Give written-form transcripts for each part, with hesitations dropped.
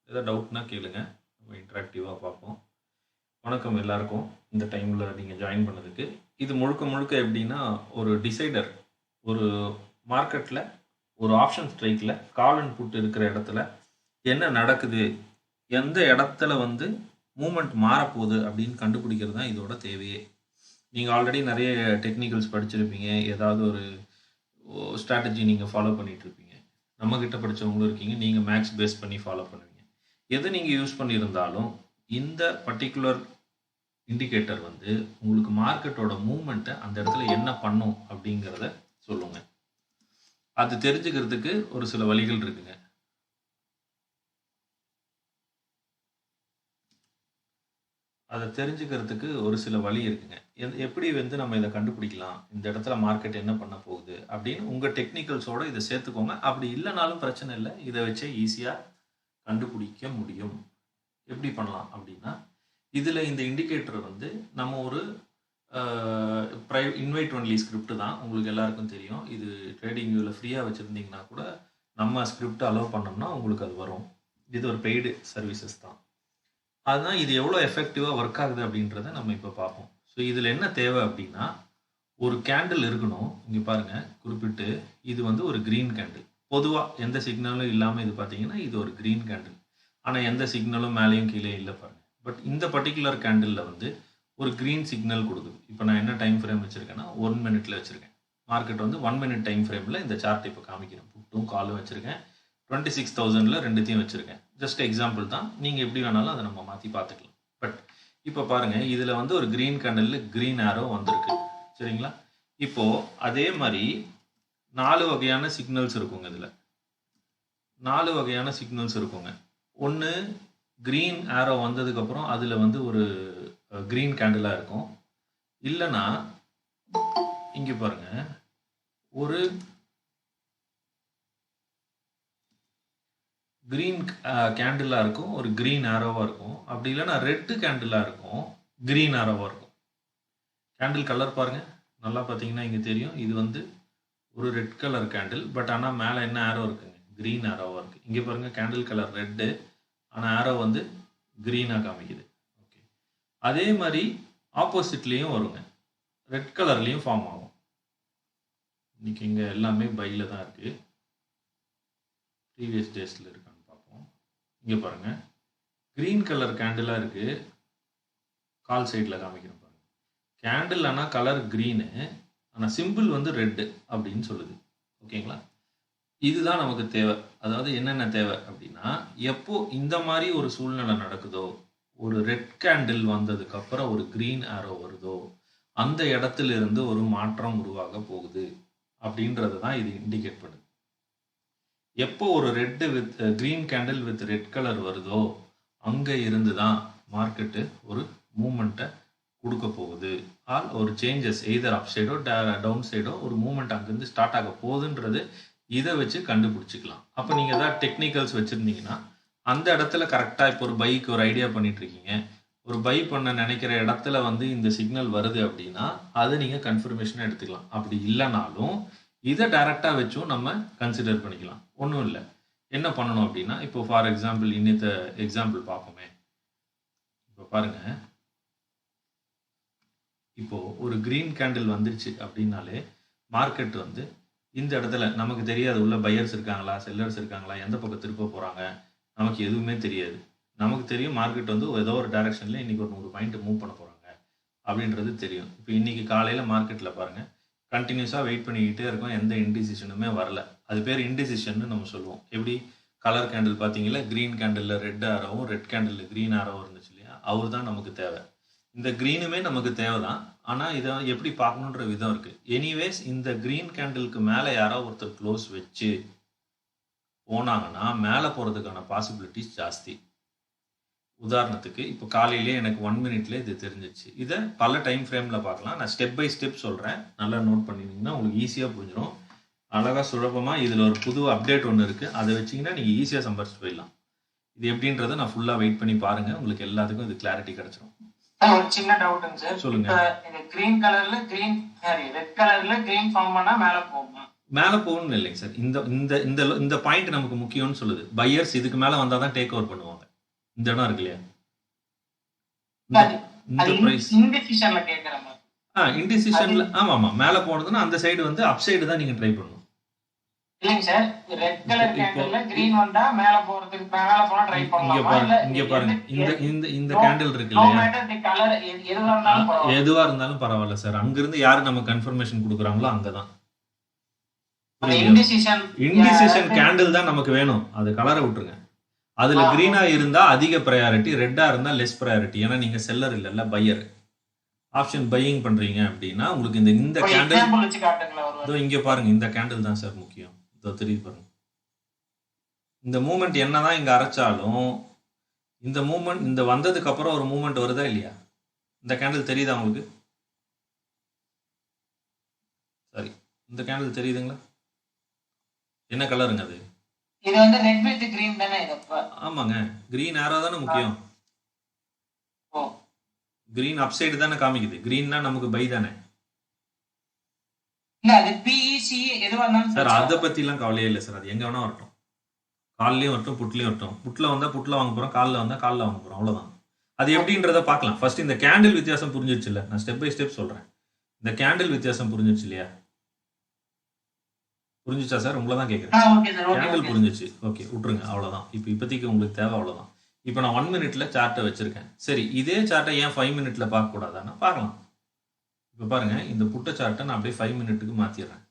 ஏதாவது டவுட்னா கேளுங்க, நம்ம இன்ட்ராக்டிவாக பார்ப்போம். வணக்கம் எல்லாருக்கும், இந்த டைமில் நீங்கள் ஜாயின் பண்ணதுக்கு. இது முழுக்க முழுக்க எப்படின்னா, ஒரு டிசைடர் ஒரு மார்க்கெட்டில் ஒரு ஆப்ஷன் ஸ்ட்ரைக்கில் கால் அண்ட் புட் இருக்கிற இடத்துல என்ன நடக்குது, எந்த இடத்துல வந்து மூமெண்ட் மாறப்போகுது அப்படின்னு கண்டுபிடிக்கிறது தான் இதோட தேவையே. நீங்கள் ஆல்ரெடி நிறைய டெக்னிக்கல்ஸ் படிச்சிருப்பீங்க, ஏதாவது ஒரு ஸ்ட்ராட்டஜி நீங்கள் ஃபாலோ பண்ணிகிட்ருப்பீங்க, நம்மக்கிட்ட படித்தவங்களும் இருக்கீங்க, நீங்கள் மேக்ஸ் பேஸ் பண்ணி ஃபாலோ பண்ணுவீங்க. எது நீங்கள் யூஸ் பண்ணியிருந்தாலும் இந்த பர்டிகுலர் இண்டிகேட்டர் வந்து உங்களுக்கு மார்க்கெட்டோட மூவ்மெண்ட்டை அந்த இடத்துல என்ன பண்ணும் அப்படிங்கிறத சொல்லுங்க. அது தெரிஞ்சுக்கிறதுக்கு ஒரு சில வழிகள் இருக்குங்க. அதை தெரிஞ்சுக்கிறதுக்கு ஒரு சில வழி இருக்குங்க. எப்படி வந்து நம்ம இதை கண்டுபிடிக்கலாம், இந்த இடத்துல மார்க்கெட் என்ன பண்ண போகுது அப்படின்னு உங்கள் டெக்னிக்கல்ஸோட இதை சேர்த்துக்கோங்க. அப்படி இல்லைனாலும் பிரச்சனை இல்லை, இதை வச்சே ஈஸியாக கண்டுபிடிக்க முடியும். எப்படி பண்ணலாம் அப்படின்னா, இதில் இந்த இண்டிகேட்டர் வந்து நம்ம ஒரு இன்வைட் ஒன்லி ஸ்கிரிப்ட் தான், உங்களுக்கு எல்லாருக்கும் தெரியும். இது ட்ரேடிங் வியூவில் ஃப்ரீயாக வச்சுருந்தீங்கன்னா கூட நம்ம ஸ்கிரிப்ட் அலோவ் பண்ணோம்னா உங்களுக்கு அது வரும். இது ஒரு பெய்டு சர்வீசஸ் தான். அதுதான் இது எவ்வளோ எஃபெக்டிவாக ஒர்க் ஆகுது அப்படின்றத நம்ம இப்போ பார்ப்போம். ஸோ இதில் என்ன தேவை அப்படின்னா, ஒரு கேண்டில் இருக்கணும். இங்கே பாருங்கள், குறிப்பிட்டு இது வந்து ஒரு க்ரீன் கேண்டில். பொதுவாக எந்த சிக்னலும் இல்லாமல் இது பார்த்தீங்கன்னா இது ஒரு க்ரீன் கேண்டில். ஆனால் எந்த சிக்னலும் மேலேயும் கீழே இல்லை பாருங்கள். பட் இந்த பர்டிகுலர் கேண்டிலில் வந்து ஒரு க்ரீன் சிக்னல் கொடுக்குது. இப்போ நான் என்ன டைம் ஃப்ரேம் வச்சுருக்கேன்னா 1 மினிட்ல வச்சுருக்கேன். மார்க்கெட் வந்து 1 மினிட் டைம் ஃப்ரேமில் இந்த சார்ட் இப்போ காமிக்கிறேன். புட்டும் காலும் வச்சுருக்கேன். 26,000ல் ரெண்டுத்தையும் வச்சுருக்கேன். ஜஸ்ட் எக்ஸாம்பிள் தான், நீங்கள் எப்படி வேணாலும் அதை நம்ம மாற்றி பார்த்துக்கலாம். பட் இப்போ பாருங்கள், இதில் வந்து ஒரு க்ரீன் கேண்டில் க்ரீன் ஆரோ வந்திருக்கு, சரிங்களா? இப்போது அதே மாதிரி 4 வகையான சிக்னல்ஸ் இருக்குங்க. இதில் 4 வகையான சிக்னல்ஸ் இருக்குங்க. ஒன்று க்ரீன் ஆரோ வந்ததுக்கப்புறம் அதில் வந்து ஒரு க்ரீன் கேண்டிலாக இருக்கும். இல்லைன்னா இங்கே பாருங்கள், ஒரு க்ரீன் கேண்டிலாக இருக்கும், ஒரு க்ரீன் ஆரோவாக இருக்கும். அப்படி இல்லைன்னா ரெட்டு கேண்டிலாக இருக்கும், க்ரீன் ஆரோவாக இருக்கும். கேண்டில் கலர் பாருங்கள், நல்லா பார்த்தீங்கன்னா இங்கே தெரியும். இது வந்து ஒரு ரெட் கலர் கேண்டில், பட் ஆனால் மேலே என்ன ஆரோ இருக்குங்க, க்ரீன் ஆரோவாக இருக்குது. இங்கே பாருங்கள், கேண்டில் கலர் ரெட்டு, ஆனால் ஆரோ வந்து க்ரீனாக காமிக்குது. ஓகே, அதே மாதிரி ஆப்போசிட்லேயும் வருங்க, ரெட் கலர்லேயும் ஃபார்ம் ஆகும். இன்றைக்கி இங்கே எல்லாமே பையில் தான் இருக்குது. ப்ரீவியஸ் டேஸில் இருக்கான்னு பார்ப்போம். இங்கே பாருங்கள், க்ரீன் கலர் கேண்டிலாக இருக்குது, கால் சைடில் காமிக்கிறேன் பாருங்கள். கேண்டில் ஆனால் கலர் க்ரீனு, ஆனால் சிம்பிள் வந்து ரெட்டு அப்படின்னு சொல்லுது. ஓகேங்களா? இதுதான் நமக்கு தேவை. அதாவது என்னென்ன தேவை அப்படின்னா, எப்போ இந்த மாதிரி ஒரு சூழ்நிலை நடக்குதோ, ஒரு ரெட் கேண்டில் வந்ததுக்கப்புறம் ஒரு க்ரீன் ஆரோ வருதோ, அந்த இடத்துல இருந்து ஒரு மாற்றம் உருவாக போகுது அப்படின்றது தான் இது இண்டிகேட் பண்ணுது. எப்போ ஒரு red with green candle with red colour வருதோ, அங்கே இருந்து தான் மார்க்கெட்டு ஒரு மூமெண்ட்டை கொடுக்க போகுது. ஆல் ஒரு சேஞ்சஸ் எய்தர் அப் சைடோ டவுன் சைடோ ஒரு மூமெண்ட் அங்கேருந்து ஸ்டார்ட் ஆக போகுதுன்றது இதை வச்சு கண்டுபிடிச்சிக்கலாம். அப்போ நீங்கள் ஏதாவது டெக்னிக்கல்ஸ் வச்சுருந்தீங்கன்னா அந்த இடத்துல கரெக்டாக, இப்போ ஒரு பைக்கு ஒரு ஐடியா பண்ணிகிட்ருக்கீங்க, ஒரு பை பண்ண நினைக்கிற இடத்துல வந்து இந்த சிக்னல் வருது அப்படின்னா அதை நீங்கள் கன்ஃபர்மேஷனாக எடுத்துக்கலாம். அப்படி இல்லைனாலும் இதை டைரெக்டாக வச்சும் நம்ம கன்சிடர் பண்ணிக்கலாம். ஒன்றும் இல்லை, என்ன பண்ணணும் அப்படின்னா, இப்போ ஃபார் எக்ஸாம்பிள் இன்னித்த எக்ஸாம்பிள் பார்ப்போமே. இப்போ பாருங்கள், இப்போது ஒரு க்ரீன் கேண்டில் வந்துருச்சு அப்படின்னாலே மார்க்கெட் வந்து இந்த இடத்துல நமக்கு தெரியாது உள்ள பையர்ஸ் இருக்காங்களா, செல்லர்ஸ் இருக்காங்களா, எந்த பக்கம் திருப்ப போகிறாங்க, நமக்கு எதுவுமே தெரியாது. நமக்கு தெரியும் மார்க்கெட் வந்து ஏதோ ஒரு டைரெக்ஷனில் இன்றைக்கி ஒரு 100 பாயிண்ட் மூவ் பண்ண போகிறாங்க அப்படின்றது தெரியும். இப்போ இன்றைக்கி காலையில் மார்க்கெட்டில் பாருங்கள், கண்டினியூஸாக வெயிட் பண்ணிக்கிட்டே இருக்கும், எந்த இன்டிசிஷனுமே வரல. அது பேர் இன்டிசிஷன் நம்ம சொல்லுவோம். எப்படி கலர் கேண்டில் பார்த்தீங்களா, க்ரீன் கேண்டிலில் ரெட் ஆரோவும் ரெட் கேண்டிலில் க்ரீன் ஆரோவும் இருந்துச்சு இல்லையா, அவர் தான் நமக்கு தேவை. இந்த க்ரீனுமே நமக்கு தேவை தான், ஆனால் இதை எப்படி பார்க்கணுன்ற விதம் இருக்குது. எனிவேஸ் இந்த க்ரீன் கேண்டிலுக்கு மேலே யாரோ ஒருத்தர் க்ளோஸ் வச்சு போனாங்கன்னா மேலே போகிறதுக்கான பாசிபிலிட்டிஸ் ஜாஸ்தி. உதாரணத்துக்கு இப்போ காலையிலே எனக்கு 1 மினிட்ல இது தெரிஞ்சிச்சு. இதை பல டைம் ஃப்ரேமில் பார்க்கலாம். நான் ஸ்டெப் பை ஸ்டெப் சொல்கிறேன், நல்லா நோட் பண்ணிங்கன்னா உங்களுக்கு ஈஸியாக புரிஞ்சிடும். அழகாக சுலபமாக இதில் ஒரு புது அப்டேட் ஒன்று இருக்குது, அதை வச்சிங்கன்னா நீங்கள் ஈஸியாக சம்பாரிச்சு போயிடலாம். இது எப்படின்றத நான் ஃபுல்லாக வெயிட் பண்ணி பாருங்கள், உங்களுக்கு எல்லாத்துக்கும் இது கிளாரிட்டி கிடச்சிடும். ஒரு சின்ன டவுட்டுங்க சார். சொல்லுங்க. இந்த கிரீன் கலர்ல கிரீன் ரெட் கலர்ல கிரீன் ஃபார்ம் பண்ணா மேல போகுமா? மேலே போகணும்னு இல்லைங்க சார். இந்த இந்த இந்த இந்த பாயிண்ட் நமக்கு முக்கியம்னு சொல்லுது. பையர்ஸ் இதுக்கு மேலே வந்தால் தான் டேக் ஓவர் பண்ணுவாங்க. இந்த இடம் இருக்கு இல்லையா, இந்த பிரைஸ் இன்டிசிஷன்ல கேக்குற மாதிரி. இன்டிசிஷன்ல ஆமா மேலே போனதுன்னா அந்த சைடு வந்து அப் சைடு தான் நீங்க ட்ரை பண்ணணும். இல்லைங்க சார், ரெட் கலர் கேண்டில்ல கிரீன் வந்தா மேல போறதுக்கு மேல போனா ட்ரை பண்ணலாமா? இங்க பாருங்க, இந்த இந்த இந்த கேண்டில் இருக்கு இல்லையா, கலர் எதுவா இருந்தாலும் பரவாயில்ல சார். அங்க இருந்து யாரு நம்ம கன்ஃபர்மேஷன் கொடுக்குறாங்களோ அங்கதான். இண்டிசிஷன் கேண்டில் தான் நமக்கு வேணும். அது கலரை விட்டுருங்க. அதுல கிரீனா இருந்தா அதிக ப்ரையாரிட்டி, ரெட்டா இருந்தா லெஸ் ப்ரையாரிட்டி. ஏன்னா நீங்க செல்லர் இல்லல்ல, பையர். ஆப்ஷன் பையிங் பண்றீங்க அப்படின்னா உங்களுக்கு இந்த கேண்டில் இங்க பாருங்க, இந்த கேண்டில் தான் சார் முக்கியம். தெரியுது பாருங்க, இந்த மூமெண்ட் என்னதான் இங்க அரைச்சாலும் இந்த மூமெண்ட் இந்த வந்ததுக்கு அப்புறம் ஒரு மூமெண்ட் வருதா இல்லையா? இந்த கேண்டில் தெரியுதா உங்களுக்கு? சரி, இந்த கேண்டில் தெரியுதுங்களா? என்ன கலருங்க அது? இது வந்து ரெட் வித் கிரீன் தானே இது? ஆமாங்க, கிரீன் ஆரோ தானே முக்கியம். கிரீன் அப் சைடு தானே காமிக்குது. கிரீன்னா நமக்கு பை தானே. இல்ல அது பிஇசி எதுவா இருந்தாலும் சார் அத பத்தி எல்லாம் கவலையே இல்ல சார். அது எங்க வேணா வரட்டும். கால்லயும் வரட்டும், புட்லயும் வரட்டும். புட்ல வந்தா புட்ல வாங்க போறோம், கால்ல வந்தா கால்ல வாங்க போறோம், அவ்வளவுதான். அது எப்படின்றத பார்க்கலாம். ஃபர்ஸ்ட் இந்த கேண்டில் வித்தியாசம் புரிஞ்சிருச்சு இல்ல? நான் ஸ்டெப் பை ஸ்டெப் சொல்றேன். இந்த கேண்டில் வித்தியாசம் புரிஞ்சிருச்சு இல்லையா? புரிஞ்சுச்சா சார்? உங்களை தான் கேட்குறேன். கேண்டில் புரிஞ்சிச்சு, ஓகே விட்டுருங்க, அவ்வளோதான். இப்போ இப்போதைக்கு உங்களுக்கு தேவை அவ்வளோதான். இப்போ நான் 1 மினிட்ல சார்ட்டை வச்சிருக்கேன். சரி, இதே சார்ட்டை ஏன் 5 மினிட்ல பார்க்கக்கூடாதான்னு பார்க்கலாம். இப்போ பாருங்க, இந்த புட்ட சார்ட்டை நான் அப்படியே 5 மினிட்டுக்கு மாற்றிடுறேன்.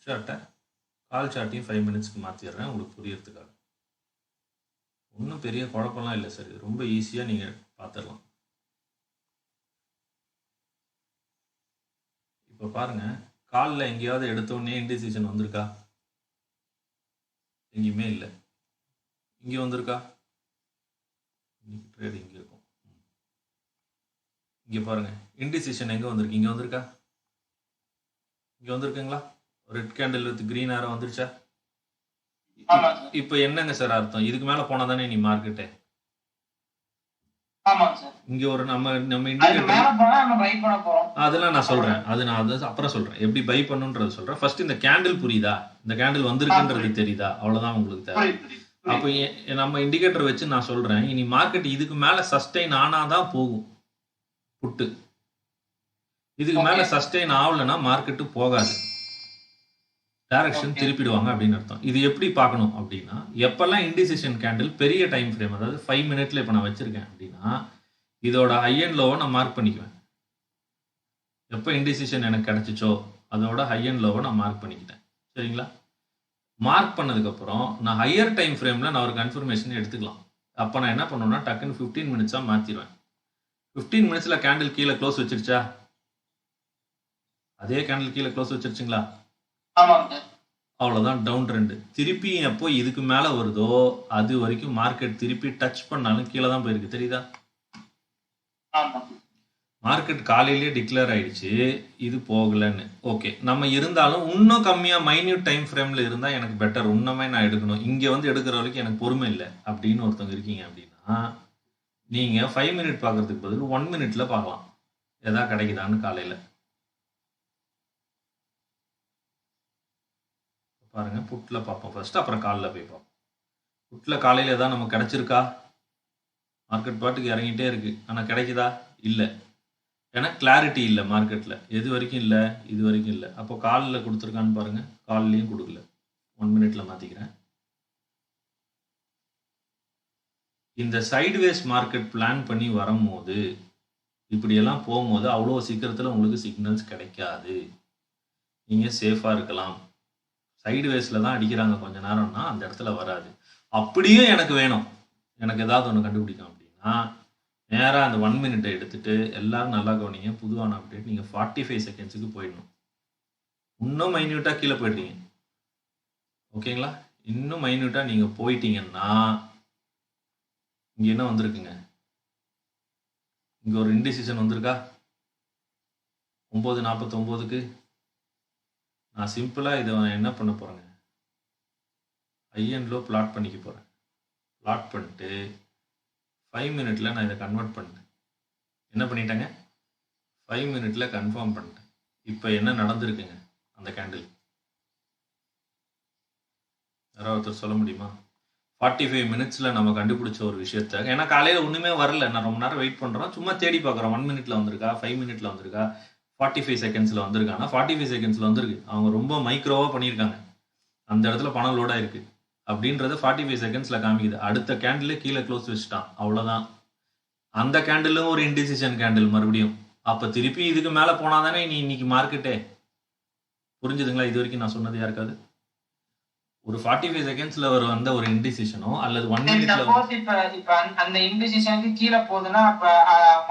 சார்ட்டை கால் சார்ட்டையும் 5 மினிட்ஸ்க்கு மாற்றிடுறேன் உங்களுக்கு புரியறதுக்காக. ஒன்றும் பெரிய குழப்பம்லாம் இல்லை சார். இது ரொம்ப ஈஸியாக நீங்கள் பார்த்துடலாம். இப்போ பாருங்க, காலில் எங்கேயாவது எடுத்தோடனே இன்டிசிஷன் வந்திருக்கா? எங்கேயுமே இல்லை. இங்கே வந்திருக்கா? ட்ரேட் இங்கே இருக்கும். இங்கே பாருங்க, இன்டிசிஷன் எங்கே வந்திருக்கு? இங்கே வந்திருக்கா? இங்கே வந்திருக்குங்களா? ரெட் கேண்டில் வித் கிரீன் ஆரோ வந்துருச்சா? இப்போ என்னங்க சார் அர்த்தம்? இதுக்கு மேலே போனால் தானே நீ மார்க்கெட்டு. இங்க ஒரு நம்ம அதெல்லாம் நான் சொல்றேன். அது நான் அப்புறம் சொல்றேன், எப்படி பை பண்ணுன்றது சொல்றேன். ஃபர்ஸ்ட் இந்த கேண்டில் புரியுதா? இந்த கேண்டில் வந்திருக்குன்றது தெரியுதா? அவ்வளவுதான் உங்களுக்கு தேவை. அப்போ நம்ம இண்டிகேட்டர் வச்சு நான் சொல்றேன், இனி மார்க்கெட் இதுக்கு மேல சஸ்டெயின் ஆனாதான் போகும் புட்டு. இதுக்கு மேல சஸ்டெயின் ஆகலைன்னா மார்க்கெட்டு போகாது, டைரக்ஷன் திருப்பிடுவாங்க அப்படின்னு அர்த்தம். இது எப்படி பார்க்கணும் அப்படின்னா, எப்பெல்லாம் இண்டிசிஷன் கேண்டில் பெரிய டைம் ஃப்ரேம், அதாவது 5 மினிட்ல இப்போ நான் வச்சிருக்கேன் அப்படின்னா, இதோட ஹை அண்ட் லோவை நான் மார்க் பண்ணிக்குவேன். எப்போ இண்டிசிஷன் எனக்கு கிடைச்சிச்சோ அதோட ஹை அண்ட் லோவை நான் மார்க் பண்ணிக்கிட்டேன். சரிங்களா? மார்க் பண்ணதுக்கப்புறம் நான் ஹையர் டைம் ஃப்ரேமில் நான் ஒரு கன்ஃபர்மேஷன் எடுத்துக்கலாம். அப்போ நான் என்ன பண்ணுவேன்னா, டக்குன்னு 15 மினிட்ஸாக மாற்றிடுவேன். 15 மினிட்ஸில் கேண்டில் கீழே க்ளோஸ் வச்சிருச்சா? அதே கேண்டில் கீழே க்ளோஸ் வச்சிருச்சுங்களா? அவ்வளோதான், டவுன் ட்ரெண்டு. திருப்பி எப்போ இதுக்கு மேலே வருதோ அது வரைக்கும் மார்க்கெட் திருப்பி டச் பண்ணாலும் கீழே தான் போயிருக்கு, தெரியுதா? மார்க்கெட் காலையிலேயே டிக்ளேர் ஆயிடுச்சு இது போகலன்னு. ஓகே, நம்ம இருந்தாலும் இன்னும் கம்மியாக மைன்யூட் டைம் ஃப்ரேமில் இருந்தால் எனக்கு பெட்டர். இன்னுமே நான் எடுக்கணும், இங்கே வந்து எடுக்கிற வரைக்கும் எனக்கு பொறுமை இல்லை அப்படின்னு ஒருத்தவங்க இருக்கீங்க அப்படின்னா, நீங்கள் 5 மினிட் பார்க்கறதுக்கு பதில் 1 மினிட்ல பார்க்கலாம் எதா கிடைக்குதான்னு. காலையில் பாருங்க, புட்டில் பார்ப்போம் ஃபர்ஸ்ட், அப்புறம் காலில் போய் பார்ப்போம். புட்டில் காலையில் எதாவது நமக்கு கிடைச்சிருக்கா? மார்க்கெட் பாட்டுக்கு இறங்கிட்டே இருக்கு, ஆனால் கிடைக்குதா? இல்லை. ஏன்னா கிளாரிட்டி இல்லை மார்க்கெட்டில். எது வரைக்கும் இல்லை? இது வரைக்கும் இல்லை. அப்போ காலில் கொடுத்துருக்கான்னு பாருங்க, கால்லையும் கொடுக்கல. 1 மினிட்ல மாற்றிக்கிறேன். இந்த சைட்வேஸ் மார்க்கெட் பிளான் பண்ணி வரும்போது, இப்படியெல்லாம் போகும்போது அவ்வளோ சீக்கிரத்தில் உங்களுக்கு சிக்னல்ஸ் கிடைக்காது. நீங்கள் சேஃபாக இருக்கலாம். சைட்வேஸில் தான் அடிக்கிறாங்க கொஞ்ச நேரம்னா அந்த இடத்துல வராது. அப்படியே எனக்கு வேணும், எனக்கு ஏதாவது ஒன்று கண்டுபிடிக்கும் அப்படின்னா, நேராக அந்த 1 மினிட்டை எடுத்துட்டு எல்லாரும் நல்லா கவனிங்க. புதுவான அப்டேட், நீங்கள் 45 செகண்ட்ஸுக்கு போயிடணும். இன்னும் மைன்யூட்டாக கீழே போயிடுறீங்க, ஓகேங்களா? இன்னும் மைன்யூட்டாக நீங்கள் போயிட்டீங்கன்னா, இங்கே என்ன வந்திருக்குங்க? இங்கே ஒரு இண்டிசிஷன் வந்திருக்கா 9:49க்கு. நான் சிம்பிளாக இதை என்ன பண்ண போகிறேங்க, ஹை அண்ட் லோ பிளாட் பண்ணிக்க போகிறேன். பிளாட் பண்ணிட்டு 5 மினிட்ல நான் இதை கன்வெர்ட் பண்ணிட்டேன். என்ன பண்ணிட்டேங்க? 5 மினிட்ல கன்ஃபார்ம் பண்ணிட்டேன். இப்போ என்ன நடந்திருக்குங்க அந்த கேண்டில்? யாராவது ஒருத்தர் சொல்ல முடியுமா? 45 மினிட்ஸில் நம்ம கண்டுபிடிச்ச ஒரு விஷயத்த, ஏன்னா காலையில் ஒன்றுமே வரல, நான் ரொம்ப நேரம் வெயிட் பண்ணுறோம், சும்மா தேடி பார்க்குறோம் 1 மினிட்ல வந்திருக்கா, 5 மினிட்ல வந்திருக்கா, 45 செகண்ட்ஸில் வந்திருக்கானா, 45 செகண்ட்ஸில் வந்திருக்கு. அவங்க ரொம்ப மைக்ரோவாக பண்ணியிருக்காங்க, அந்த இடத்துல பணம் லோடாக இருக்குது அப்படின்றத 45 செகண்ட்ஸில் காமிக்குது. அடுத்த கேண்டில் கீழே க்ளோஸ் வச்சுட்டான், அவ்வளோதான். அந்த கேண்டிலும் ஒரு இன்டிசிஷன் கேண்டில் மறுபடியும். அப்போ திருப்பி இதுக்கு மேலே போனால் தானே நீ இன்னைக்கு மார்க்கெட்டே. புரிஞ்சுதுங்களா இது வரைக்கும் நான் சொன்னது யாருக்காது? ஒரு 45 செகண்ட்ஸ்ல வந்த ஒரு இன்டிசிஷனோ அல்லது 1 மினிட்ல இப்ப அந்த இன்டிசிஷனுக்கு கீழ போகுதுன்னா அப்ப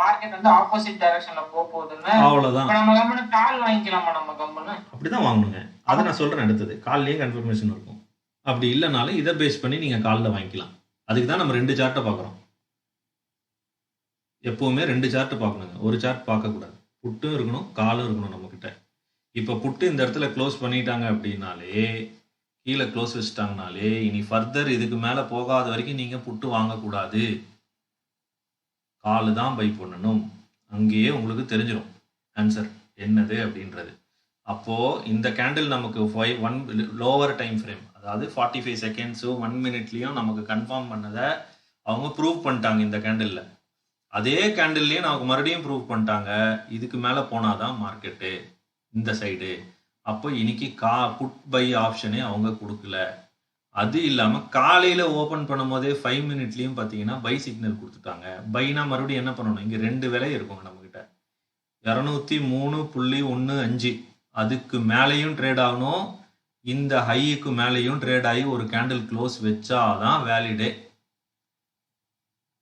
மார்க்கெட் வந்து ஆப்போசிட் டைரக்ஷன்ல போகுதுன்னா அவ்வளவுதான். நம்ம கம்பெனி கால் வாங்கிக்கலாமா? நம்ம கம்பெனி அப்படிதான் வாங்கணுங்க. அதை நான் சொல்றேன். அடுத்தது கால்லயே கன்ஃபர்மேஷன் இருக்கும். அப்படி இல்லைனாலும் இதை பேஸ் பண்ணி நீங்க காலில் வாங்கிக்கலாம். அதுக்கு தான் நம்ம 2 சார்ட்டை பார்க்குறோம். எப்பவுமே 2 சார்ட் பார்க்கணுங்க, ஒரு சார்ட் பார்க்கக்கூடாது. புட்டும் இருக்கணும், காலும் இருக்கணும் நம்ம கிட்ட. இப்போ புட்டு இந்த இடத்துல க்ளோஸ் பண்ணிட்டாங்க அப்படின்னாலே, கீழே க்ளோஸ் வச்சுட்டாங்கனாலே, இனி ஃபர்தர் இதுக்கு மேலே போகாத வரைக்கும் நீங்கள் புட்டு வாங்கக்கூடாது. காலு தான் பை பண்ணணும். அங்கேயே உங்களுக்கு தெரிஞ்சிடும் ஆன்சர் என்னது அப்படின்றது. அப்போது இந்த கேண்டில் நமக்கு 1 லோவர் டைம் ஃப்ரேம், அதாவது 45 செகண்ட்ஸோ 1 மினிட்லேயும் நமக்கு கன்ஃபார்ம் பண்ணதை அவங்க ப்ரூவ் பண்ணிட்டாங்க இந்த கேண்டிலில். அதே கேண்டில்லையே நமக்கு மறுபடியும் ப்ரூவ் பண்ணிட்டாங்க இதுக்கு மேலே போனாதான் மார்க்கெட்டு இந்த சைடு. அப்போ இன்னைக்கு புட் பை ஆப்ஷனே அவங்க கொடுக்கல. அது இல்லாமல் காலையில் ஓப்பன் பண்ணும் போதே 5 மினிட்லேயும் பார்த்தீங்கன்னா பை சிக்னல் கொடுத்துட்டாங்க. பைனா மறுபடியும் என்ன பண்ணணும், இங்கே 2 விலை இருக்குங்க நம்மக்கிட்ட, 203.15. அதுக்கு மேலேயும் ட்ரேட் ஆகணும், இந்த ஹைக்கு மேலேயும் ட்ரேட் ஆகி ஒரு கேண்டில் க்ளோஸ் வச்சாதான் வேலிடே.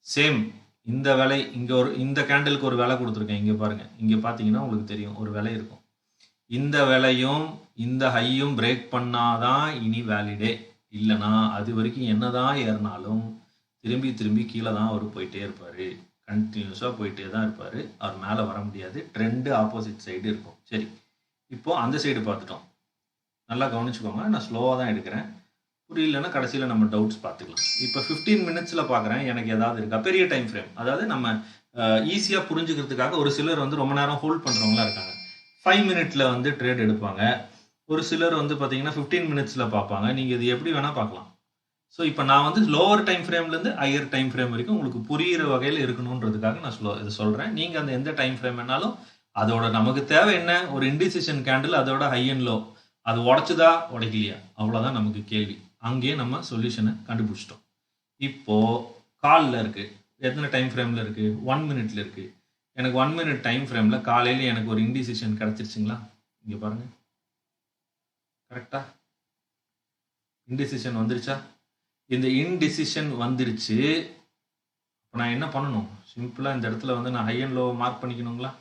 சேம் இந்த விலை இங்கே இந்த கேண்டிலுக்கு ஒரு விலை கொடுத்துருக்கேன். இங்கே பாருங்க, இங்கே பார்த்தீங்கன்னா உங்களுக்கு தெரியும் ஒரு விலை இருக்கும். இந்த விலையும் இந்த ஹையும் பிரேக் பண்ணாதான் இனி வேலிடே. இல்லைனா அது வரைக்கும் என்னதான் ஏறினாலும் திரும்பி திரும்பி கீழே தான் அவர் போயிட்டே இருப்பார், கண்டினியூஸாக போயிட்டே தான் இருப்பார். அவர் மேலே வர முடியாது. ட்ரெண்டு ஆப்போசிட் சைடு இருக்கும். சரி, இப்போ அந்த சைடு பார்த்துட்டோம். நல்லா கவனிச்சுக்கோங்க, நான் ஸ்லோவாக தான் எடுக்கிறேன். புரியலன்னா கடைசியில் நம்ம டவுட்ஸ் பார்த்துக்கலாம். இப்போ 15 மினிட்ஸில் பார்க்குறேன், எனக்கு ஏதாவது இருக்கா? பெரிய டைம் ஃப்ரேம், அதாவது நம்ம ஈஸியாக புரிஞ்சுக்கிறதுக்காக ஒரு சிலர் ரொம்ப நேரம் ஹோல்ட் பண்ணுறவங்களா இருக்காங்க. 5 மினிட்ல ட்ரேட் எடுப்பாங்க. ஒரு சிலர் பார்த்தீங்கன்னா 15 மினிட்ஸில் பார்ப்பாங்க. நீங்கள் இது எப்படி வேணால் பார்க்கலாம். ஸோ இப்போ நான் லோவர் டைம் ஃப்ரேம்லேருந்து ஹையர் டைம் ஃப்ரேம் வரைக்கும் உங்களுக்கு புரிகிற வகையில் இருக்கணுன்றதுக்காக நான் இது சொல்கிறேன். நீங்கள் அந்த எந்த டைம் ஃப்ரேம் வேணாலும் அதோட நமக்கு தேவை என்ன, ஒரு இன்டிசிஷன் கேண்டில் அதோட ஹை அண்ட் லோ அது உடச்சுதா உடைக்கலையா, அவ்வளோதான் நமக்கு கேள்வி. அங்கேயே நம்ம சொல்யூஷனை கண்டுபிடிச்சிட்டோம். இப்போது காலில் இருக்குது, எத்தனை டைம் ஃப்ரேமில் இருக்குது? 1 மினிட்ல இருக்குது. எனக்கு 1 மினிட் டைம் ஃப்ரேமில் காலையில் எனக்கு ஒரு இன்டிசிஷன் கிடச்சிருச்சுங்களா? இங்கே பாருங்கள், கரெக்டா இன்டிசிஷன் வந்துருச்சா? இந்த இன்டிசிஷன் வந்துருச்சு. இப்போ நான் என்ன பண்ணணும்? சிம்பிளாக இந்த இடத்துல நான் ஹை அண்ட் லோ மார்க் பண்ணிக்கணுங்களா?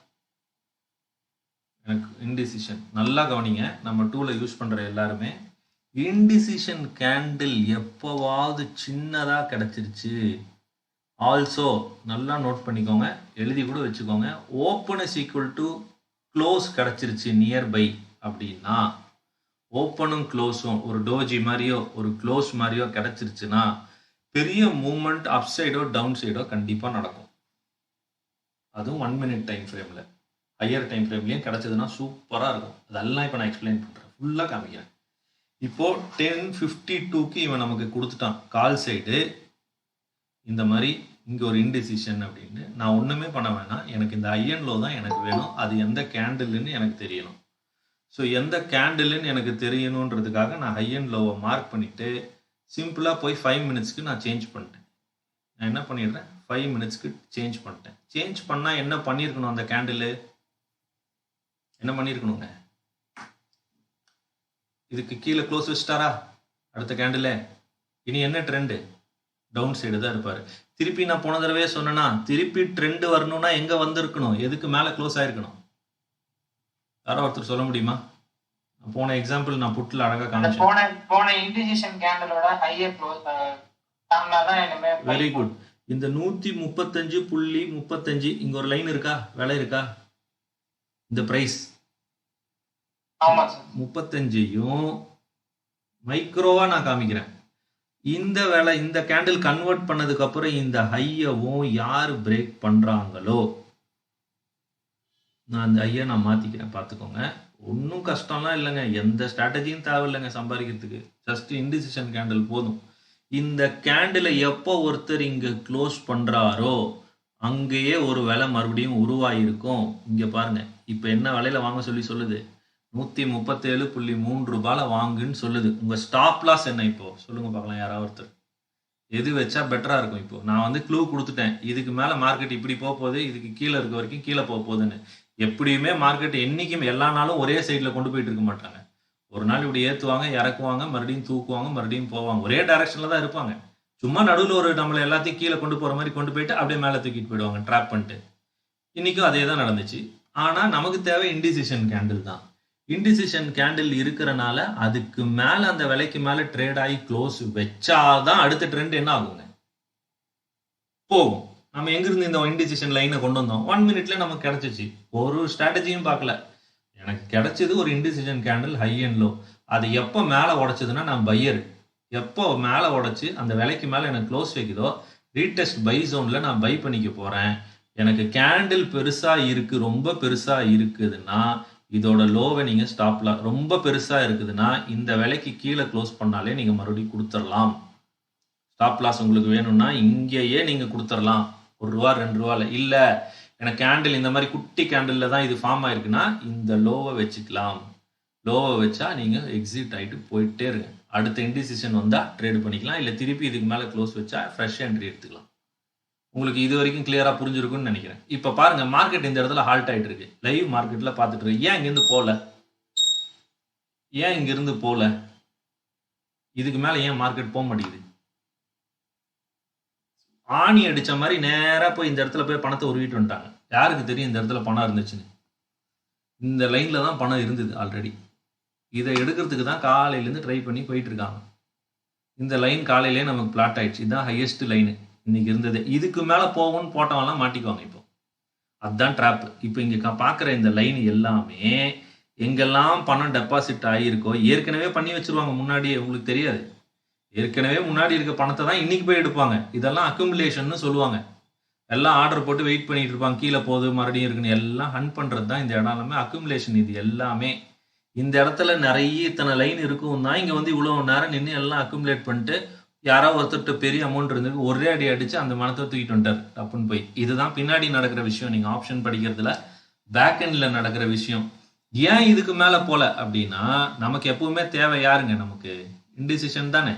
எனக்கு இன்டிசிஷன் நல்லா கவனிங்க, நம்ம டூலை யூஸ் பண்ணுற எல்லாருமே இன்டிசிஷன் கேண்டில் எப்போவாவது சின்னதாக கிடச்சிருச்சு. ஆல்சோ நல்லா நோட் பண்ணிக்கோங்க, எழுதி கூட வச்சுக்கோங்க. Open is equal to close கிடச்சிருச்சு நியர்பை அப்படின்னா, ஓப்பனும் க்ளோஸும் ஒரு டோஜி மாதிரியோ ஒரு க்ளோஸ் மாதிரியோ கிடச்சிருச்சுன்னா பெரிய மூமெண்ட் அப் சைடோ டவுன் சைடோ கண்டிப்பாக நடக்கும். அதுவும் 1 மினிட் டைம் ஃப்ரேமில். ஹையர் டைம் ஃப்ரேம்லேயும் கிடச்சதுன்னா சூப்பராக இருக்கும். அதெல்லாம் இப்போ நான் எக்ஸ்பிளைன் பண்ணுறேன், ஃபுல்லாக காமிக்கிறேன். இப்போது 10:52க்கு இவன் நமக்கு கொடுத்துட்டான் கால் சைடு. இந்த மாதிரி இங்கே ஒரு இன்டிசிஷன் அப்படின்னு நான் ஒன்றுமே பண்ண வேணாம். எனக்கு இந்த ஹை அண்ட் லோ தான் எனக்கு வேணும். அது எந்த கேண்டில்னு எனக்கு தெரியணும். ஸோ எந்த கேண்டில்னு எனக்கு தெரியணுன்றதுக்காக நான் ஹை அண்ட் லோவை மார்க் பண்ணிவிட்டு சிம்பிளாக போய் 5 மினிட்ஸ்க்கு நான் சேஞ்ச் பண்ணிட்டேன். நான் என்ன பண்ணிடுறேன், 5 மினிட்ஸ்க்கு சேஞ்ச் பண்ணிட்டேன். சேஞ்ச் பண்ணால் என்ன பண்ணியிருக்கணும், அந்த கேண்டில் என்ன பண்ணியிருக்கணுங்க, இதுக்கு கீழே க்ளோஸ் வச்சுட்டாரா அடுத்த கேண்டில்? இனி என்ன ட்ரெண்டு? டவுன் சைடு தான் இருப்பார். திருப்பி நான் போன தடவையே சொன்னேன்னா, திருப்பி ட்ரெண்டு வரணும்னா எங்கே வந்திருக்கணும், எதுக்கு மேலே க்ளோஸ் ஆயிருக்கணும்? யாரோ ஒருத்தர் சொல்ல முடியுமா? போன எக்ஸாம்பிள் நான் புட்டில் அழகாக காமிச்சேன். போன இன்டிசிஷன் கேண்டிலோட ஹையர் க்ளோஸ் தான். Very good. இந்த 135.35 இங்க ஒரு லைன் இருக்கா, விலை இருக்கா, இந்த பிரைஸ் 35யும் மைக்ரோவா நான் காமிக்கிறேன். இந்த வேலை இந்த கேண்டில் கன்வெர்ட் பண்ணதுக்கு அப்புறம் இந்த ஹையவும் யார் பிரேக் பண்றாங்களோ, நான் அந்த ஐயா நான் மாற்றிக்கிறேன் பார்த்துக்கோங்க. ஒன்றும் கஷ்டம்லாம் இல்லைங்க. எந்த ஸ்ட்ராட்டஜியும் தேவையில்லைங்க சம்பாதிக்கிறதுக்கு. ஜஸ்ட் இன்டிசிஷன் கேண்டில் போதும். இந்த கேண்டிலை எப்போ ஒருத்தர் இங்கே க்ளோஸ் பண்ணுறாரோ அங்கேயே ஒரு விலை மறுபடியும் உருவாகிருக்கும். இங்கே பாருங்க, இப்போ என்ன விலையில வாங்க சொல்லி சொல்லுது? 137.3 ரூபாயில வாங்குன்னு சொல்லுது. உங்கள் ஸ்டாப் லாஸ் என்ன இப்போ சொல்லுங்க பார்க்கலாம். யாராவது ஒருத்தர் எது வச்சா பெட்டராக இருக்கும்? இப்போ நான் வந்து க்ளூ கொடுத்துட்டேன், இதுக்கு மேலே மார்க்கெட் இப்படி போக போகுது, இதுக்கு கீழே இருக்க வரைக்கும் கீழே போக போகுதுன்னு. எப்படியுமே மார்க்கெட் என்றைக்கும் எல்லா நாளும் ஒரே சைடில் கொண்டு போயிட்டு இருக்க மாட்டாங்க. ஒரு நாள் இப்படி ஏற்றுவாங்க, இறக்குவாங்க, மறுபடியும் தூக்குவாங்க, மறுபடியும் போவாங்க. ஒரே டைரக்ஷனில் தான் இருப்பாங்க. சும்மா நடுவில் ஒரு நம்மளை எல்லாத்தையும் கீழே கொண்டு போகிற மாதிரி கொண்டு போயிட்டு அப்படியே மேலே தூக்கிட்டு போயிடுவாங்க, ட்ராப் பண்ணிட்டு. இன்றைக்கும் அதே தான் நடந்துச்சு. ஆனால் நமக்கு தேவை இன்டிசிஷன் கேண்டில் தான். இன்டிசிஷன் கேண்டில் இருக்கிறனால அதுக்கு மேலே அந்த விலைக்கு மேலே ட்ரேட் ஆகி க்ளோஸ் வச்சாதான் அடுத்த ட்ரெண்ட் என்ன ஆகுங்க? போகும். நம்ம எங்கிருந்து இந்த இன்டிசிஷன் லைனை கொண்டு வந்தோம்? 1 மினிட்ல நமக்கு கிடைச்சிச்சு. ஒரு ஸ்ட்ராட்டஜியும் பார்க்கல. எனக்கு கிடைச்சது ஒரு indecision candle, high and low. அது எப்போ மேலே உடைச்சதுன்னா நான் பையர். எப்போ மேலே உடைச்சு அந்த விலைக்கு மேலே எனக்கு க்ளோஸ் வைக்குதோ ரீடெஸ்ட் பை ஜோனில் நான் பை பண்ணிக்க போகிறேன். எனக்கு கேண்டில் பெருசாக இருக்குது, ரொம்ப பெருசாக இருக்குதுன்னா இதோட லோவை நீங்கள் ஸ்டாப்லாம். ரொம்ப பெருசாக இருக்குதுன்னா இந்த விலைக்கு கீழே க்ளோஸ் பண்ணாலே நீங்கள் மறுபடியும் கொடுத்துடலாம். ஸ்டாப் லாஸ் உங்களுக்கு வேணும்னா இங்கேயே நீங்கள் கொடுத்துடலாம். ₹1 ₹2 இல்லை, எனக்கு கேண்டில் இந்த மாதிரி குட்டி கேண்டிலில் தான் இது ஃபார்ம் ஆயிருக்குன்னா இந்த லோவை வச்சுக்கலாம். லோவை வச்சா நீங்கள் எக்ஸிட் ஆகிட்டு போயிட்டே இருங்க. அடுத்த இன்டிசிஷன் வந்தால் ட்ரேட் பண்ணிக்கலாம். இல்லை திருப்பி இதுக்கு மேலே க்ளோஸ் வச்சா ஃப்ரெஷ் என்ட்ரி எடுத்துக்கலாம். உங்களுக்கு இது வரைக்கும் கிளியராக புரிஞ்சிருக்குன்னு நினைக்கிறேன். இப்போ பாருங்க, மார்க்கெட் இந்த இடத்துல ஹால்ட் ஆகிட்டு இருக்கு. லைவ் மார்க்கெட்டில் பார்த்துட்டு இருக்கு. ஏன் இங்கேருந்து போகல? ஏன் இங்கிருந்து போகல? இதுக்கு மேலே ஏன் மார்க்கெட் போக மாட்டேங்குது? ஆணி அடித்த மாதிரி நேராக போய் இந்த இடத்துல போய் பணத்தை உருவிட்டு வந்துட்டாங்க. யாருக்கு தெரியும் இந்த இடத்துல பணம் இருந்துச்சுன்னு? இந்த லைனில் தான் பணம் இருந்தது ஆல்ரெடி. இதை எடுக்கிறதுக்கு தான் காலையிலேருந்து ட்ரை பண்ணி போயிட்டு இருக்காங்க. இந்த லைன் காலையிலே நமக்கு பிளாட் ஆயிடுச்சு. இதுதான் ஹையஸ்ட் லைனு இன்னைக்கு இருந்தது. இதுக்கு மேலே போகும்னு போட்டவங்கலாம் மாட்டிக்குவாங்க. இப்போ அதுதான் ட்ராப். இப்போ இங்கே பார்க்குற இந்த லைன் எல்லாமே எங்கெல்லாம் பணம் டெபாசிட் ஆகியிருக்கோ ஏற்கனவே பண்ணி வச்சுருவாங்க முன்னாடியே. உங்களுக்கு தெரியாது, ஏற்கனவே முன்னாடி இருக்க பணத்தை தான் இன்னைக்கு போய் எடுப்பாங்க. இதெல்லாம் அக்குமுலேஷன் சொல்லுவாங்க. எல்லாம் ஆர்டர் போட்டு வெயிட் பண்ணிட்டு இருப்பாங்க, கீழே போகுது மறுபடியும் இருக்குன்னு. எல்லாம் ஹண்ட் பண்ணுறது தான் இந்த இடம் எல்லாமே அக்குமுலேஷன். இது எல்லாமே இந்த இடத்துல நிறைய இத்தனை லைன் இருக்கும் தான் இங்கே வந்து இவ்வளோ நேரம் நின்று எல்லாம் அக்குமுலேட் பண்ணிட்டு யாராவது ஒருத்தர்கிட்ட பெரிய அமௌண்ட் இருந்தது ஒரே அடி அடிச்சு அந்த மனத்தை தூக்கிட்டு வந்துட்டார் டப்புன்னு போய். இதுதான் பின்னாடி நடக்கிற விஷயம். நீங்கள் ஆப்ஷன் படிக்கிறதுல பேக் எண்டில் நடக்கிற விஷயம். ஏன் இதுக்கு மேலே போல அப்படின்னா நமக்கு எப்பவுமே தேவை யாருங்க? நமக்கு இன்டிசிஷன் தானே.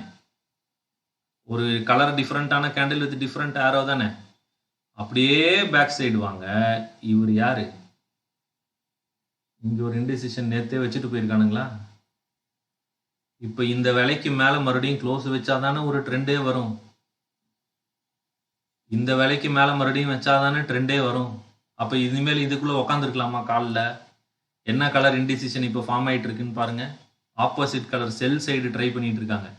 ஒரு கலர் டிஃப்ரெண்ட்டான கேண்டில் வித் டிஃப்ரெண்ட் ஆரோ தானே. அப்படியே பேக் சைடு வாங்க. இவர் யாரு? இங்க ஒரு இன்டிசிஷன் நேத்தே வச்சுட்டு போயிருக்கானுங்களா? இப்போ இந்த விலைக்கு மேலே மறுபடியும் க்ளோஸ் வச்சாதானே ஒரு ட்ரெண்டே வரும். இந்த விலைக்கு மேலே மறுபடியும் வச்சாதானே ட்ரெண்டே வரும். அப்போ இனிமேல் இதுக்குள்ளே உக்காந்துருக்கலாமா? காலில் என்ன கலர் இன்டிசிஷன் இப்போ ஃபார்ம் ஆகிட்டு இருக்குன்னு பாருங்க. ஆப்போசிட் கலர் செல் சைடு ட்ரை பண்ணிட்டு இருக்காங்க.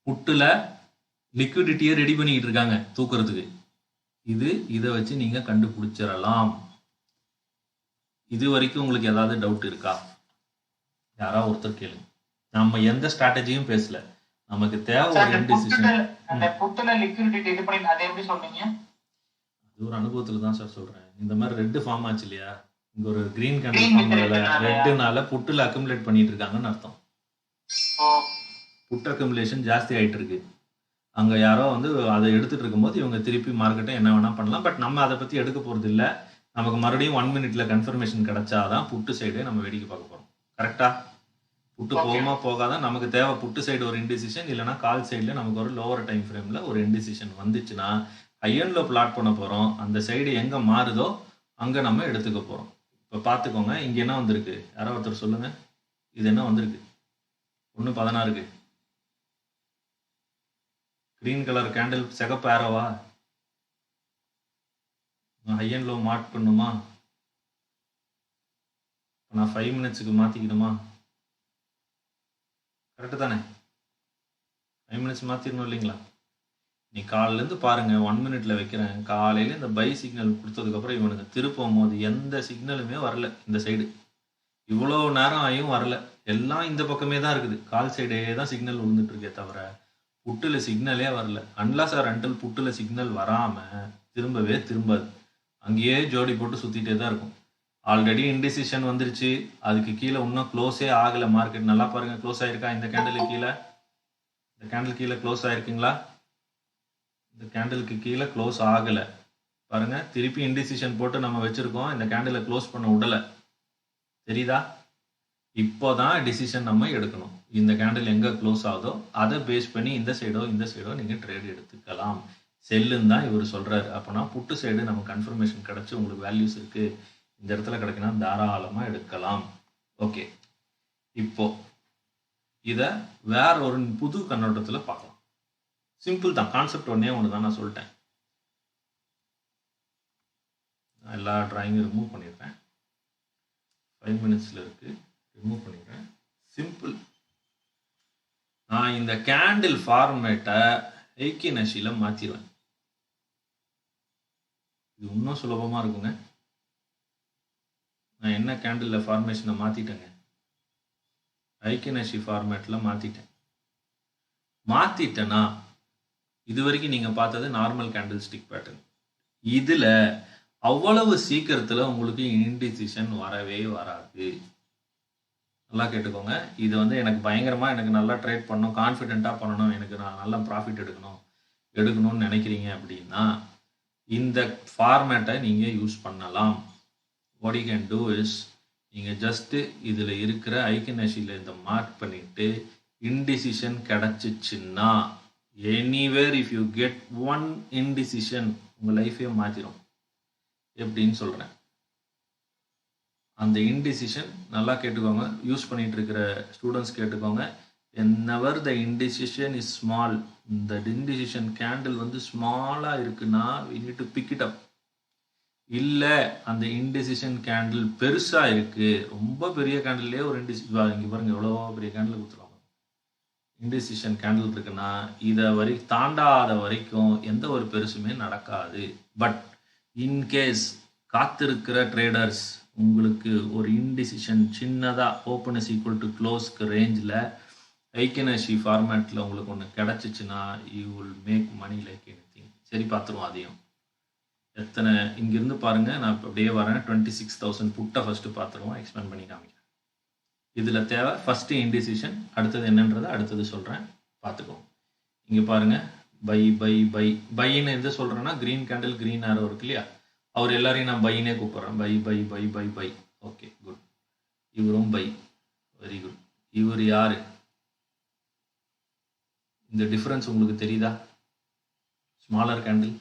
புட்டுல லிக்விடிட்டியை ரெடி பண்ணிக்கிட்டு இருக்காங்க தூக்குறதுக்கு. இதை வச்சு நீங்கள் கண்டுபிடிச்சிடலாம். இது வரைக்கும் உங்களுக்கு ஏதாவது டவுட் இருக்கா? யாராவது ஒருத்தர் கேளுங்க. நம்ம எந்த ஸ்ட்ராட்டஜியும் பேசல. நமக்கு தேவை ஒரு இன்டிசிஷன். அந்த புட்டுல லிக்விடிட்டி இது பண்ணி அதை எப்படி சொல்றீங்க? அது ஒரு அனுபவத்துல தான் சார் சொல்றேன். இந்த மாதிரி ரெட் ஃபார்ம் ஆச்சு இல்லையா, இங்க ஒரு கிரீன் கேண்டில் ஃபார்ம் ஆகல, ரெட்னால புட்டுல அக்குமுலேட் பண்ணிட்டு இருக்காங்கன்னு அர்த்தம். புட் அக்குமுலேஷன் ஜாஸ்தி ஆயிட்டு இருக்கு. அங்க யாரோ வந்து அதை எடுத்துட்டு இருக்கும்போது இவங்க திருப்பி மார்க்கெட்டை என்ன வேணா பண்ணலாம். பட் நம்ம அதை பத்தி எடுக்க போறது இல்லை. நமக்கு மறுபடியும் 1 மினிட்ல கன்ஃபர்மேஷன் கிடைச்சாதான் புட்டு சைடே நம்ம வேடிக்கை பார்க்க போறோம். கரெக்டா? புட்டு போகுமா போகாதான் நமக்கு தேவை. புட்டு சைடு ஒரு இன்டிசிஷன், இல்லைனா கால் சைடில் நமக்கு ஒரு லோவர் டைம் ஃப்ரேமில் ஒரு இன்டிசிஷன் வந்துச்சுன்னா ஹை அண்ட்ல பிளாட் பண்ண போகிறோம். அந்த சைடு எங்கே மாறுதோ அங்கே நம்ம எடுத்துக்க போகிறோம். இப்போ பார்த்துக்கோங்க, இங்கே என்ன வந்திருக்கு? யாரோ ஒருத்தர் சொல்லுங்கள். இது என்ன வந்திருக்கு? 1:16 கிரீன் கலர் கேண்டில், சிகப்பு ஆரோவா? நான் ஹை அண்ட் லோ மார்க் பண்ணுமா? நான் 5 மினிட்ஸுக்கு மாற்றிக்கணுமா? கரெக்டு தானே? 5 மினிட்ஸ் மாற்றிடணும் இல்லைங்களா? நீ காலையிலேருந்து பாருங்கள், 1 மினிட்ல வைக்கிறேன். காலையில் இந்த பை சிக்னல் கொடுத்ததுக்கப்புறம் இவனுக்கு திருப்பும் போது எந்த சிக்னலுமே வரல. இந்த சைடு இவ்வளோ நேரம் ஆகியும் வரல. எல்லாம் இந்த பக்கமே தான் இருக்குது. கால் சைடே தான் சிக்னல் விழுந்துட்டு இருக்கே தவிர புட்டில் சிக்னலே வரல. அன்லாஸ் ஆர் அன்டில் புட்டில் சிக்னல் வராமல் திரும்பவே திரும்பாது. அங்கேயே ஜோடி போட்டு சுற்றிட்டே தான் இருக்கும். ஆல்ரெடி இன்டிசிஷன் வந்துருச்சு, அதுக்கு கீழே இன்னும் க்ளோஸே ஆகலை மார்க்கெட். நல்லா பாருங்க, க்ளோஸ் ஆயிருக்கா? இந்த கேண்டிலுக்கு கீழே, இந்த கேண்டில் கீழே க்ளோஸ் ஆயிருக்குங்களா? இந்த கேண்டிலுக்கு கீழே க்ளோஸ் ஆகலை பாருங்க. திருப்பி இன்டிசிஷன் போட்டு நம்ம வச்சிருக்கோம், இந்த கேண்டிலை க்ளோஸ் பண்ண விடலை. தெரியுதா? இப்போதான் டிசிஷன் நம்ம எடுக்கணும். இந்த கேண்டில் எங்க க்ளோஸ் ஆகுதோ அதை பேஸ் பண்ணி இந்த சைடோ நீங்க ட்ரேட் எடுத்துக்கலாம். செல்லுன்னு தான் இவர் சொல்றாரு. அப்போனா புட்டு சைடு நம்ம கன்ஃபர்மேஷன் கிடைச்சு உங்களுக்கு வேல்யூஸ் இருக்கு, இந்த இடத்துல கிடைக்குன்னா தாராளமா எடுக்கலாம். ஓகே, இப்போ இத வேற ஒரு புது கண்ணோட்டத்துல பார்க்கலாம். சிம்பிள் தான், கான்செப்ட் ஒன்னே ஒன்று தான். நான் சொல்லிட்டேன். நான் எல்லா டிராயிங்கும் ரிமூவ் பண்ணிடுறேன். 5 மினிட்ஸ்ல இருக்கு, ரிமூவ் பண்ணிடுறேன். சிம்பிள். நான் இந்த கேண்டில் ஃபார்மேட்டை ஹெய்கி நஷில மாத்திடுவேன். இது இன்னும் சுலபமா இருக்குங்க. நான் என்ன கேண்டில் ஃபார்மேஷனை மாத்திட்டேங்க, ஹெய்கி நஷி ஃபார்மேட்ல மாத்திட்டேன்னா இது வரைக்கும் நீங்க பார்த்தது நார்மல் கேண்டில் ஸ்டிக் பேட்டர்ன். இதுல அவ்வளவு சீக்கிரத்துல உங்களுக்கு இன்டிசிஷன் வரவே வராது. நல்லா கேட்டுக்கோங்க. இது வந்து எனக்கு பயங்கரமா, எனக்கு நல்லா ட்ரேட் பண்ணணும், கான்ஃபிடென்ட்டா பண்ணணும், எனக்கு நான் நல்லா ப்ராஃபிட் எடுக்கணும்னு நினைக்கிறீங்க அப்படின்னா இந்த ஃபார்மேட்டை நீங்க யூஸ் பண்ணலாம். What you can do is, நீங்க ஜஸ்ட் இதுல இருக்கிற ஐக்கனஷில இந்த மார்க் பண்ணிட்டு இன்டிசிஷன் கிடைச்சிச்சுன்னா, anywhere if you get one indecision உங்க லைஃபே மாத்திரும். எப்படின்னு சொல்றேன். அந்த இன்டிசிஷன் நல்லா கேட்டுக்கோங்க, யூஸ் பண்ணிட்டு இருக்கிற ஸ்டூடெண்ட்ஸ் கேட்டுக்கோங்க. whenever the indecision is small, இந்த indecision candle வந்து ஸ்மாலா இருக்குன்னா we need to pick it up. இல்ல அந்த indecision candle பெருசா இருக்கு, ரொம்ப பெரிய கேண்டில்லே ஒரு indecision, இங்க பாருங்க எவ்வளோ பெரிய கேண்டில் கொடுத்துருவாங்க. indecision candle இருக்குன்னா இதை தாண்டாத வரைக்கும் எந்த ஒரு பெருசுமே நடக்காது. பட் இன்கேஸ் காத்திருக்கிற ட்ரேடர்ஸ் உங்களுக்கு ஒரு இன்டிசிஷன் சின்னதா ஓப்பன் இஸ் ஈக்குவல் டு க்ளோஸ்க்கு ரேஞ்சில் ஐக்கனஷி ஃபார்மேட்டில் உங்களுக்கு ஒன்று கிடச்சிச்சுன்னா you will make money like anything. சரி, பார்த்துருவோம் அதையும். எத்தனை இங்கிருந்து பாருங்க, நான் இப்போ அப்படியே வரேன். 26,000 புட்டை ஃபர்ஸ்ட் பார்த்துருவோம், எக்ஸ்பேண்ட் பண்ணி காமிக்கிறேன். இதில் தேவை ஃபர்ஸ்ட் இன்டிசிஷன், அடுத்தது என்னன்றதை அடுத்தது சொல்கிறேன், பார்த்துக்கோங்க. இங்கே பாருங்க, பைன்னு எந்த சொல்கிறேன்னா கிரீன் கேண்டில் கிரீன் ஆரோ இருக்கு இல்லையா, அவர் எல்லாரையும் நான் பைனே கூப்பிட்றேன். பை. Okay, good. இவரும் பை, வெரி குட். இவர் யாரு? இந்த டிஃபரன்ஸ் உங்களுக்கு தெரியுதா? Smaller candle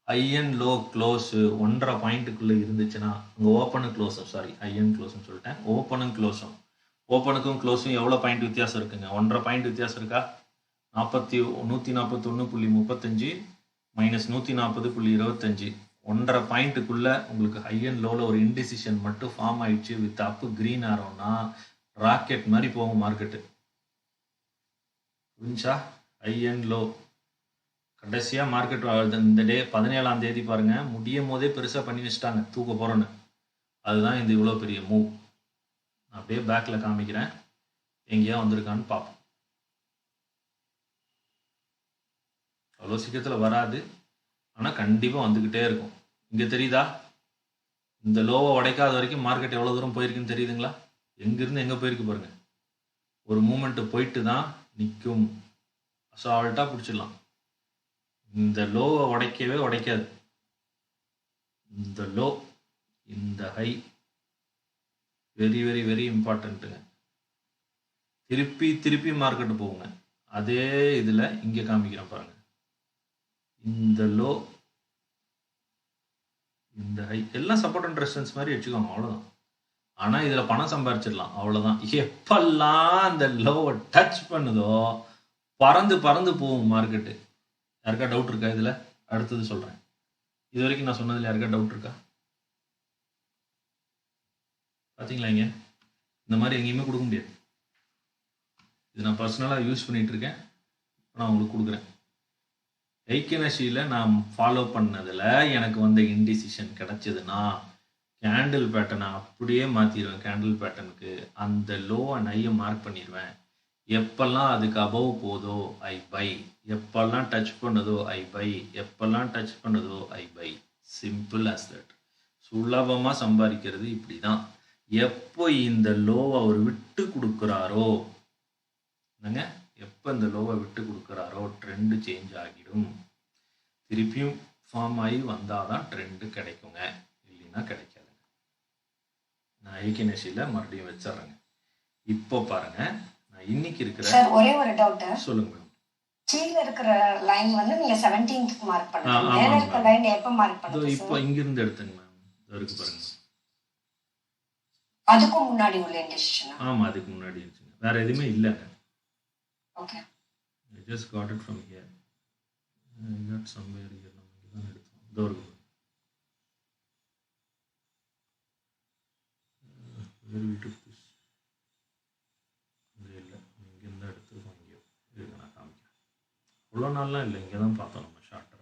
high and low close 1.5 பாயிண்ட்டுக்குள்ள இருந்துச்சுன்னா அங்கே ஓப்பனு க்ளோஸும், சாரி ஹை அண்ட் க்ளோஸ்னு சொல்லிட்டேன், ஓப்பனும் க்ளோஸும், ஓப்பனுக்கும் க்ளோஸும் எவ்வளோ பாயிண்ட் வித்தியாசம் இருக்குங்க? 1.5 பாயிண்ட் வித்தியாசம் இருக்கா? 141.35 மைனஸ் 140.25, 1.5 பாயிண்ட்டுக்குள்ள உங்களுக்கு ஹை அண்ட் லோவில் ஒரு இன்டிசிஷன் மட்டும் ஃபார்ம் ஆயிடுச்சு வித் அப்பு கிரீன் ஆரோன்னா ராக்கெட் மாதிரி போகும் மார்க்கெட்டு. புரிஞ்சா? ஹை அண்ட் லோ கடைசியாக மார்க்கெட் இந்த டே 17ஆம் தேதி பாருங்க, முடியும் போதே பெருசாக பண்ணி வச்சுட்டாங்க தூக்க போகிறோன்னு. அதுதான் இந்த இவ்வளோ பெரிய மூவ். நான் அப்படியே பேக்கில் காமிக்கிறேன், எங்கேயா வந்திருக்கான்னு பார்ப்போம். அவ்வளோ சீக்கிரத்தில் வராது, ஆனால் கண்டிப்பாக வந்துக்கிட்டே இருக்கும். இங்கே தெரியுதா? இந்த லோவை உடைக்காத வரைக்கும் மார்க்கெட் எவ்வளோ தூரம் போயிருக்குன்னு தெரியுதுங்களா? எங்கேருந்து எங்கே போயிருக்கு பாருங்க. ஒரு மூமெண்ட்டு போயிட்டு தான் நிற்கும். அசால்ட்டாக பிடிச்சிடலாம். இந்த லோவை உடைக்காது. இந்த லோ, இந்த ஹை வெரி வெரி வெரி இம்பார்ட்டன்ட்டுங்க. திருப்பி மார்க்கெட்டு போகுங்க. அதே இதில் இங்கே காமிக்கிறேன் பாருங்க. இந்த லோ, இந்த ஹை எல்லாம் சப்போர்ட் அண்ட் ரெசிஸ்டன்ஸ் மாதிரி வச்சுக்கோங்க, அவ்வளோதான். ஆனால் இதில் பணம் சம்பாரிச்சிடலாம், அவ்வளோதான். எப்பெல்லாம் அந்த லோவை டச் பண்ணுதோ பறந்து போகும் மார்க்கெட்டு. யாருக்கா டவுட் இருக்கா இதில்? அடுத்தது சொல்கிறேன். இது வரைக்கும் நான் சொன்னதில் யாருக்கா டவுட் இருக்கா? பார்த்தீங்களா? இங்கே இந்த மாதிரி எங்கேயுமே கொடுக்க முடியாது. இது நான் பர்சனலாக யூஸ் பண்ணிகிட்டு இருக்கேன், நான் உங்களுக்கு கொடுக்குறேன். ஐக்கனஷியில் நான் ஃபாலோ பண்ணதில் எனக்கு வந்த இன்டிசிஷன் கிடச்சிதுன்னா கேண்டில் பேட்டர்னை அப்படியே மாற்றிடுவேன். கேண்டில் பேட்டர்னுக்கு அந்த லோ அண்ட் ஹையை மார்க் பண்ணிடுவேன். எப்பெல்லாம் அதுக்கு அபவ் போதோ ஐ பை, எப்பெல்லாம் டச் பண்ணுதோ ஐ பை, எப்பெல்லாம் டச் பண்ணுதோ I buy. Simple as that. சுலபமாக சம்பாதிக்கிறது இப்படி தான். எப்போ இந்த லோவை அவர் விட்டு கொடுக்குறாரோ, என்னங்க, எப்போ இந்த லோவை விட்டு கொடுக்குறாரோ ட்ரெண்டு சேஞ்ச் ஆகிடும். திருப்பியும் ஃபார்ம் ஆகி வந்தால் தான் ட்ரெண்டு கிடைக்குங்க, இல்லைன்னா கிடைக்காதுங்க. நான் ஐக்கியநேஷியில் மறுபடியும் வச்சிட்றேங்க. இப்போ பாருங்க, நான் இன்னைக்கு இருக்கிற சார் ஒரே ஒரு டவுட். சொல்லுங்க மேடம். கீழ இருக்கிற லைன் வந்து நீங்க 17th மார்க் பண்ணுங்க. மேல இருக்கிற லைன் எப்ப மார்க் பண்ணுங்க? இப்போ இங்க இருந்து எடுத்துங்க மேம். இது இருக்கு பாருங்க. அதுக்கு முன்னாடி உள்ள இன்டெசிஷன். ஆமா, அதுக்கு முன்னாடி இருந்துங்க. வேற எதுவுமே இல்லங்க. Okay. I just got it from here. I got somewhere here. நம்ம இங்க தான் எடுத்தோம். இதோ இருக்கு. Where we took this? இல்ல, இங்க இருந்து எடுத்துக்கோங்க. இங்க நான் காமிக்கிறேன். அவ்வளோ நாள்லாம் இல்லை, இங்கே தான் பார்த்தோம் நம்ம ஷார்ட்டரா.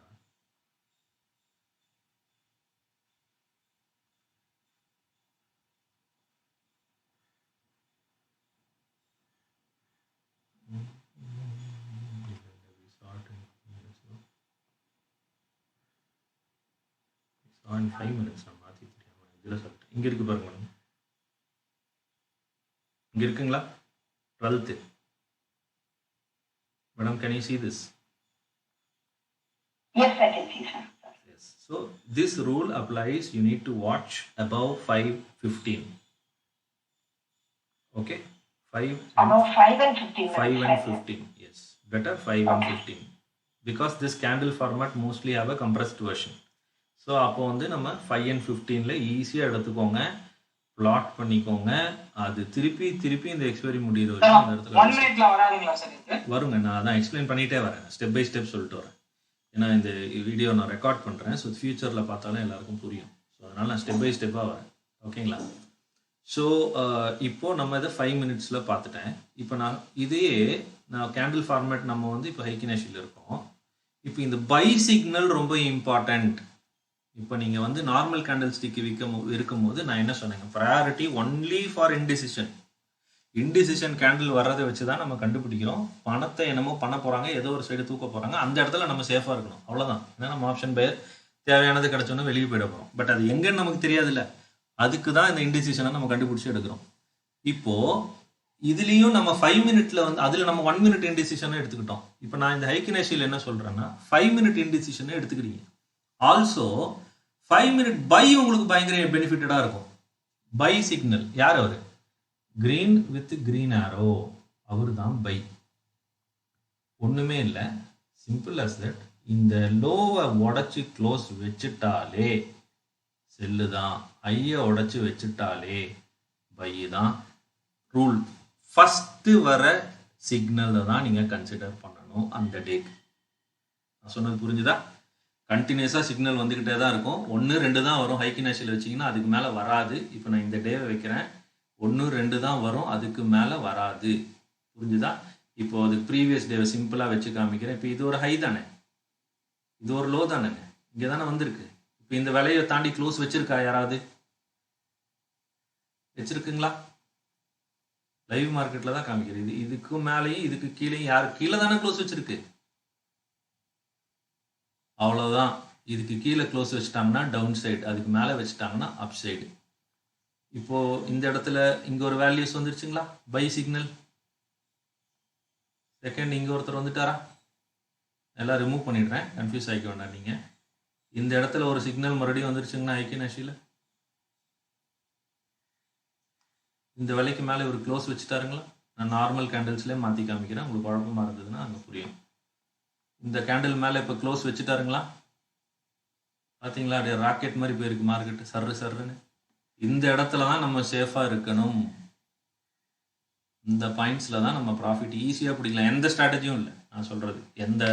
in 5 minutes நான் மாற்றி தெரியாமல் இதில் சொல்லிட்டேன். இங்கே இருக்கு பாருங்க மேடம், இங்கே இருக்குங்களா 12th madam, can you see this? Yes, I can see, sir. Yes. So this rule applies. You need to watch above 5:15. Okay, 5 above 5 and 15. 5 and 15. Yes, better 5 and 15 because this candle format mostly have a compressed version. So அப்போ வந்து நம்ம 5 and 15ல ஈஸியாக எடுத்துக்கோங்க, plot பண்ணிக்கோங்க. அது திருப்பி இந்த expiry முடிகிற வரைக்கும் அந்த இடத்துல 1 மினிட்ல வராதுங்களா சார்? இது வருங்க. நான் அதான் எக்ஸ்பிளைன் பண்ணிட்டே வரேன், ஸ்டெப் பை ஸ்டெப் சொல்லிட்டு வரேன். ஏன்னா இந்த வீடியோ நான் ரெக்கார்ட் பண்ணுறேன், ஸோ ஃபியூச்சரில் பார்த்தாலும் எல்லாருக்கும் புரியும். ஸோ அதனால் நான் ஸ்டெப் பை ஸ்டெப்பாக வரேன். ஓகேங்களா? ஸோ இப்போது நம்ம இதை 5 மினிட்ஸில் பார்த்துட்டேன். இப்போ நான் கேண்டில் ஃபார்மேட் நம்ம வந்து இப்போ ஹைக்கினேஷியில் இருக்கோம். இப்போ இந்த பை சிக்னல் ரொம்ப இம்பார்ட்டண்ட். இப்போ நீங்கள் வந்து நார்மல் கேண்டில் ஸ்டிக் இருக்கும்போது நான் என்ன சொன்னேங்க, priority only for indecision candle வர்றதை வச்சு தான் நம்ம கண்டுபிடிக்கிறோம். பணத்தை என்னமோ பண்ண போகிறாங்க, ஏதோ ஒரு சைடு தூக்க போகிறாங்க, அந்த இடத்துல நம்ம சேஃபாக இருக்கணும், அவ்வளோதான். ஏன்னா நம்ம ஆப்ஷன் பையர் தேவையானது கிடச்சோன்னா வெளியே போயிட போகிறோம். பட் அது எங்கன்னு நமக்கு தெரியாதுல்ல, அதுக்கு தான் இந்த இன்டிசிஷனை நம்ம கண்டுபிடிச்சி எடுக்கிறோம். இப்போது இதுலேயும் நம்ம 5 மினிட்ல வந்து அதில் நம்ம 1 மினிட் இன்டிசிஷனை எடுத்துக்கிட்டோம். இப்போ நான் இந்த ஹைக்கினேஷியில் என்ன சொல்கிறேன்னா 5 மினிட் இன்டிசிஷனை எடுத்துக்கிறீங்க. ஆல்சோ 5 மினிட் பை உங்களுக்கு பயங்கர பெனிஃபிட்டடாக இருக்கும். பை சிக்னல் யார் அவர்? கிரீன் வித் கிரீன் ஆரோ, அவர் தான் பை. ஒன்றுமே இல்லை, சிம்பிள் அஸ் தட். இந்த லோவை உடச்சி க்ளோஸ் வச்சுட்டாலே செல்லு தான், ஐயை உடச்சி வச்சுட்டாலே பை தான். ரூல் ஃபஸ்ட்டு வர சிக்னலை தான் நீங்கள் கன்சிடர் பண்ணணும் அந்த டேக்கு. நான் சொன்னது புரிஞ்சுதா? கண்டினியூஸாக சிக்னல் வந்துக்கிட்டே தான் இருக்கும். 1, 2 தான் வரும். ஹைக்கினேஷியில் வச்சிங்கன்னா அதுக்கு மேலே வராது. இப்போ நான் இந்த டேவை வைக்கிறேன், 1, 2 தான் வரும், அதுக்கு மேலே வராது. புரிஞ்சுதா? இப்போ அதுக்கு ப்ரீவியஸ் டேவை சிம்பிளாக வச்சு காமிக்கிறேன். இப்போ இது ஒரு ஹை தானே, இது ஒரு லோ தானேங்க, இங்கே தானே வந்திருக்கு. இப்போ இந்த விலையை தாண்டி க்ளோஸ் வச்சிருக்கா யாராவது? வச்சிருக்குங்களா? லைவ் மார்க்கெட்டில் தான் காமிக்கிறது. இதுக்கு மேலேயும் இதுக்கு கீழேயும் யார் கீழே தானே க்ளோஸ் வச்சிருக்கு, அவ்வளோதான். இதுக்கு கீழே க்ளோஸ் வச்சுட்டாங்கன்னா டவுன் சைடு, அதுக்கு மேலே வச்சுட்டாங்கன்னா அப் சைடு. இப்போது இந்த இடத்துல இங்கே ஒரு வேல்யூஸ் வந்துருச்சுங்களா, பை சிக்னல். செகண்ட் இங்கே ஒருத்தர் வந்துட்டாரா? எல்லாம் ரிமூவ் பண்ணிடுறேன், கன்ஃபியூஸ் ஆகிக்க வேண்டாம் நீங்கள். இந்த இடத்துல ஒரு சிக்னல் மறுபடியும் வந்துருச்சுங்கன்னா ஐக்கியநேஷியில் இந்த விலைக்கு மேலே ஒரு க்ளோஸ் வச்சுட்டாருங்களா? நான் நார்மல் கேண்டில்ஸ்லேயே மாற்றி காமிக்கிறேன், உங்களுக்கு குழப்பமாக இருந்ததுன்னா அங்கே புரியும். இந்த கேண்டில் மேலே இப்போ க்ளோஸ் வச்சுட்டாருங்களா? பார்த்தீங்களா? அப்படியே ராக்கெட் மாதிரி போயிருக்கு மார்க்கெட்டு, சர்ருன்னு. இந்த இடத்துல தான் நம்ம சேஃபாக இருக்கணும். இந்த பாயிண்ட்ஸில் தான் நம்ம ப்ராஃபிட் ஈஸியாக பிடிக்கலாம். எந்த ஸ்ட்ராட்டஜியும் இல்லை நான் சொல்கிறது, எந்த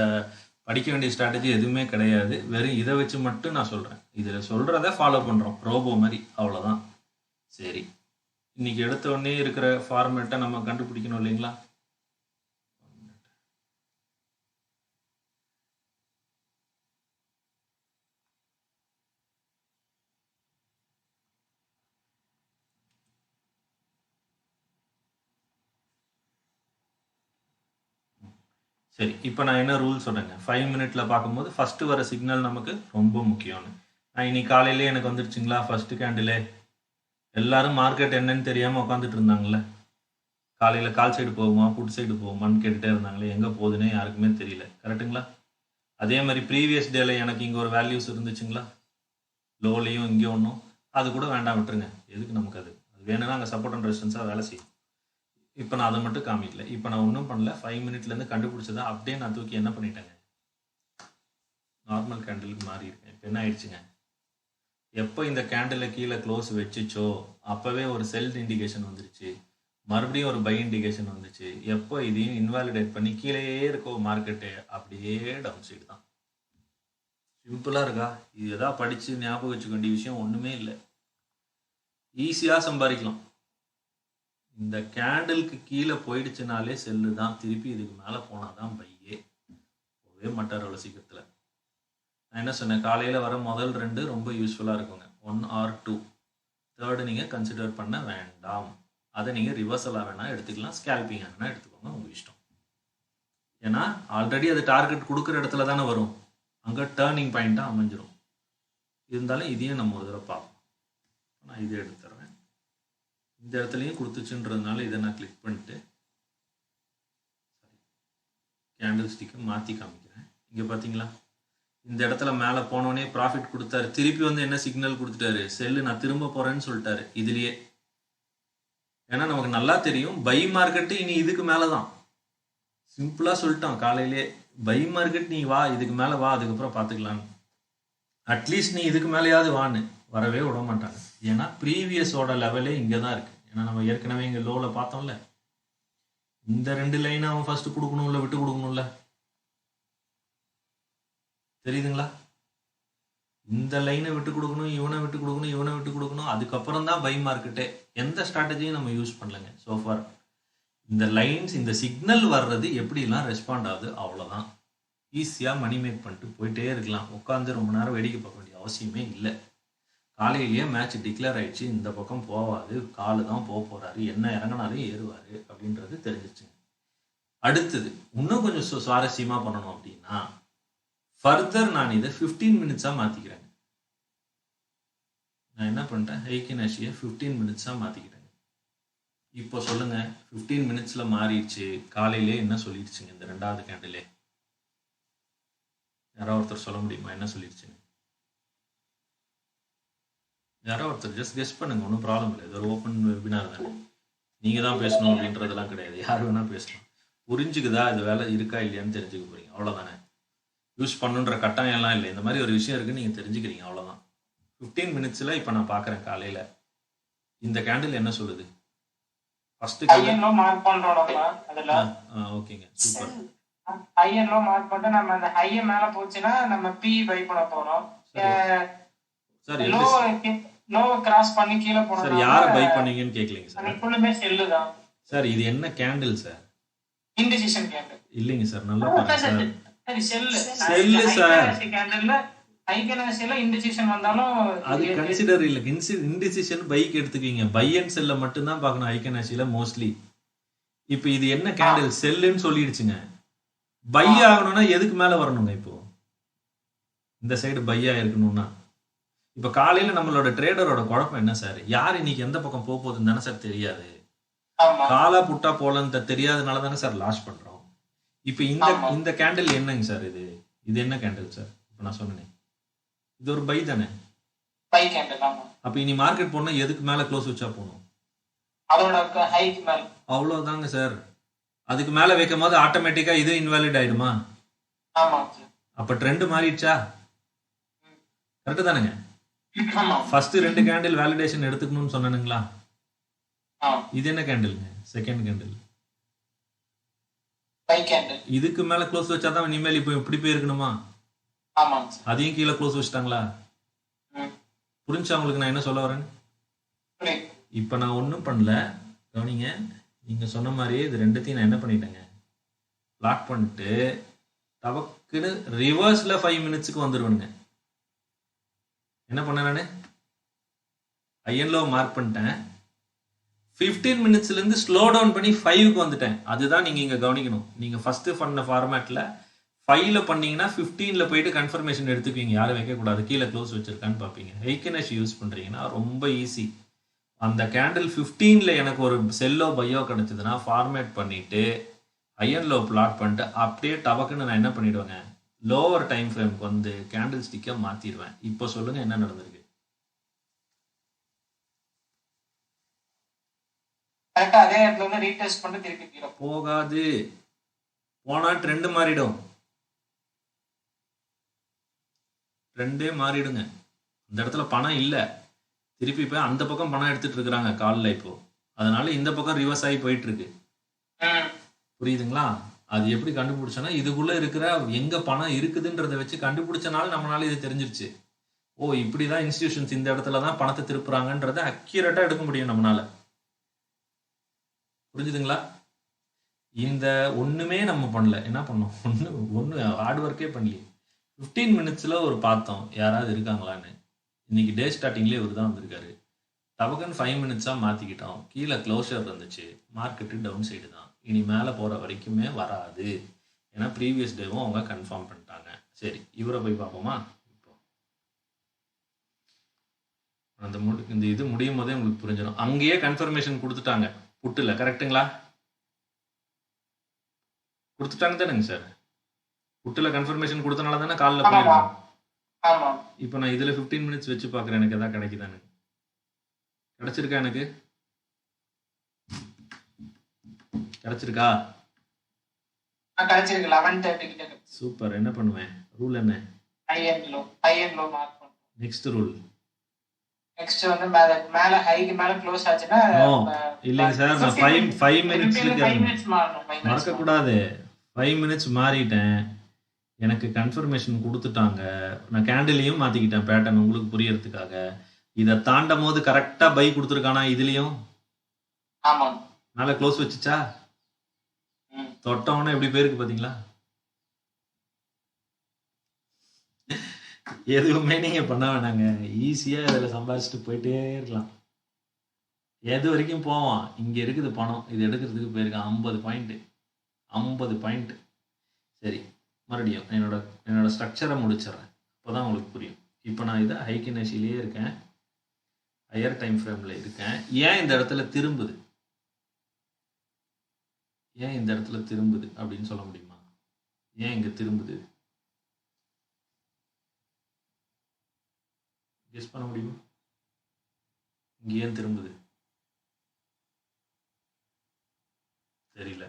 படிக்க வேண்டிய ஸ்ட்ராட்டஜி எதுவுமே கிடையாது. வெறும் இதை வச்சு மட்டும் நான் சொல்கிறேன், இதில் சொல்கிறத ஃபாலோ பண்ணுறோம் ரோபோ மாதிரி, அவ்வளோதான். சரி, இன்னைக்கு எடுத்த உடனே இருக்கிற ஃபார்மேட்டை நம்ம கண்டுபிடிக்கணும் இல்லைங்களா? சரி, இப்போ நான் என்ன ரூல் சொல்கிறேங்க, 5 மினிட்ல பார்க்கும்போது ஃபஸ்ட்டு வர சிக்னல் நமக்கு ரொம்ப முக்கியம்னு. இன்னைக்கு காலையிலே எனக்கு வந்துருச்சுங்களா ஃபர்ஸ்ட் கேண்டிலே. எல்லாரும் மார்க்கெட் என்னன்னு தெரியாமல் உட்காந்துட்டு இருந்தாங்கல்ல. காலையில் கால் சைடு போகுமா புட் சைடு போகுமான்னு கேட்டுகிட்டே இருந்தாங்களே, எங்கே போகுதுன்னே யாருக்குமே தெரியல. கரெக்டுங்களா? அதே மாதிரி ப்ரீவியஸ் டேல எனக்கு இங்கே ஒரு வேல்யூஸ் இருந்துச்சுங்களா, லோலையும் இங்கே ஒன்றும். அது கூட வேண்டாம், விட்டுருங்க. எதுக்கு நமக்கு அது வேணும்னா அங்கே சப்போர்ட் அண்ட் ரெசிஸ்டன்ஸாக வேலை செய்யும். இப்போ நான் அதை மட்டும் காமிக்கல. இப்போ நான் ஒன்றும் பண்ணல. 5 மினிட்லேருந்து கண்டுபிடிச்சதா அப்படியே நான் தூக்கி என்ன பண்ணிட்டேங்க, நார்மல் கேண்டிலுக்கு மாறி இருக்கேன். இப்போ என்ன ஆயிடுச்சுங்க, எப்போ இந்த கேண்டில் கீழே க்ளோஸ் வச்சுச்சோ அப்போவே ஒரு செல் இண்டிகேஷன் வந்துருச்சு, மறுபடியும் ஒரு பை இண்டிகேஷன் வந்துச்சு. எப்போ இதையும் இன்வாலிடேட் பண்ணி கீழே இருக்கோ மார்க்கெட்டு, அப்படியே டவுன் சைடு தான். சிம்பிளாக இருக்கா? இது எதாவது படித்து ஞாபகம் வச்சுக்க வேண்டிய விஷயம் ஒன்றுமே இல்லை. ஈஸியாக சம்பாதிக்கலாம். இந்த கேண்டிலுக்கு கீழே போயிடுச்சுனாலே செல்லு தான். திருப்பி இதுக்கு மேலே போனால் தான் பையே. போகவே மாட்டார் அவ்வளோ சீக்கிரத்தில். நான் என்ன சொன்னேன், காலையில் வர முதல் 2 ரொம்ப யூஸ்ஃபுல்லாக இருக்குங்க, 1 or 2. தேர்டு நீங்கள் கன்சிடர் பண்ண வேண்டாம். அதை நீங்கள் ரிவர்சலாக வேணால் எடுத்துக்கலாம், ஸ்கேல்பிங்காக வேணால் எடுத்துக்கோங்க, உங்கள் இஷ்டம். ஏன்னா ஆல்ரெடி அது டார்கெட் கொடுக்குற இடத்துல தானே வரும், அங்கே டேர்னிங் பாயிண்ட்டாக அமைஞ்சிரும். இருந்தாலும் இதையும் நம்ம ஒரு தடவை பார்ப்போம். நான் இதை எடுத்துடுறேன். இந்த இடத்துலையும் கொடுத்துச்சுன்றதுனால இதை நான் கிளிக் பண்ணிட்டு கேண்டில் ஸ்டிக்கை மாற்றி காமிக்கிறேன். இங்கே பார்த்தீங்களா, இந்த இடத்துல மேலே போனோடனே ப்ராஃபிட் கொடுத்தாரு. திருப்பி வந்து என்ன சிக்னல் கொடுத்துட்டாரு, செல்லு நான் திரும்ப போகிறேன்னு சொல்லிட்டாரு இதுலேயே. ஏன்னா நமக்கு நல்லா தெரியும் பை மார்க்கெட்டு இனி இதுக்கு மேலே தான். சிம்பிளாக சொல்லிட்டான் காலையிலே, பை மார்க்கெட் நீ வா, இதுக்கு மேலே வா, அதுக்கப்புறம் பார்த்துக்கலான்னு. அட்லீஸ்ட் நீ இதுக்கு மேலேயாவது வான்னு. வரவே விட மாட்டாங்க. ஏன்னா ப்ரீவியஸோட லெவலே இங்கே தான் இருக்குது. ஏன்னா நம்ம ஏற்கனவே இங்கே லோவில் பார்த்தோம்ல, இந்த 2 லைனை அவன் ஃபர்ஸ்ட் கொடுக்கணும்ல, விட்டு கொடுக்கணும்ல. தெரியுதுங்களா? இந்த லைனை விட்டு கொடுக்கணும், இவனை விட்டு கொடுக்கணும், இவனை விட்டு கொடுக்கணும், அதுக்கப்புறம் தான் பை மார்க்கெட்டே. எந்த ஸ்ட்ராட்டஜியும் நம்ம யூஸ் பண்ணலைங்க சோஃபார். இந்த லைன்ஸ், இந்த சிக்னல் வர்றது எப்படிலாம் ரெஸ்பாண்ட் ஆகுது, அவ்வளோதான். ஈஸியாக மணி மேக் பண்ணிட்டு போயிட்டே இருக்கலாம். உட்காந்து ரொம்ப நேரம் வேடிக்கை பார்க்க வேண்டிய அவசியமே இல்லை. காலையிலேயே மேட்ச் டிக்ளேர் ஆயிடுச்சு, இந்த பக்கம் போவாது, காலு தான் போக போகிறாரு, என்ன இறங்கினாலும் ஏறுவார் அப்படின்றது தெரிஞ்சிச்சுங்க. அடுத்தது இன்னும் கொஞ்சம் சுவாரஸ்யமாக பண்ணணும் அப்படின்னா, ஃபர்தர் நான் இதை 15 மினிட்ஸாக மாற்றிக்கிறேன். நான் என்ன பண்ணிட்டேன், ஹைக்கினாஷியை 15 மினிட்ஸாக மாற்றிக்கிட்டேங்க. இப்போ சொல்லுங்கள், 15 மினிட்ஸில் மாறிடுச்சு. காலையிலே என்ன சொல்லிடுச்சுங்க இந்த 2வது கேண்டிலே? யாரோ ஒருத்தர் சொல்ல முடியுமா என்ன சொல்லிடுச்சுங்க? யாரோ ஒருத்தர் ஜஸ்ட் கெஸ் பண்ணுங்க, ஒன்றும் ப்ராப்ளம் இல்லை. இது ஒரு ஓப்பன் வெபினார் தானே, நீங்கள் தான் பேசணும் அப்படின்றதெல்லாம் கிடையாது, யார் வேணால் பேசணும். புரிஞ்சுக்குதா இது வேலை இருக்கா இல்லையான்னு தெரிஞ்சுக்க போகிறீங்க, அவ்வளோதானே. யூஸ் பண்ணுன்ற கட்டாயம்லாம் இல்லை. இந்த மாதிரி ஒரு விஷயம் இருக்குன்னு நீங்கள் தெரிஞ்சுக்கிறீங்க, அவ்வளோதான். 15 மினிட்ஸில் இப்போ நான் பார்க்குறேன் காலையில் இந்த கேண்டில் என்ன சொல்லுது. ஃபர்ஸ்ட் ஐஎன்லோ மார்க் பண்றோம்ல, அதுல ஓகேங்க, சூப்பர். ஐஎன்லோ மார்க் பண்ணிட்டு நம்ம அந்த ஹைய மேல போச்சுன்னா நம்ம பி பை பண்ண போறோம். சார் லோ கிராஸ் பண்ணி கீழ போறோம். சார் யாரை பை பண்ணீங்கன்னு கேட்கலீங்க சார். எப்பவுமே செல்லு தான் சார். இது என்ன கேண்டில் சார்? Indecision candle. இல்லைங்க சார், நல்லா பாருங்க சார். சரி, செல்லு சார். கேண்டில்ல ஐகனாசில இன்டிசிஷன் வந்தாலும் அது கன்சிடர் இல்ல. இன்டிசிஷன் பைக் எடுத்துக்கீங்க. பை அண்ட் செல்ல மட்டும் தான் பார்க்கணும் ஐகனாசில மோஸ்ட்லி. இப்போ இது என்ன கேண்டில்? செல்லுன்னு சொல்லிடுச்சுங்க. பை ஆகணும்னா எதுக்கு மேல வரணுங்க? இப்போ இந்த சைடு பையா இருக்கணும்னா, இப்போ காலையில நம்மளோட ட்ரேடரோட குழப்பம் என்ன சார், யார் இன்னைக்கு எந்த பக்கம் போக போகுதுன்னு தானே சார் தெரியாது. காலா புட்டா போலன்னு தெரியாதனால தானே சார் லாஸ் பண்றோம். இப்போ இந்த கேண்டில் என்னங்க சார்? இது என்ன கேண்டில் சார்? இப்போ நான் சொன்னேன் இது ஒரு பை தானே, பை கேண்டில். அப்ப இனி மார்க்கெட் போனா எதுக்கு மேல க்ளோஸ் வச்சா போகணும்? அதோட ஹைக்கு மேல. அவ்வளவுதாங்க சார். அதுக்கு மேல வைக்கும் போது ஆட்டோமேட்டிக்கா இது இன்வாலிட் ஆயிடுமா? ஆமா சார். அப்ப ட்ரெண்ட் மாறிடுச்சா? கரெக்ட் தானுங்க. ஃபர்ஸ்ட் 2 கேண்டில் வேலிடேஷன் எடுத்துக்கணும்னு சொன்னனுங்களா? இது என்ன கேண்டில்ங்க? Second candle buy candle. இதுக்கு மேல க்ளோஸ் வச்சாதான் இனிமேல் இப்போ இப்படி போயிருக்கணுமா? ஆமாங்க சார். அதையும் கீழே க்ளோஸ் வச்சிட்டாங்களா? புரிஞ்சா உங்களுக்கு நான் என்ன சொல்ல வரேன்? இப்ப நான் ஒன்றும் பண்ணல, கவனிங்க. நீங்க சொன்ன மாதிரியே இது ரெண்டுத்தையும் நான் என்ன பண்ணிட்டேங்க, லாக் பண்ணிட்டு டபக்குன்னு ரிவர்ஸ்ல 5 மினிட்ஸுக்கு வந்துடுவேனுங்க. என்ன பண்ண, நான் ஐஎன்லோ மார்க் பண்ணிட்டேன். 15 மினிட்ஸ்ல இருந்து ஸ்லோ டவுன் பண்ணி 5க்கு வந்துட்டேன். அதுதான் நீங்க இங்க கவனிக்கணும். நீங்க ஃபர்ஸ்ட் பண்ண ஃபார்மேட்ல 5ல பண்ணீங்கன்னா 15ல போயிட்டு கன்ஃபர்மேஷன் எடுத்துக்குவீங்க. யாரும் வைக்கக்கூடாது, கீழே க்ளோஸ் வச்சிருக்கான்னு பார்ப்பீங்க. ஹெய்கனஷ் யூஸ் பண்ணுறீங்கன்னா ரொம்ப ஈஸி. அந்த கேண்டில் 15ல எனக்கு ஒரு செல்லோ பையோ கிடச்சிதுன்னா ஃபார்மேட் பண்ணிவிட்டு ஐயன் லோ பிளாட் பண்ணிட்டு அப்படியே டபக்குன்னு நான் என்ன பண்ணிவிடுவேங்க, லோவர் டைம் ஃப்ரேம்க்கு வந்து கேண்டில் ஸ்டிக்கை மாற்றிடுவேன். இப்போ சொல்லுங்கள் என்ன நடந்திருக்கு? கரெக்டா அதே இடத்துல வந்து ரீடெஸ்ட் பண்ணி திருப்பி கீழே போகாது. போனா ட்ரெண்ட் மாறிடும். ட்ரெண்டே மாறிடுங்க. அந்த இடத்துல பணம் இல்லை, திருப்பி போய் அந்த பக்கம் பணம் எடுத்துட்டு இருக்கிறாங்க காலில் இப்போ. அதனால இந்த பக்கம் ரிவர்ஸ் ஆகி போயிட்டு இருக்கு. புரியுதுங்களா? அது எப்படி கண்டுபிடிச்சோன்னா, இதுக்குள்ள இருக்கிற எங்க பணம் இருக்குதுன்றதை வச்சு கண்டுபிடிச்சனால நம்மளால இது தெரிஞ்சிருச்சு. ஓ, இப்படிதான் இன்ஸ்டிடியூஷன்ஸ் இந்த இடத்துல தான் பணத்தை திருப்புறாங்கன்றதை அக்யூரேட்டா எடுக்க முடியும் நம்மளால. புரிஞ்சுதுங்களா? இந்த ஒண்ணுமே நம்ம பண்ணல. என்ன பண்ணோம்? ஒண்ணு ஹார்ட் ஒர்க்கே பண்ணலையே. 15 மினிட்ஸ்ல ஒரு பார்த்தோம் யாராவது இருக்காங்களான்னு. இன்னைக்கு டே ஸ்டார்டிங்லேயே இவர் தான் வந்திருக்காரு. டபக்குன்னு 5 மினிட்ஸாக மாற்றிக்கிட்டோம். கீழே க்ளோஷர் இருந்துச்சு, மார்க்கெட்டு டவுன் சைடு தான். இனி மேலே போகிற வரைக்குமே வராது. ஏன்னா ப்ரீவியஸ் டேவும் அவங்க கன்ஃபார்ம் பண்ணிட்டாங்க. சரி, இவரை போய் பார்ப்போமா? இப்போ அந்த இந்த இது முடியும் போதே உங்களுக்கு புரிஞ்சிடும். அங்கேயே கன்ஃபர்மேஷன் கொடுத்துட்டாங்க புட்டில். கரெக்டுங்களா? கொடுத்துட்டாங்க தானேங்க சார்? புட்டில் கன்ஃபர்மேஷன் கொடுத்தனால தானே காலில் போயிருக்கோம். இப்போ நான் இதில் 15 மினிட்ஸ் வச்சு பார்க்குறேன், எனக்கு எதாவது கிடைக்குதானு. கிடைச்சிருக்கா? எனக்கு கிடைச்சிருக்கா? கிடைச்சிருக்கு. 11:30 கிட்ட. சூப்பர். என்ன பண்ணுவேன்? ரூல் என்ன? ஹை அண்ட் லோ மார்க் பண்ணுவோம். Next rule. நெக்ஸ்ட் வந்து மேல ஹைக்கு மேல க்ளோஸ் ஆச்சுன்னா இல்லைங்க சார், நான் 5 மினிட்ஸ் மறக்க கூடாது. 5 மினிட்ஸ் மாறிட்டேன், எனக்கு கன்ஃபர்மேஷன் கொடுத்துட்டாங்க. நான் கேண்டிலையும் மாற்றிக்கிட்டேன் பேட்டர்ன் உங்களுக்கு புரியறதுக்காக. இதை தாண்டும் போது கரெக்டாக பை கொடுத்துருக்கானா? இதுலேயும் மேலே க்ளோஸ் வச்சுச்சா? தொட்டவொன்னே எப்படி போயிருக்கு பார்த்தீங்களா? எதுவுமே நீங்கள் பண்ண வேணாங்க, ஈஸியாக இதில் சம்பாதிச்சுட்டு போயிட்டே இருக்கலாம். எது வரைக்கும் போவான்? இங்கே இருக்குது பணம், இது எடுக்கிறதுக்கு போயிருக்கான் 50 பாயிண்ட். சரி, மறுபடியும் என்னோட ஸ்ட்ரக்சரை முடிச்சிடறேன், அப்போ தான் உங்களுக்கு புரியும். இப்போ நான் இதை ஹைக்கினேஷிலேயே இருக்கேன், ஹையர் டைம் ஃப்ரேமில் இருக்கேன். ஏன் இந்த இடத்துல திரும்புது? அப்படின்னு சொல்ல முடியுமா? ஏன் இங்கே திரும்புது? கெஸ் பண்ண முடியுமா? இங்கே ஏன் திரும்புது? தெரியல.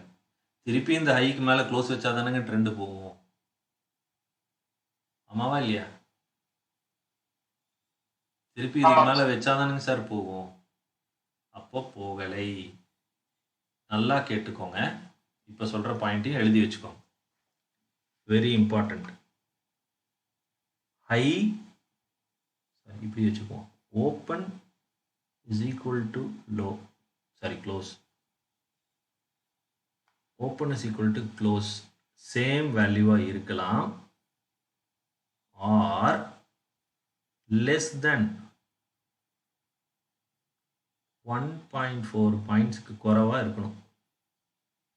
திருப்பி இந்த ஹைக்கு மேலே க்ளோஸ் வச்சா தானேங்க ட்ரெண்டு போகும். ஆமாவா இல்லையா? திருப்பி இதுக்கு மேலே வச்சாதானுங்க சார் போகும். அப்போ போகலை. நல்லா கேட்டுக்கோங்க, இப்போ சொல்கிற பாயிண்ட்டையும் எழுதி வச்சுக்கோங்க. Very important. ஹை இப்படி வச்சுக்குவோம். Open is equal to low, close. Open is equal to close same வேல்யூவாக இருக்கலாம், ஆர் லெஸ் தென் 1.4 பாயிண்ட்ஸுக்கு குறைவாக இருக்கணும்.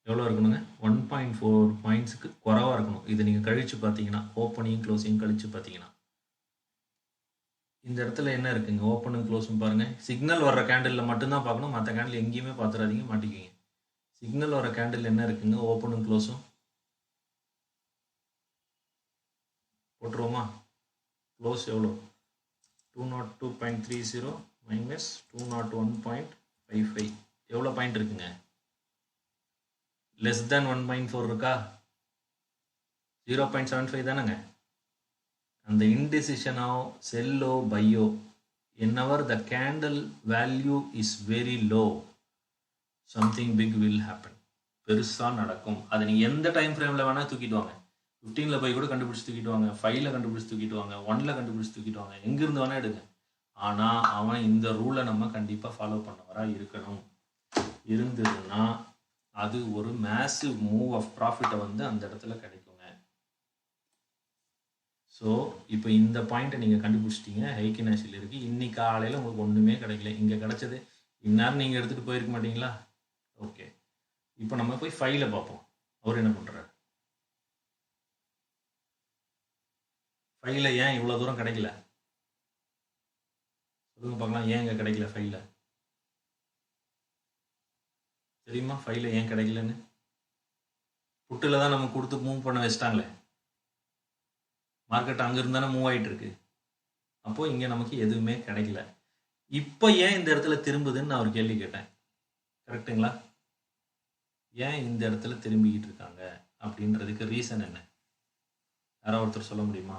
எவ்வளோ இருக்கணுங்க? 1.4 பாயிண்ட்ஸுக்கு குறைவாக இருக்கணும். இதை நீங்கள் கழித்து பார்த்தீங்கன்னா, ஓப்பனையும் க்ளோஸையும் கழித்து பார்த்தீங்கன்னா இந்த இடத்துல என்ன இருக்குங்க? ஓப்பனும் க்ளோஸும் பாருங்கள். சிக்னல் வர்ற கேண்டிலில் மட்டும்தான் பார்க்கணும், மற்ற கேண்டில் எங்கேயுமே பார்த்துடாதீங்க, மாட்டிக்குவீங்க. சிக்னல் வர கேண்டில் என்ன இருக்குங்க? ஓப்பனும் க்ளோஸும் போட்டுருவோமா? க்ளோஸ் எவ்வளோ? 202.30 மைனஸ் 201.55. எவ்வளோ பாயிண்ட் இருக்குங்க? லெஸ் தேன் 1.4 இருக்கா? 0.75 தானேங்க. அந்த இன்டெசிஷனோ செல்லோ பையோ, whenever the candle value is very low, something big will happen. பெருசாக நடக்கும். அதை நீங்கள் எந்த டைம் ஃப்ரேமில் வேணால் தூக்கிட்டு வாங்க. 15ல் போய் கூட கண்டுபிடிச்சி தூக்கிட்டு வாங்க, 5ல் கண்டுபிடிச்சி தூக்கிட்டு வாங்க, 1ல் கண்டுபிடிச்சி தூக்கிட்டு வாங்க, எங்கேருந்து வேணால் எடுங்க. ஆனால் அவன் இந்த ரூலை நம்ம கண்டிப்பாக ஃபாலோ பண்ணவராக இருக்கணும். இருந்ததுன்னா அது ஒரு மேசிவ் மூவ் ஆஃப் ப்ராஃபிட்டை வந்து அந்த இடத்துல கிடைக்குங்க. ஸோ இப்போ இந்த பாயிண்ட்டை நீங்கள் கண்டுபிடிச்சிட்டிங்க, ஹைக்கினாஷில் இருக்குது. இன்னைக்கு காலையில் உங்களுக்கு ஒன்றுமே கிடைக்கல, இங்கே கிடைச்சது இந்நேரம் நீங்கள் எடுத்துகிட்டு போயிருக்க மாட்டீங்களா? ஓகே, இப்போ நம்ம போய் 5ல் பார்ப்போம் அவர் என்ன பண்ணுறாரு. ஃபைவ்ல ஏன் இவ்வளோ தூரம் கிடைக்கல? சொல்லுங்க பார்க்கலாம், ஏன் இங்கே கிடைக்கல ஃபைவ்ல? தெரியுமா ஃபைவ்ல ஏன் கிடைக்கலன்னு? புட்டில் தான் நம்ம கொடுத்து மூவ் பண்ண வச்சிட்டாங்களே. மார்க்கெட் அங்கே இருந்தானே மூவ் ஆகிட்டு இருக்கு. அப்போது இங்கே நமக்கு எதுவுமே கிடைக்கல. இப்போ ஏன் இந்த இடத்துல திரும்புதுன்னு நான் ஒரு கேள்வி கேட்டேன். கரெக்டுங்களா? ஏன் இந்த இடத்துல திரும்பிக்கிட்டு இருக்காங்க அப்படின்றதுக்கு ரீசன் என்ன? யாராவது ஒருத்தர் சொல்ல முடியுமா?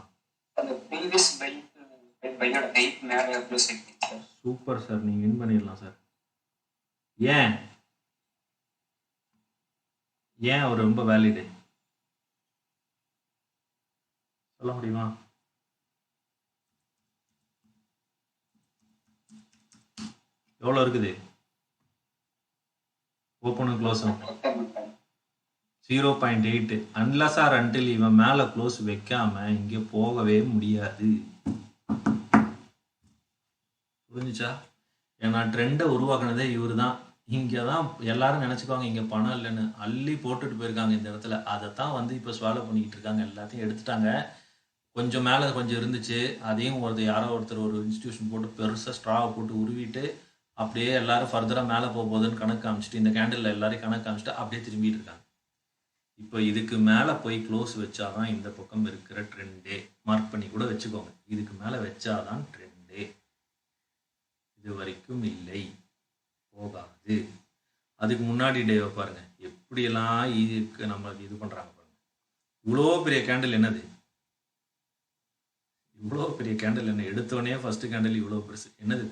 சூப்பர் சார், நீங்கள் வின் பண்ணிடலாம் சார். ஏன் ஏன் அவர் ரொம்ப வேலிடு சொல்ல முடியுமா? எவ்வளோ இருக்குது ஓப்பனும் க்ளோஸும்? 0.8. அன்லஸ் ஆர் அன்டில் இவன் மேலே க்ளோஸ் வைக்காம இங்கே போகவே முடியாது. புரிஞ்சுச்சா? ஏன்னா ட்ரெண்டை உருவாக்குனதே இவர் தான். இங்கே தான் எல்லாரும் நினச்சிக்குவாங்க இங்கே பணம் இல்லைன்னு. அள்ளி போட்டுட்டு போயிருக்காங்க இந்த இடத்துல. அதைத்தான் வந்து இப்போ ஸ்வாலோ பண்ணிக்கிட்டு இருக்காங்க. எல்லாத்தையும் எடுத்துட்டாங்க. கொஞ்சம் மேலே கொஞ்சம் இருந்துச்சு, அதையும் யாரோ ஒருத்தர் ஒரு இன்ஸ்டியூஷன் போட்டு பெருசாக ஸ்ட்ராவை போட்டு உருவிட்டு அப்படியே எல்லாரும் ஃபர்தராக மேலே போகுதுன்னு கணக்கு காமிச்சிட்டு இந்த கேண்டில் எல்லாரையும் கணக்கு காமிச்சிட்டு அப்படியே திரும்பிட்டு இருக்காங்க. இப்போ இதுக்கு மேலே போய் க்ளோஸ் வச்சாதான் இந்த பக்கம் இருக்கிற ட்ரெண்டே. மார்க் பண்ணி கூட வச்சுக்கோங்க, இதுக்கு மேலே வச்சாதான் ட்ரெண்டே. இது வரைக்கும் இல்லை, போகாது. அதுக்கு முன்னாடி டேவை பாருங்க, எப்படியெல்லாம் இதுக்கு நம்மளுக்கு இது பண்ணுறாங்க பாருங்க. இவ்வளோ பெரிய கேண்டில் என்னது? இவ்வளோ பெரிய கேண்டில் என்ன? எடுத்தோடனே ஃபர்ஸ்ட் கேண்டில் இவ்வளோ பெருசு என்னது?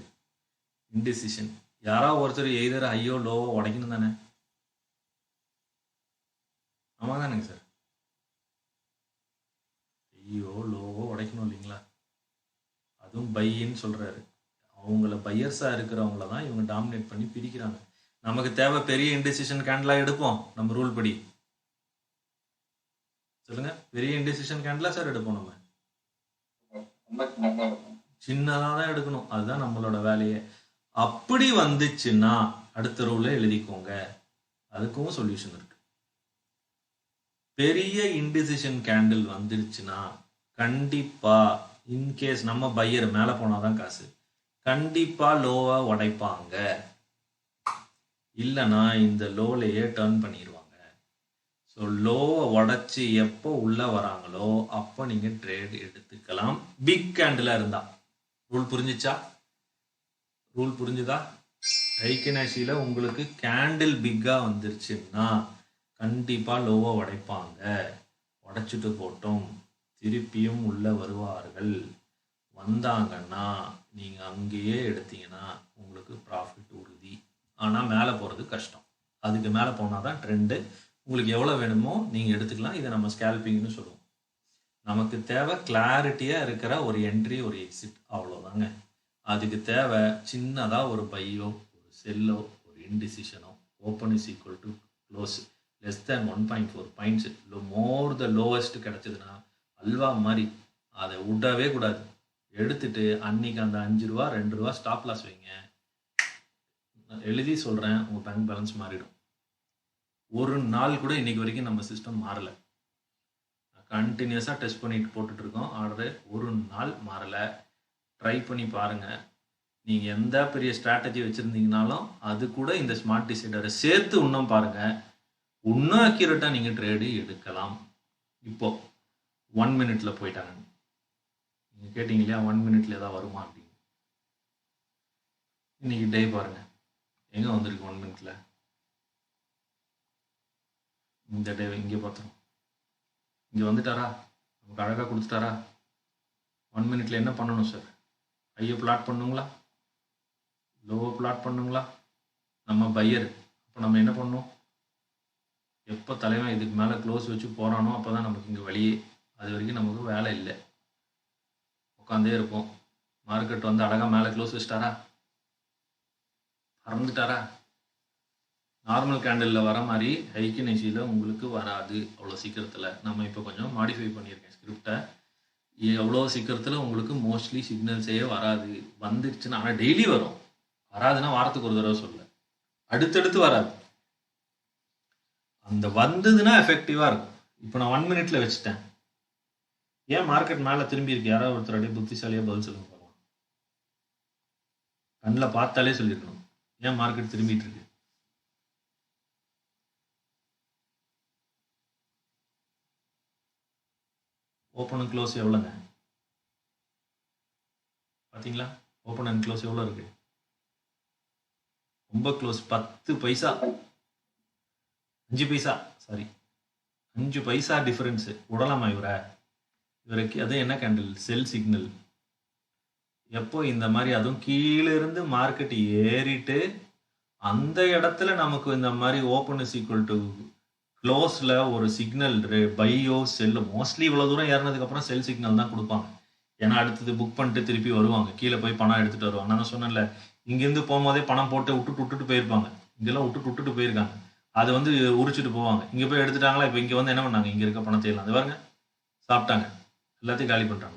இன்டிசிஷன். யாராவது ஒருத்தர் எய்தர் ஐயோ லோவோ உடைக்கணும் தானே? ஆமாம் தானுங்க சார்? ஐயோ லோவோ உடைக்கணும் இல்லைங்களா? அதுவும் பையின்னு சொல்கிறாரு. அவங்கள பையர்ஸாக இருக்கிறவங்கள தான் இவங்க டாமினேட் பண்ணி பிரிக்கிறாங்க. நமக்கு தேவை பெரிய இன்டிசிஷன் கேண்டலாக எடுப்போம் நம்ம ரூல் படி. சொல்லுங்க, பெரிய இன்டிசிஷன் கேண்டலா சார் எடுப்போம்? நம்ம சின்னதாக தான் எடுக்கணும். அதுதான் நம்மளோட வேலையே. அப்படி வந்துச்சுன்னா அடுத்த ரூல எழுதிக்கோங்க, அதுக்கும் சொல்யூஷன் இருக்கு. பெரிய இன்டிசிஷன் கேண்டில் வந்துருச்சுன்னா கண்டிப்பா இன்கேஸ் நம்ம பையர் மேலே போனாதான் காசு, கண்டிப்பா லோவா உடைப்பாங்க. இல்லைன்னா இந்த லோலையே டர்ன் பண்ணிடுவாங்க. ஸோ லோவை உடைச்சி எப்போ உள்ள வராங்களோ அப்போ நீங்க ட்ரேட் எடுத்துக்கலாம், பிக் கேண்டிலா இருந்தா. ரூல் புரிஞ்சிச்சா? ரூல் புரிஞ்சுதா? ஐக்கியநாசியில உங்களுக்கு கேண்டில் பிக்கா வந்துருச்சுன்னா கண்டிப்பா லோவை உடைப்பாங்க. உடைச்சிட்டு போட்டோம், திருப்பியும் உள்ள வருவார்கள். வந்தாங்கன்னா நீங்க அங்கேயே எடுத்தீங்கன்னா உங்களுக்கு ப்ராஃபிட் உறுதி. ஆனா மேலே போறது கஷ்டம். அதுக்கு மேலே போனாதான் ட்ரெண்டு. உங்களுக்கு எவ்வளோ வேணுமோ நீங்கள் எடுத்துக்கலாம். இதை நம்ம ஸ்கேல்பிங்னு சொல்லுவோம். நமக்கு தேவை கிளாரிட்டியாக இருக்கிற ஒரு என்ட்ரி, ஒரு எக்ஸிட், அவ்வளோதாங்க. அதுக்கு தேவை சின்னதாக ஒரு பையோ, ஒரு செல்லோ, ஒரு இன்டிசிஷனோ. Open is equal to close less than 1.4 points. More the lowest கிடச்சிதுன்னா அல்வா மாதிரி அதை விடவே கூடாது. எடுத்துட்டு அன்னைக்கு அந்த 5 ரூபா 2 ரூபா ஸ்டாப் லாஸ் வைங்க. எழுதி சொல்கிறேன், உங்கள் பேங்க் பேலன்ஸ் மாறிடும். ஒரு நாள் கூட இன்னைக்கு வரைக்கும் நம்ம சிஸ்டம் மாறலை. கண்டினியூஸாக டெஸ்ட் பண்ணிட்டு போட்டுட்டு இருக்கோம் ஆர்டரு. ஒரு நாள் மாறலை. ட்ரை பண்ணி பாருங்கள். நீங்கள் எந்த பெரிய ஸ்ட்ராட்டஜி வச்சுருந்தீங்கனாலும் அது கூட இந்த ஸ்மார்ட் டிசைடரை சேர்த்து இன்னும் பாருங்கள். இன்னும் அக்யூரேட்டாக நீங்கள் ட்ரேடு எடுக்கலாம். இப்போது 1 மினிட்ல போயிட்டாங்க. நீங்கள் கேட்டீங்க இல்லையா 1 மினிட்ல ஏதாவது வருமா அப்படின்னு. இன்னைக்கு டே பாருங்கள் எங்கே வந்திருக்கு 1 மினிட்ல. இந்த டே இங்கே பார்த்தோம், இங்கே வந்துட்டாரா, நமக்கு அழகாக கொடுத்துட்டாரா. 1 மினிட்ல என்ன பண்ணணும் சார்? ஐயோ பிளாட் பண்ணுங்களா, லோவோ பிளாட் பண்ணுங்களா? நம்ம பையர். அப்போ நம்ம என்ன பண்ணணும்? எப்போ தலைவன் இதுக்கு மேலே க்ளோஸ் வச்சு போகிறானோ அப்போ தான் நமக்கு இங்கே வழியே. அது வரைக்கும் நமக்கு வேலை இல்லை, உட்காந்தே இருப்போம். மார்க்கெட் வந்து அழகாக மேலே க்ளோஸ் வச்சிட்டாரா, பறந்துட்டாரா? நார்மல் கேண்டிலில் வர மாதிரி ஐக்கியநேசியில் உங்களுக்கு வராது அவ்வளோ சீக்கிரத்தில். நம்ம இப்போ கொஞ்சம் மாடிஃபை பண்ணியிருக்கேன் ஸ்கிரிப்டை. எவ்வளோ சீக்கிரத்தில் உங்களுக்கு மோஸ்ட்லி சிக்னல்ஸே வராது. வந்துடுச்சுன்னா, ஆனால் டெய்லி வரும். வராதுன்னா வாரத்துக்கு ஒரு தடவை சொல்ல, அடுத்தடுத்து வராது. அந்த வந்ததுன்னா எஃபெக்டிவாக இருக்கும். இப்போ நான் 1 மினிட்ல வச்சுட்டேன். ஏன் மார்க்கெட் மேலே திரும்பி இருக்கு? யாராவது ஒருத்தர் அப்படியே புத்திசாலியாக பதில் சொல்லுங்க பார்க்கலாம். கண்ணில் பார்த்தாலே சொல்லியிருக்கணும் ஏன் மார்க்கெட் திரும்பிட்டு இருக்கு. ஓப்பன் அண்ட் க்ளோஸ் எவ்வளோங்க பார்த்தீங்களா? ஓப்பன் அண்ட் க்ளோஸ் எவ்வளோ இருக்கு? ரொம்ப க்ளோஸ். 10 பைசா, 5 பைசா, சாரி 5 பைசா டிஃபரன்ஸு. விடலாமா இவருக்கு? அது என்ன கேண்டில்? செல் சிக்னல். எப்போ இந்த மாதிரி அதுவும் கீழே இருந்து மார்க்கெட் ஏறிட்டு அந்த இடத்துல நமக்கு இந்த மாதிரி ஓப்பன் இஸ் ஈக்குவல் டு க்ளோஸில் ஒரு சிக்னல் பையோ செல்லு, மோஸ்ட்லி இவ்வளோ தூரம் ஏறினதுக்கப்புறம் செல் சிக்னல் தான் கொடுப்பாங்க. ஏன்னா அடுத்தது புக் பண்ணிட்டு திருப்பி வருவாங்க, கீழே போய் பணம் எடுத்துகிட்டு வருவாங்க. நான் சொன்னேன்ல, இங்கேருந்து போகும்போதே பணம் போட்டு விட்டுட்டு போயிருப்பாங்க. இங்கெல்லாம் விட்டுட்டு போயிருக்காங்க. அது வந்து உரிச்சிட்டு போவாங்க. இங்கே போய் எடுத்துட்டாங்களா? இப்போ இங்கே வந்து என்ன பண்ணாங்க? இங்கே இருக்க பணத்தை எல்லாம் அது பாருங்க சாப்பிட்டாங்க, எல்லாத்தையும் காலி பண்ணுறாங்க.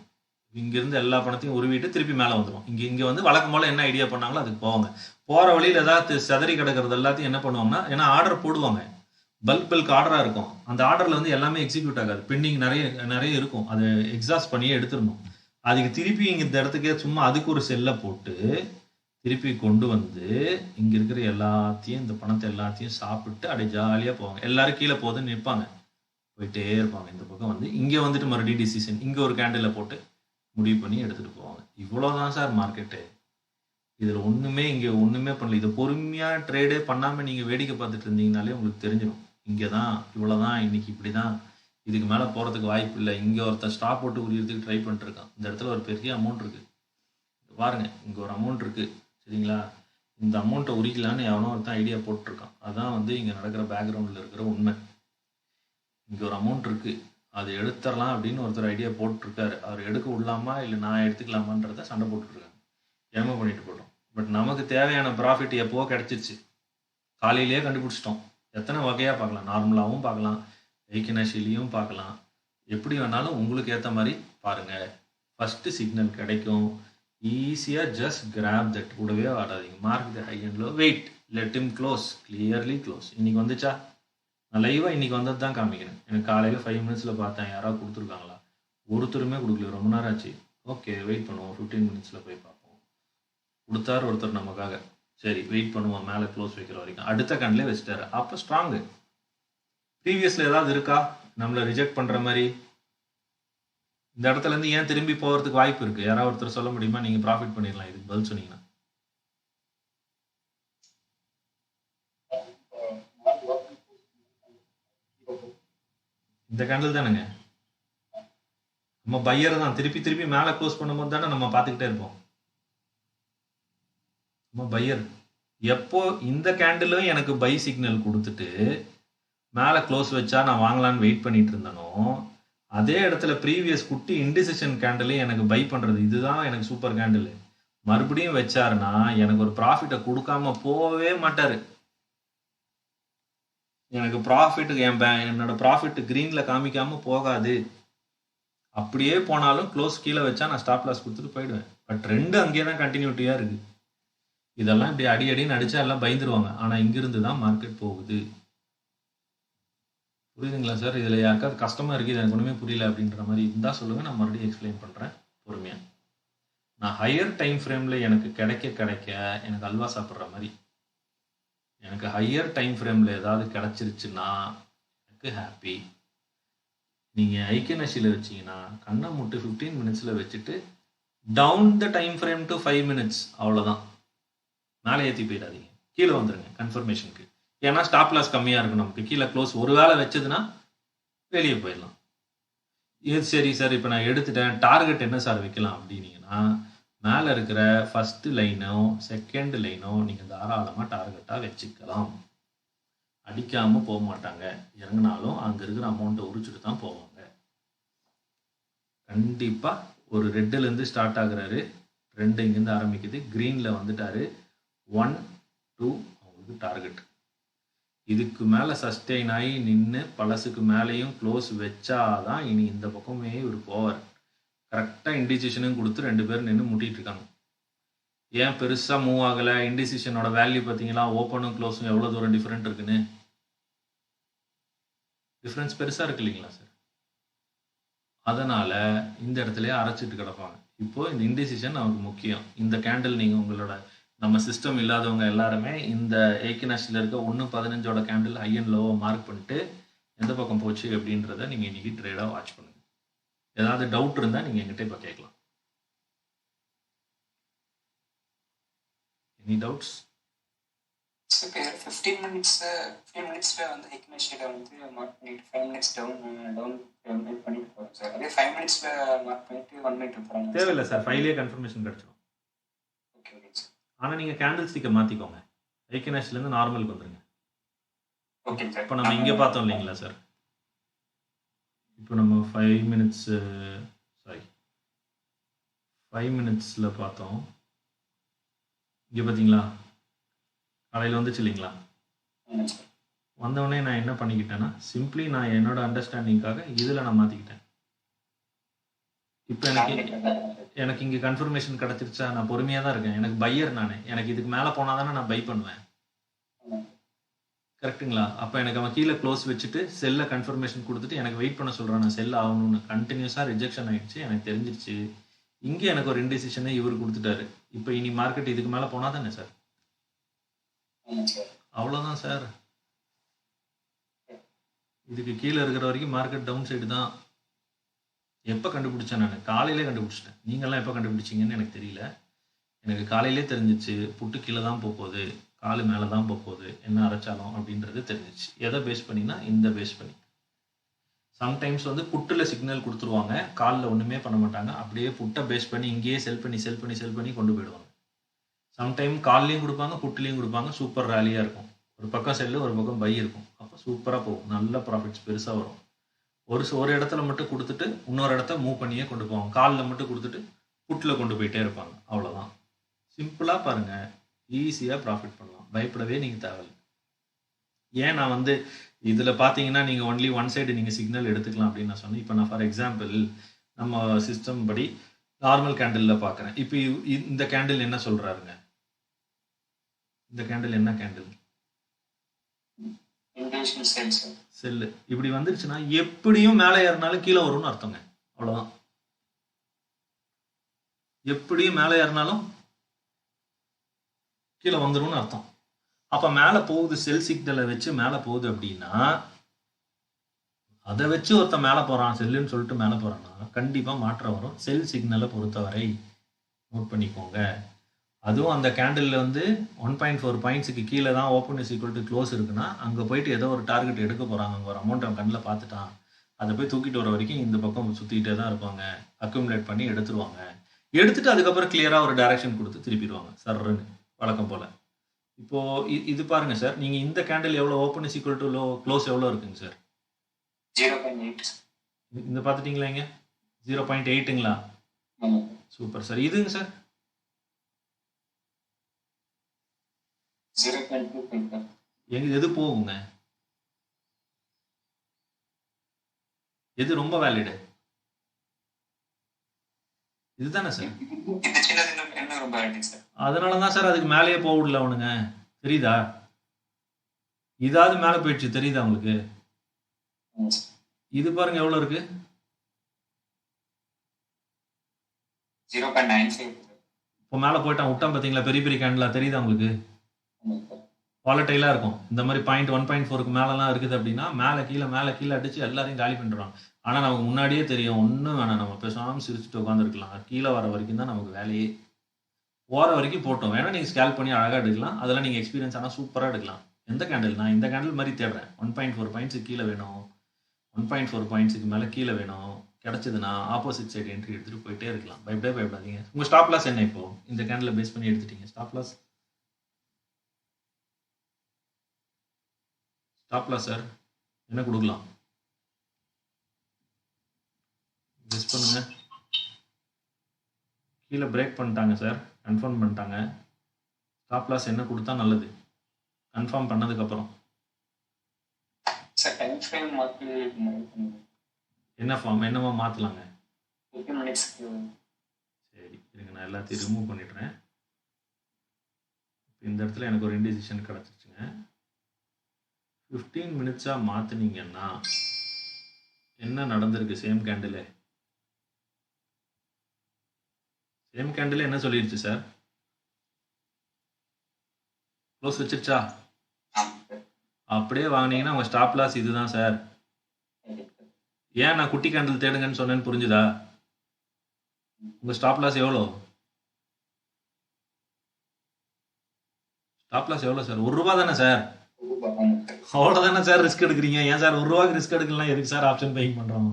இங்கேருந்து எல்லா பணத்தையும் உருவிட்டு திருப்பி மேலே வந்துடும். இங்கே வந்து வழக்கம் போல் என்ன ஐடியா பண்ணாங்களோ அதுக்கு போவாங்க. போகிற வழியில் ஏதாவது செதறி கிடக்கிறது எல்லாத்தையும் என்ன பண்ணுவாங்கன்னா, ஏன்னா ஆர்டர் போடுவாங்க, பல்க் ஆர்டராக இருக்கும். அந்த ஆர்டரில் வந்து எல்லாமே எக்ஸிக்யூட் ஆகாது, பெண்டிங் நிறைய இருக்கும். அதை எக்ஸாஸ்ட் பண்ணியே எடுத்துடணும். அதுக்கு திருப்பி இங்கே இந்த இடத்துக்கே சும்மா அதுக்கு ஒரு செல்லை போட்டு திருப்பி கொண்டு வந்து இங்கே இருக்கிற எல்லாத்தையும், இந்த பணத்தை எல்லாத்தையும் சாப்பிட்டு அப்படியே ஜாலியாக போவாங்க. எல்லாரும் கீழே போகுதுன்னு நிற்பாங்க, போயிட்டே இருப்பாங்க. இந்த பக்கம் வந்து இங்கே வந்துட்டு மறுபடியும் டிசிஷன் இங்கே ஒரு கேண்டில் போட்டு முடிவு பண்ணி எடுத்துகிட்டு போவாங்க. இவ்வளோதான் சார் மார்க்கெட்டு. இதில் இங்கே ஒன்றுமே பண்ணல. இதை பொறுமையாக ட்ரேடே பண்ணாமல் நீங்கள் வேடிக்கை பார்த்துட்டு இருந்தீங்கனாலே உங்களுக்கு தெரிஞ்சிடும். இங்கே தான் இவ்வளோதான், இன்னைக்கு இப்படி தான், இதுக்கு மேலே போகிறதுக்கு வாய்ப்பு இல்லை. இங்கே ஒருத்தர் ஸ்டாப் போட்டு உரியறதுக்கு ட்ரை பண்ணிட்டுருக்கான். இந்த இடத்துல ஒரு பெரிய அமௌண்ட் இருக்குது பாருங்க, இங்கே ஒரு அமௌண்ட் இருக்குது சரிங்களா? இந்த அமௌண்ட்டை உரிக்கலான்னு எவனோ ஒருத்தன் ஐடியா போட்டிருக்கான். அதான் வந்து இங்கே நடக்கிற பேக்ரவுண்டில் இருக்கிற உண்மை. இங்கே ஒரு அமௌண்ட் இருக்குது, அது எடுத்துடலாம் அப்படின்னு ஒருத்தர் ஐடியா போட்டிருக்காரு. அவர் எடுக்க விடலாமா இல்லை நான் எடுத்துக்கலாமான்றத சண்டை போட்டுட்ருக்காங்க. ஏமா பண்ணிட்டு போட்டோம். பட் நமக்கு தேவையான ப்ராஃபிட் எப்போவோ கிடச்சிருச்சு, காலையிலேயே கண்டுபிடிச்சிட்டோம். எத்தனை வகையாக பார்க்கலாம், நார்மலாகவும் பார்க்கலாம், ஐக்கியநாசிலையும் பார்க்கலாம், எப்படி வேணாலும் உங்களுக்கு ஏற்ற மாதிரி பாருங்கள். ஃபஸ்ட்டு சிக்னல் கிடைக்கும், ஈஸியாக ஜஸ்ட் கிராப் தட். கூடவே ஆடாதீங்க. Mark the high and low, wait, let him close, clearly close. இன்றைக்கி வந்துச்சா? நான் லைவாக இன்றைக்கி வந்தது தான் காமிக்கிறேன். எனக்கு காலையில் 5 மினிட்ஸில் பார்த்தேன், யாராவது கொடுத்துருக்காங்களா? ஒருத்தருமே கொடுக்கல, ரொம்ப நேரம் ஆச்சு. ஓகே வெயிட் பண்ணுவோம், 15 மினிட்ஸில் போய் பார்ப்போம். கொடுத்தாரு ஒருத்தர் நமக்காக, சரி வெயிட் பண்ணுவோம், மேலே க்ளோஸ் வைக்கிற வரைக்கும். அடுத்த கண்ணிலே வச்சுட்டாரு, அப்போ ஸ்ட்ராங்கு. ப்ரீவியஸில் ஏதாவது இருக்கா நம்மளை ரிஜெக்ட் பண்ணுற மாதிரி? இந்த இடத்துலேருந்து ஏன் திரும்பி போகிறதுக்கு வாய்ப்பு இருக்குது? யாராவது ஒருத்தர் சொல்ல முடியுமா? நீங்கள் ப்ராஃபிட் பண்ணிடலாம், இதுக்கு பதில் சொன்னீங்கன்னா. இந்த கேண்டில் தானுங்க நம்ம பையர் தான். திருப்பி மேலே க்ளோஸ் பண்ணும்போது தானே நம்ம பார்த்துக்கிட்டே இருப்போம். நம்ம பையர் எப்போ இந்த கேண்டிலும் எனக்கு பை சிக்னல் கொடுத்துட்டு மேலே க்ளோஸ் வச்சா நான் வாங்கலான்னு வெயிட் பண்ணிட்டு இருந்தனோ, அதே இடத்துல ப்ரீவியஸ் குட்டி இன்டிசிஷன் கேண்டிலையும் எனக்கு பை பண்ணுறது, இதுதான் எனக்கு சூப்பர் கேண்டில், மறுபடியும் வச்சாருன்னா எனக்கு ஒரு ப்ராஃபிட்டை கொடுக்காம போகவே மாட்டார். எனக்கு ப்ராஃபிட்டு என்னோட ப்ராஃபிட் க்ரீனில் காமிக்காமல் போகாது. அப்படியே போனாலும் க்ளோஸ் கீழே வச்சா நான் ஸ்டாப் லாஸ் கொடுத்துட்டு போயிடுவேன். பட் ரெண்டு அங்கேயே தான் கண்டினியூட்டியாக இருக்குது. இதெல்லாம் இப்படி அடின்னு அடித்தா எல்லாம் பயந்துருவாங்க. ஆனால் இங்கிருந்து தான் மார்க்கெட் போகுது. புரியுதுங்களா சார்? இதில் யாருக்காவது கஷ்டமாக இருக்குது, எனக்கு ஒன்றுமே புரியல அப்படின்ற மாதிரி இருந்தால் சொல்லுங்கள், நான் மறுபடியும் எக்ஸ்பிளைன் பண்ணுறேன் பொறுமையாக. நான் ஹையர் டைம் ஃப்ரேமில் எனக்கு கிடைக்க எனக்கு அல்வா சாப்பிட்ற மாதிரி, எனக்கு ஹையர் டைம் ஃப்ரேமில் ஏதாவது கிடச்சிருச்சுன்னா எனக்கு ஹாப்பி. நீங்கள் ஐக்கியநசியில் வச்சிங்கன்னா கண்ணை மூட்டு 15 மினிட்ஸில் வச்சுட்டு down the time frame to 5 minutes, அவ்வளோதான். மேலே ஏற்றி போயிடாதீங்க, கீழே வந்துடுங்க கன்ஃபர்மேஷனுக்கு. ஏன்னா ஸ்டாப் லாஸ் கம்மியாக இருக்கும் நமக்கு. கீழே க்ளோஸ் ஒரு வேளை வச்சதுன்னா வெளியே போயிடலாம். இது சரி சார், இப்போ நான் எடுத்துட்டேன், டார்கெட் என்ன சார் வைக்கலாம் அப்படின்னீங்கன்னா, மேலே இருக்கிற ஃபஸ்ட்டு லைனோ செகண்ட் லைனோ நீங்கள் தாராளமாக டார்கெட்டாக வச்சுக்கலாம். அடிக்காமல் போக மாட்டாங்க, இறங்கினாலும் அங்கே இருக்கிற அமௌண்ட்டை உரிச்சுட்டு தான் போவாங்க. கண்டிப்பாக ஒரு ரெட்டுலேருந்து ஸ்டார்ட் ஆகுறாரு, 2 இங்கேருந்து ஆரம்பிக்குது, க்ரீனில் வந்துட்டாரு, 1 2 அவங்களுக்கு டார்கெட். இதுக்கு மேலே சஸ்டெயின் ஆகி நின்று பழசுக்கு மேலேயும் க்ளோஸ் வச்சாதான் இனி இந்த பக்கமே இவர் போவார். கரெக்டாக இண்டிசிஷனும் கொடுத்து 2 பேர் நின்று முட்டிகிட்டு இருக்காங்க. ஏன் பெருசாக மூவ் ஆகலை? இண்டிசிஷனோட வேல்யூ பார்த்தீங்களா? ஓப்பனும் க்ளோஸும் எவ்வளோ தூரம் டிஃப்ரெண்ட் இருக்குன்னு. டிஃப்ரென்ஸ் பெருசாக இருக்கு இல்லைங்களா சார்? அதனால இந்த இடத்துலயே அரைச்சிட்டு கிடப்பாங்க. இப்போ இந்த இன்டிசிஷன் நமக்கு முக்கியம். இந்த கேண்டில் நீங்கள் உங்களோட நம்ம சிஸ்டம் இல்லாதவங்க எல்லாருமே இந்த ஏக்கினாஷில் இருக்க 1.15ஓட கேண்டில் ஹை அண்ட் லோவை மார்க் பண்ணிட்டு எந்த பக்கம் போச்சு அப்படின்றத நீங்கள் இன்னைக்கு ட்ரேடாக வாட்ச் பண்ணுங்க. ஏதாவது டவுட் இருந்தால் நீங்கள் எங்கிட்ட இப்போ கேட்கலாம். Any doubts? இப்போ 15 மினிட்ஸ்ல வந்து ஹெக்னேஷியில் வந்து மார்க் பண்ணிட்டு 5 மினிட்ஸ் டவுன் பண்ணிட்டு போகிறோம் சார். அதே 5 மினிட்ஸ்ல மார்க் பண்ணிட்டு 1 மினிட் போகிறோம். தேவையில்லை சார், 5லேயே கன்ஃபர்மேஷன் கிடச்சிடும். Okay okay sir. ஆனால் நீங்கள் கேண்டில் ஸ்டிக்கை மாற்றிக்கோங்க. ஹெக்னேஷ்லேருந்து நார்மலுக்கு வந்துடுங்க. Okay sir. இப்போ நம்ம இங்கே பார்த்தோம் இல்லைங்களா சார், இப்போ நம்ம 5 மினிட்ஸில் பார்த்தோம். இங்கே பார்த்தீங்களா காலையில் வந்துச்சு இல்லைங்களா? வந்தவொடனே நான் என்ன பண்ணிக்கிட்டேன்னா சிம்பிளி நான் என்னோட அண்டர்ஸ்டாண்டிங்காக இதில் நான் மாற்றிக்கிட்டேன். இப்போ எனக்கு இங்கே கன்ஃபர்மேஷன் கிடச்சிருச்சா? நான் பொறுமையாக தான் இருக்கேன். எனக்கு பையர் நான், எனக்கு இதுக்கு மேலே போனால் தானே நான் பை பண்ணுவேன். கரெக்டுங்களா? அப்போ எனக்கு அவன் கீழே க்ளோஸ் வச்சுட்டு செல்லை கன்ஃபர்மேஷன் கொடுத்துட்டு எனக்கு வெயிட் பண்ண சொல்கிறான். நான் செல் ஆகணும்னு கண்டினியூஸாக ரிஜெக்ஷன் ஆகிடுச்சு. எனக்கு தெரிஞ்சிருச்சு. இங்கே எனக்கு ஒரு இன்டிசிஷனை இவர் கொடுத்துட்டாரு. இப்போ இனி மார்க்கெட் இதுக்கு மேலே போனால் தானே சார்? அவ்வளோதான் சார். இதுக்கு கீழே இருக்கிற வரைக்கும் மார்க்கெட் டவுன் சைடு தான். எப்போ கண்டுபிடிச்சேன்? நான் காலையிலே கண்டுபிடிச்சிட்டேன். நீங்கள்லாம் எப்போ கண்டுபிடிச்சிங்கன்னு எனக்கு தெரியல. எனக்கு காலையிலே தெரிஞ்சிச்சு புட்டு கீழே தான் போகுது, காலு மேலே தான் போகுது, என்ன அரைச்சாலும் அப்படின்றது தெரிஞ்சிச்சு. எதை பேஸ் பண்ணினா இந்த பேஸ் பண்ணி. சம்டைம்ஸ் வந்து புட்டில் சிக்னல் கொடுத்துருவாங்க, காலில் ஒன்றுமே பண்ண மாட்டாங்க. அப்படியே புட்டை பேஸ் பண்ணி இங்கேயே செல் பண்ணி கொண்டு போயிடுவாங்க. சம்டைம் கால்லையும் கொடுப்பாங்க, புட்டுலேயும் கொடுப்பாங்க. சூப்பர் ரேலியாக இருக்கும். ஒரு பக்கம் செல்லு, ஒரு பக்கம் பை இருக்கும். அப்போ சூப்பராக போகும், நல்ல ப்ராஃபிட்ஸ் பெருசாக வரும். ஒரு இடத்துல மட்டும் கொடுத்துட்டு இன்னொரு இடத்த மூவ் பண்ணியே கொண்டு போவாங்க. காலில் மட்டும் கொடுத்துட்டு புட்டில் கொண்டு போயிட்டே இருப்பாங்க. அவ்வளோதான். சிம்பிளாக பாருங்கள், ஈஸியாக ப்ராஃபிட் பண்ணலாம். பயப்படவே நீங்கள் தேவையில்லை. ஏன் நான் வந்து இதில் பார்த்தீங்கன்னா நீங்கள் ஒன்லி ஒன் சைடு நீங்கள் சிக்னல் எடுத்துக்கலாம் அப்படின்னு நான் சொன்னேன். இப்போ நான் ஃபார் எக்ஸாம்பிள் நம்ம சிஸ்டம் படி நார்மல் கேண்டிலில் பார்க்குறேன். இப்போ இந்த கேண்டில் என்ன சொல்கிறாருங்க? இந்த கேண்டில் என்ன கேண்டில்? செல்லு. இப்படி வந்துருச்சுன்னா எப்படியும் மேலே ஏறினாலும் கீழே வரும்னு அர்த்தங்க. அவ்வளோதான். எப்படியும் மேலே ஏறினாலும் கீழே வந்துரும்னு அர்த்தம். அப்போ மேலே போகுது, செல் சிக்னலை வச்சு மேலே போகுது அப்படின்னா அதை வச்சு ஒருத்தன் மேலே போகிறான், செல்லுன்னு சொல்லிட்டு மேலே போகிறான்னா கண்டிப்பாக மாற்றம் வரும். செல் சிக்னலை பொறுத்தவரை நோட் பண்ணிக்கோங்க. அதுவும் அந்த கேண்டில் வந்து 1.4 பாயிண்ட்ஸுக்கு கீழே தான் open is equal to close இருக்குன்னா அங்கே போயிட்டு ஏதோ ஒரு டார்கெட் எடுக்க போகிறாங்க. அங்கே ஒரு அமௌண்ட் அவன் கண்ணில் பார்த்துட்டான், அதை போய் தூக்கிட்டு வர வரைக்கும் இந்த பக்கம் சுற்றிக்கிட்டே தான் இருப்பாங்க. அக்யூமுலேட் பண்ணி எடுத்துருவாங்க. எடுத்துட்டு அதுக்கப்புறம் கிளியராக ஒரு டைரக்ஷன் கொடுத்து திருப்பிடுவாங்க சர்ன்னு, வழக்கம் போல். இப்போது இது பாருங்கள் சார், நீங்கள் இந்த கேண்டில் எவ்வளோ open is equal to close எவ்வளோ இருக்குங்க சார்? 0.8. இந்த பார்த்துட்டிங்களா? இங்கே 0.8ங்களா? Super sir. இதுங்க சார் 0.2. எது போகுங்க? எது ரொம்ப வேலிடு? இதுதானே சார்? அதனால தான் சார் அதுக்கு மேலேயே போகல அவனுங்க. தெரியுதா? இதாவது மேலே போயிடுச்சு, தெரியுதா உங்களுக்கு? இது பாருங்க எவ்வளோ இருக்கு? 0.95. இப்போ மேலே போயிட்டான், விட்டான். பார்த்தீங்களா பெரிய பெரிய கேண்டிலா? தெரியுதா உங்களுக்கு? வாலட்டைலாக இருக்கும். இந்த மாதிரி 1.4க்கு மேலெலாம் இருக்குது அப்படின்னா மேலே கீழே அடித்து எல்லாரையும் காலி பண்ணிடுவாங்க. ஆனால் நமக்கு முன்னாடியே தெரியும், ஒன்றும் வேணாம், நம்ம பேசாமல் சிரிச்சுட்டு உட்காந்துருக்கலாம். கீழே வர வரைக்கும் தான் நமக்கு வேலையே. போகிற வரைக்கும் போட்டோம். வேணால் நீங்கள் ஸ்கேல் பண்ணி அழகாக எடுக்கலாம். அதெல்லாம் நீங்கள் எக்ஸ்பீரியன்ஸ் ஆனால் சூப்பராக எடுக்கலாம். எந்த கேண்டில்? நான் இந்த கேண்டில் மாதிரி தேடுறேன். 1.4 பாயிண்ட்ஸுக்கு கீழே வேணும், 1.4 பாயிண்ட்ஸுக்கு மேலே கீழே வேணும். கிடச்சதுன்னா ஆப்போசிட் சைடு என்ட்ரி எடுத்துகிட்டு போயிட்டே இருக்கலாம். பயப்படாதீங்க. உங்கள் ஸ்டாப் லாஸ் என்ன? இப்போது இந்த கேண்டில் பேஸ் பண்ணி எடுத்துட்டீங்க. ஸ்டாப் லாஸ் சார் என்ன கொடுக்கலாம்? கெஸ் பண்ணுங்க. கீழே பிரேக் பண்ணிட்டாங்க சார், கன்ஃபார்ம் பண்ணிட்டாங்க. ஸ்டாப் லாஸ் என்ன கொடுத்தா நல்லது? கன்ஃபார்ம் பண்ணதுக்கப்புறம் என்னவா மாற்றலாங்க? சரி இருங்க, நான் எல்லாத்தையும் ரிமூவ் பண்ணிடுறேன். இந்த இடத்துல எனக்கு ஒரு இன்டிசிஷன் கிடச்சிருச்சுங்க. 15 மினிட்ஸாக மாற்றினீங்கன்னா என்ன நடந்திருக்கு? சேம் கேண்டில் சேம் கேண்டில் என்ன சொல்லிடுச்சு சார்? க்ளோஸ் வச்சிருச்சா? ஆமாம் சார். அப்படியே வாங்கினீங்கன்னா உங்கள் ஸ்டாப் லாஸ் இதுதான் சார். ஏன் நான் குட்டி கேண்டில் தேடுங்கன்னு சொன்னேன்னு புரிஞ்சுதா? உங்கள் ஸ்டாப் லாஸ் எவ்வளோ? ஸ்டாப் லாஸ் எவ்வளோ சார்? ₹1 தானே சார்? அவ்வளோதானே சார் ரிஸ்க் எடுக்கிறீங்க. ஏன் சார் ₹1 ரிஸ்க் எடுக்கலாம்? எதுக்கு சார் ஆப்ஷன் பையிங் பண்ணுறோம்?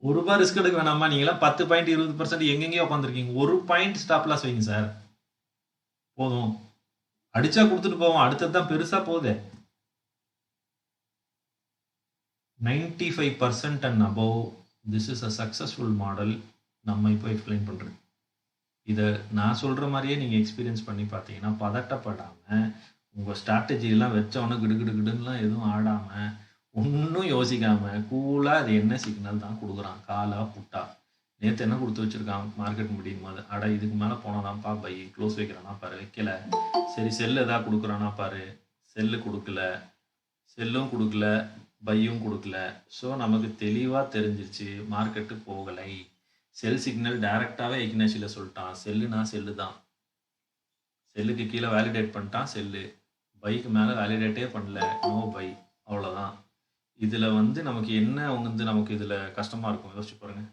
₹1 ரிஸ்க் எடுக்க வேணாமா? நீங்களாம் 10 பாயிண்ட் 20% எங்கெங்கேயோ உட்காந்துருக்கீங்க. 1 பாயிண்ட் ஸ்டாப் லாஸ் வைங்க சார், போதும். அடிச்சா கொடுத்துட்டு போவோம். அடுத்தது தான் பெருசா போகுது. 95% and above, this is a successful model. நம்ம இப்போ எக்ஸ்பிளைன் பண்ணுறேன். இதை நான் சொல்கிற மாதிரியே நீங்கள் எக்ஸ்பீரியன்ஸ் பண்ணி பார்த்தீங்கன்னா பதட்டப்படாமல் உங்கள் ஸ்ட்ராட்டஜிலாம் வச்சவொன்னே கிடுகிடுகிடுலாம் எதுவும் ஆடாமல் ஒன்றும் யோசிக்காமல் கூலாக அது என்ன சிக்னல் தான் கொடுக்குறான், காலா புட்டா, நேற்று என்ன கொடுத்து வச்சுருக்கான் மார்க்கெட் முடியும் போது, அட இதுக்கு மேலே போனாதான்ப்பா பை, க்ளோஸ் வைக்கிறானா பாரு, வைக்கல, சரி செல்லு எதாவது கொடுக்குறானா பாரு, செல்லு கொடுக்கல, செல்லும் கொடுக்கல, பையும் கொடுக்கல. ஸோ நமக்கு தெளிவாக தெரிஞ்சிருச்சு மார்க்கெட்டு போகலை. செல் சிக்னல் டைரெக்டாகவே எக்னேஷியில் சொல்லிட்டான், செல்லுனா செல்லு தான், செல்லுக்கு கீழே வேலிடேட் பண்ணிட்டான் செல்லு, பைக்கு மேலே வேலிடேட்டே பண்ணல, நோ பை, அவ்வளோதான். இதில் வந்து நமக்கு என்ன வந்து நமக்கு இதில் கஷ்டமாக இருக்கும் யோசிச்சு பாருங்கள்.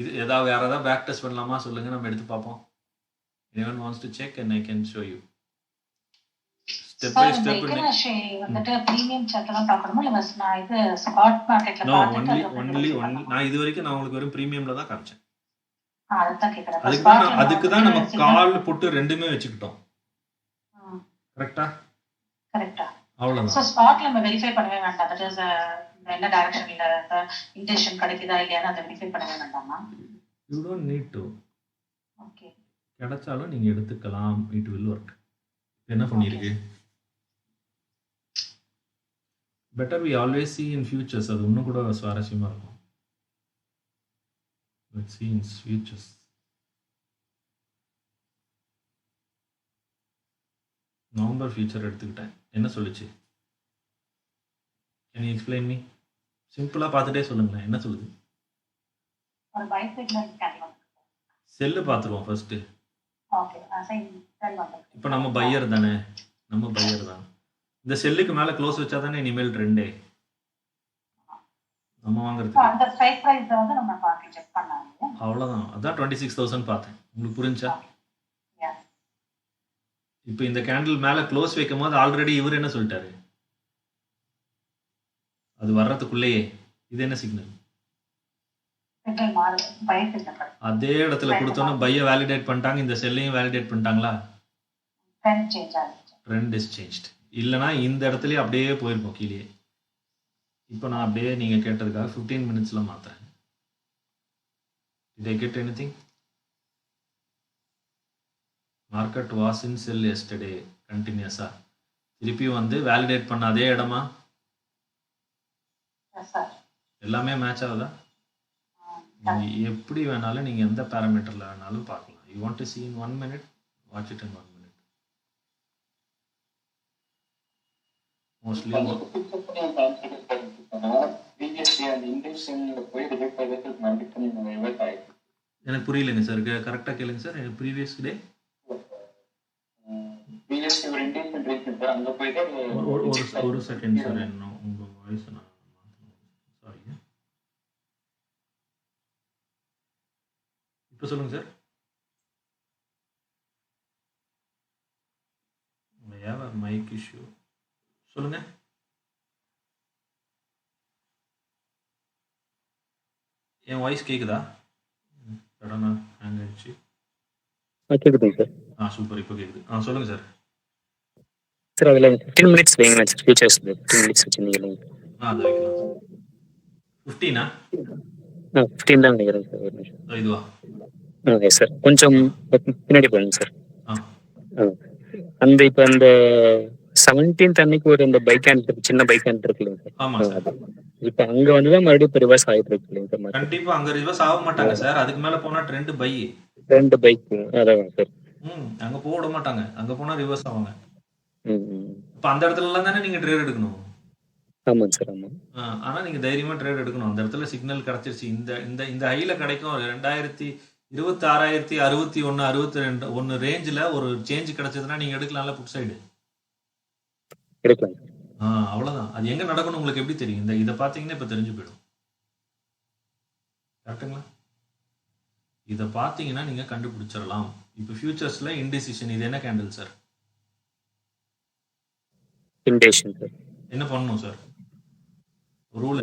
இது வேறு ஏதாவது பேக் டெஸ்ட் பண்ணலாமா சொல்லுங்கள், நம்ம எடுத்து பார்ப்போம். anyone wants to check and I can show you step by step. வந்துட்டு பிரீமியம் சார்ட்லாம் பார்க்கணுமா இல்ல நான் இது ஸ்பாட் மார்க்கெட்ல No, only நான் இது வரைக்கும் நான் உங்களுக்கு வெறும் பிரீமியம்ல தான் காமிச்சேன். அதுதான் கேக்குறேன். அதுக்கு தான் நம்ம கால் போட்டு ரெண்டுமே வச்சுக்கிட்டோம். கரெக்ட்டா? அவ்வளவுதான். சோ ஸ்பாட்ல நம்ம வெரிஃபை பண்ணவே வேண்டாம். தட் இஸ் என்ன டைரக்ஷன்ல இன்டென்ஷன் கிடைக்குதா இல்லையான்னு அதை வெரிஃபை பண்ணவே வேண்டாமா? You don't need to. Okay. கிடைச்சாலும் நீங்க எடுத்துக்கலாம். It will work. என்ன பண்ணிருக்கு? Better we always see in futures. அது இன்னும் கூட சுவாரஸ்யமா இருக்கும். Let's see in futures. November future எடுத்துக்கிட்டேன். என்ன சொல்லுச்சு? Can you explain me? சிம்பிளா பார்த்துட்டே சொல்லுங்களேன். என்ன சொல்லுது? ஒரு பை சிக்னல் கேட்கலாம். செல்லு பார்த்துருவோம் ஃபர்ஸ்ட். ஓகே. செல் வந்து இப்போ நம்ம பையர் தானே, நம்ம பையர் தான். இந்த செல்லுக்கு மேலே க்ளோஸ் வச்சா தானே இனிமேல் ட்ரெண்டே நம்ம வாங்குறது. அந்த ஸ்ட்ரைக் பிரைஸ் வந்து நம்ம பார்த்து செக் பண்ணாங்க. அவ்வளோதான். அதான் 26,000 பார்த்தேன். உங்களுக்கு புரிஞ்சா? இப்போ இந்த கேண்டில் மேலே க்ளோஸ் வைக்கும் போது ஆல்ரெடி இவர் என்ன சொல்லிட்டாரு, அது வர்றதுக்குள்ளேயே இது என்ன சிக்னல், அதே இடத்துல கொடுத்தோன்னா பையை வேலிடேட் பண்ணிட்டாங்க, இந்த செல்லையும் வேலிடேட் பண்ணிட்டாங்களா, ட்ரெண்ட் இஸ் சேஞ்ச்ட். இல்லைனா இந்த இடத்துலயே அப்படியே போயிருக்கோம் கீழே. இப்போ நான் அப்படியே நீங்கள் கேட்டதுக்காக 15 மினிட்ஸில் மாற்றுறேன். Did I get anything? Market was in sell yesterday கண்டினியூஸாக திருப்பி வந்து வேலிடேட் பண்ண அதே இடமா எல்லாமே மேட்ச் ஆகுதா? நீங்கள் எப்படி வேணாலும் நீங்கள் எந்த பேராமீட்டரில் வேணாலும் பார்க்கலாம். You want to see in 1 minute, watch it in 1 minute. Mostly எனக்கு புரியலைங்க சார், கரெக்டாக கேளுங்க சார். எனக்கு ப்ரீவியஸ் டே ஒரு செகண்ட் சார், என்ன உங்கள் வாய்ஸ் நான் சாரி. இப்போ சொல்லுங்கள் சார். ஏவா மைக் இஷ்யூ சொல்லுங்கள். என் வாய்ஸ் கேட்குதா? சடனாக ஹேங் ஆயிடுச்சு. கேக்குதுங்க சார். சூப்பர், இப்போ கேட்குது. சொல்லுங்கள் சார். சார் அதில் 15 மினிட்ஸ் வைங்களா சார், ஃபியூச்சர்ஸ் 15 மினிட்ஸ் வச்சுருந்தீங்க. அது வைக்கலாம். 15 15 தான் நினைக்கிறேன் சார். ஒரு நிமிஷம். இதுவா? Yes sir. கொஞ்சம் பின்னாடி போடுங்க சார். அந்த இப்போ அந்த 17th அன்னைக்கு ஒரு அந்த பைக் ஹேண்ட் சின்ன பைக் ஹேண்ட் இருக்கு இல்லைங்க சார்? ஆமாம் சார். இப்போ அங்கே வந்து தான் மறுபடியும் இப்போ ரிவர்ஸ் ஆகிட்டு இருக்கு இல்லைங்க சார்? கண்டிப்பாக அங்கே ரிவர்ஸ் ஆக மாட்டாங்க சார். அதுக்கு மேலே போனால் ட்ரெண்ட் பை. 2 பைக் அதான் சார். அங்கே போக விட மாட்டாங்க. அங்கே போனால் ரிவர்ஸ் ஆவாங்க. இப்போ அந்த இடத்துலலாம் தானே நீங்கள் ட்ரேட் எடுக்கணும். ஆமாங்க சார். ஆமாம். ஆனால் நீங்கள் தைரியமாக ட்ரேட் எடுக்கணும். அந்த இடத்துல சிக்னல் கிடச்சிருச்சு. இந்த இந்த இந்த ஹையில் கிடைக்கும். 26,061 62 ரேஞ்சில் ஒரு சேஞ்ச் கிடைச்சதுன்னா நீங்க எடுக்கலாம்ல புட் சைடு. எடுக்கலாம். அவ்வளவுதான். அது எங்க நடக்கணும் உங்களுக்கு எப்படி தெரியும்? இதை பார்த்தீங்கன்னா இப்ப தெரிஞ்சு போயிடும். கரெக்டுங்களா? இதை பார்த்தீங்கன்னா நீங்க கண்டுபிடிச்சிடலாம். இப்போ ஃபியூச்சர்ஸ்ல இன்டிசிஷன். இது என்ன கேண்டில் சார்? இண்டேஷன் சார். என்ன பண்ணணும் சார்? ரூல்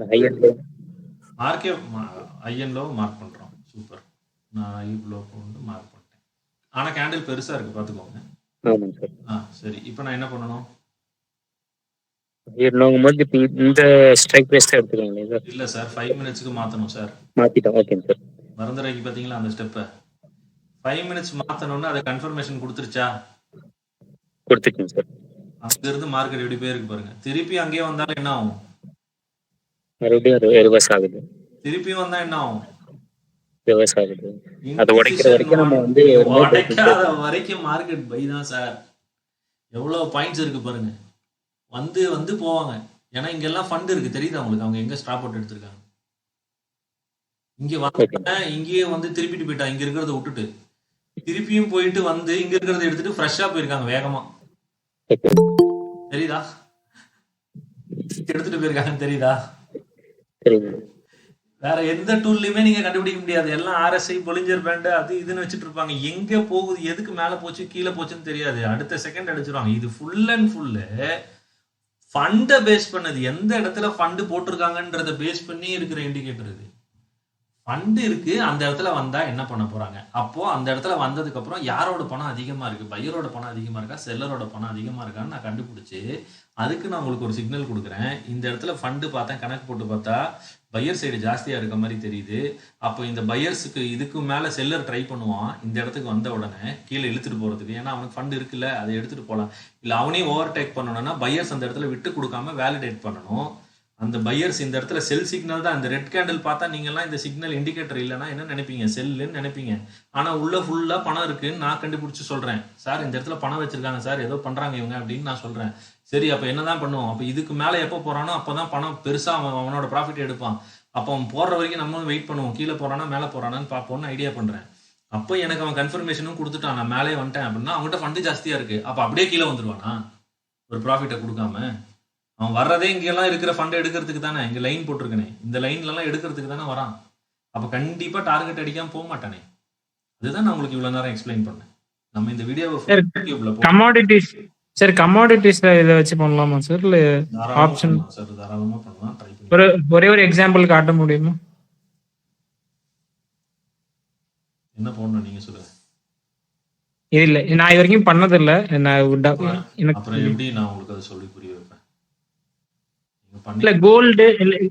மார்க்கே ஐஎன்லோ மார்க் பண்றோம். சூப்பர். நான் ஐப்ளோ கொண்டு மார்க் பண்ணிட்டேன். ஆனா கேண்டில் பெருசா இருக்கு பார்த்துக்கோங்க. ஆமாம் சார். சரி, இப்போ நான் என்ன பண்ணணும்? போது இப்போ இந்த ஸ்ட்ரைக் ப்ரைஸ் தான் எடுத்துக்கோங்க. இல்ல சார், 5 மினிட்ஸ்க்கு மாத்தணும் சார். மாத்திட்டோம். ஓகேங்க சார். மறந்துரைக்கு பாத்தீங்களா அந்த ஸ்டெப்பை? 5 மினிட்ஸ் மாத்தணும்னு அதை கன்ஃபர்மேஷன் கொடுத்துருச்சா? கொடுத்துருக்கேங்க சார். அங்க இருந்து மார்க்கெட் எப்படி போயிருக்கு பாருங்க. திருப்பி அங்கேயே வந்தாலும் என்ன ஆகும்? மறுபடியும் ரிவர்ஸ் ஆகுது. திருப்பியும் வந்தா என்ன ஆகும்? ரிவர்ஸ் ஆகுது. அதை உடைக்கிற வரைக்கும் நம்ம உடைக்காத வரைக்கும் மார்க்கெட் பை தான் சார். எவ்வளவு பாயிண்ட்ஸ் இருக்கு பாருங்க. வந்து வந்து போவாங்க. ஏன்னா இங்க எல்லாம் ஃபண்ட் இருக்கு, தெரியுதா உங்களுக்கு? அவங்க எங்க ஸ்டாப் அவுட் எடுத்திருக்காங்க. இங்க வந்து இங்கேயே வந்து திருப்பிட்டு போயிட்டா. இங்க இருக்கிறத விட்டுட்டு திருப்பியும் போயிட்டு வந்து இங்க இருக்கிறத எடுத்துட்டு ஃப்ரெஷ்ஷா போயிருக்காங்க வேகமா. தெரியுதா? எடுத்துட்டு போயிருக்காங்க, தெரியுதா? வேற எந்த டூல்லையுமே நீங்க கண்டுபிடிக்க முடியாது. எல்லாம் RSI பொலிஞ்சர் பேண்ட் அது இதுன்னு வச்சுட்டு இருப்பாங்க. எங்க போகுது, எதுக்கு மேல போச்சு கீழே போச்சுன்னு தெரியாது. அடுத்த செகண்ட் அடிச்சிருவாங்க. இது ஃபுல் அண்ட் ஃபுல்லு ஃபண்டை பேஸ் பண்ணது. எந்த இடத்துல ஃபண்டு போட்டிருக்காங்கன்றத பேஸ் பண்ணி இருக்கிற இண்டிகேட்டர் இது. ஃபண்டு இருக்கு, அந்த இடத்துல வந்தா என்ன பண்ண போறாங்க? அப்போ அந்த இடத்துல வந்ததுக்கு அப்புறம் யாரோட பணம் அதிகமா இருக்கு? பையரோட பணம் அதிகமா இருக்கா, செல்லரோட பணம் அதிகமா இருக்கான்னு நான் கண்டுபிடிச்சு அதுக்கு நான் உங்களுக்கு ஒரு சிக்னல் கொடுக்குறேன். இந்த இடத்துல ஃபண்டு பார்த்தேன், கணக்கு போட்டு பார்த்தா பையர் சைடு ஜாஸ்தியா இருக்க மாதிரி தெரியுது. அப்போ இந்த பையர்ஸுக்கு இதுக்கு மேல செல்லர் ட்ரை பண்ணுவான் இந்த இடத்துக்கு வந்த உடனே கீழே இழுத்துட்டு போறதுக்கு. ஏன்னா அவனுக்கு ஃபண்ட் இருக்குல்ல, அதை எடுத்துட்டு போகலாம். இல்ல அவனையும் ஓவர்டேக் பண்ணணும்னா பையர்ஸ் அந்த இடத்துல விட்டு கொடுக்காம வேலிடேட் பண்ணணும். அந்த பையர்ஸ் இந்த இடத்துல செல் சிக்னல் தான். இந்த ரெட் கேண்டில் பார்த்தா நீங்க எல்லாம் இந்த சிக்னல் இண்டிகேட்டர் இல்லைன்னா என்ன நினைப்பீங்க? செல்லுன்னு நினைப்பீங்க. ஆனா உள்ள ஃபுல்லா பணம் இருக்குன்னு நான் கண்டுபிடிச்சு சொல்றேன். சார் இந்த இடத்துல பணம் வச்சிருக்காங்க சார், ஏதோ பண்றாங்க இவங்க அப்படின்னு நான் சொல்றேன். சரி, அப்ப என்னதான் பண்ணுவோம்? அப்ப இதுக்கு மேல எப்போ போறானோ அப்பதான் பணம் பெருசா அவனோட ப்ராஃபிட் எடுப்பான். அப்போ அவன் போடுற வரைக்கும் நம்மளும் வெயிட் பண்ணுவோம். கீழே போறானா மேல போறானான்னு பார்ப்போம்னு ஐடியா பண்றேன். அப்போ எனக்கு அவன் கன்ஃபர்மேஷனும் கொடுத்துட்டான், நான் மேலே வந்துட்டேன் அப்படின்னா அவங்ககிட்ட ஃபண்டு ஜாஸ்தியா இருக்கு. அப்ப அப்படியே கீழே வந்துருவானா ஒரு ப்ராஃபிட்டை கொடுக்காம? அவன் வர்றதே இங்கெல்லாம் இருக்கிற ஃபண்ட் எடுக்கிறதுக்கு தானே. இங்க லைன் போட்டிருக்கனே, இந்த லைன்ல எல்லாம் எடுக்கிறதுக்கு தானே வரான். அப்ப கண்டிப்பா டார்கெட் அடிக்காம போக மாட்டானே. அதுதான் நான் உங்களுக்கு இவ்வளவு நேரம் எக்ஸ்பிளைன் பண்ணேன். நம்ம இந்த வீடியோவை கமாடிட்டிஸ் சார், கமாடிட்டிஸ்ல இதை வச்சு பண்ணலாமா சார்? இல்ல ஆப்ஷன் சார் தாராளமா பண்ணலாம். ட்ரை பண்ணி ஒரே ஒரு எக்ஸாம்பிள் காட்ட முடியுமா? என்ன பண்ணணும் நீங்க சொல்லுங்க. இல்ல நான் இது வரைக்கும் பண்ணது இல்ல. அப்புறம் எப்படி நான் உங்களுக்கு அதை சொல்லி புரிய வைப்பேன்? இல்ல கோல்டு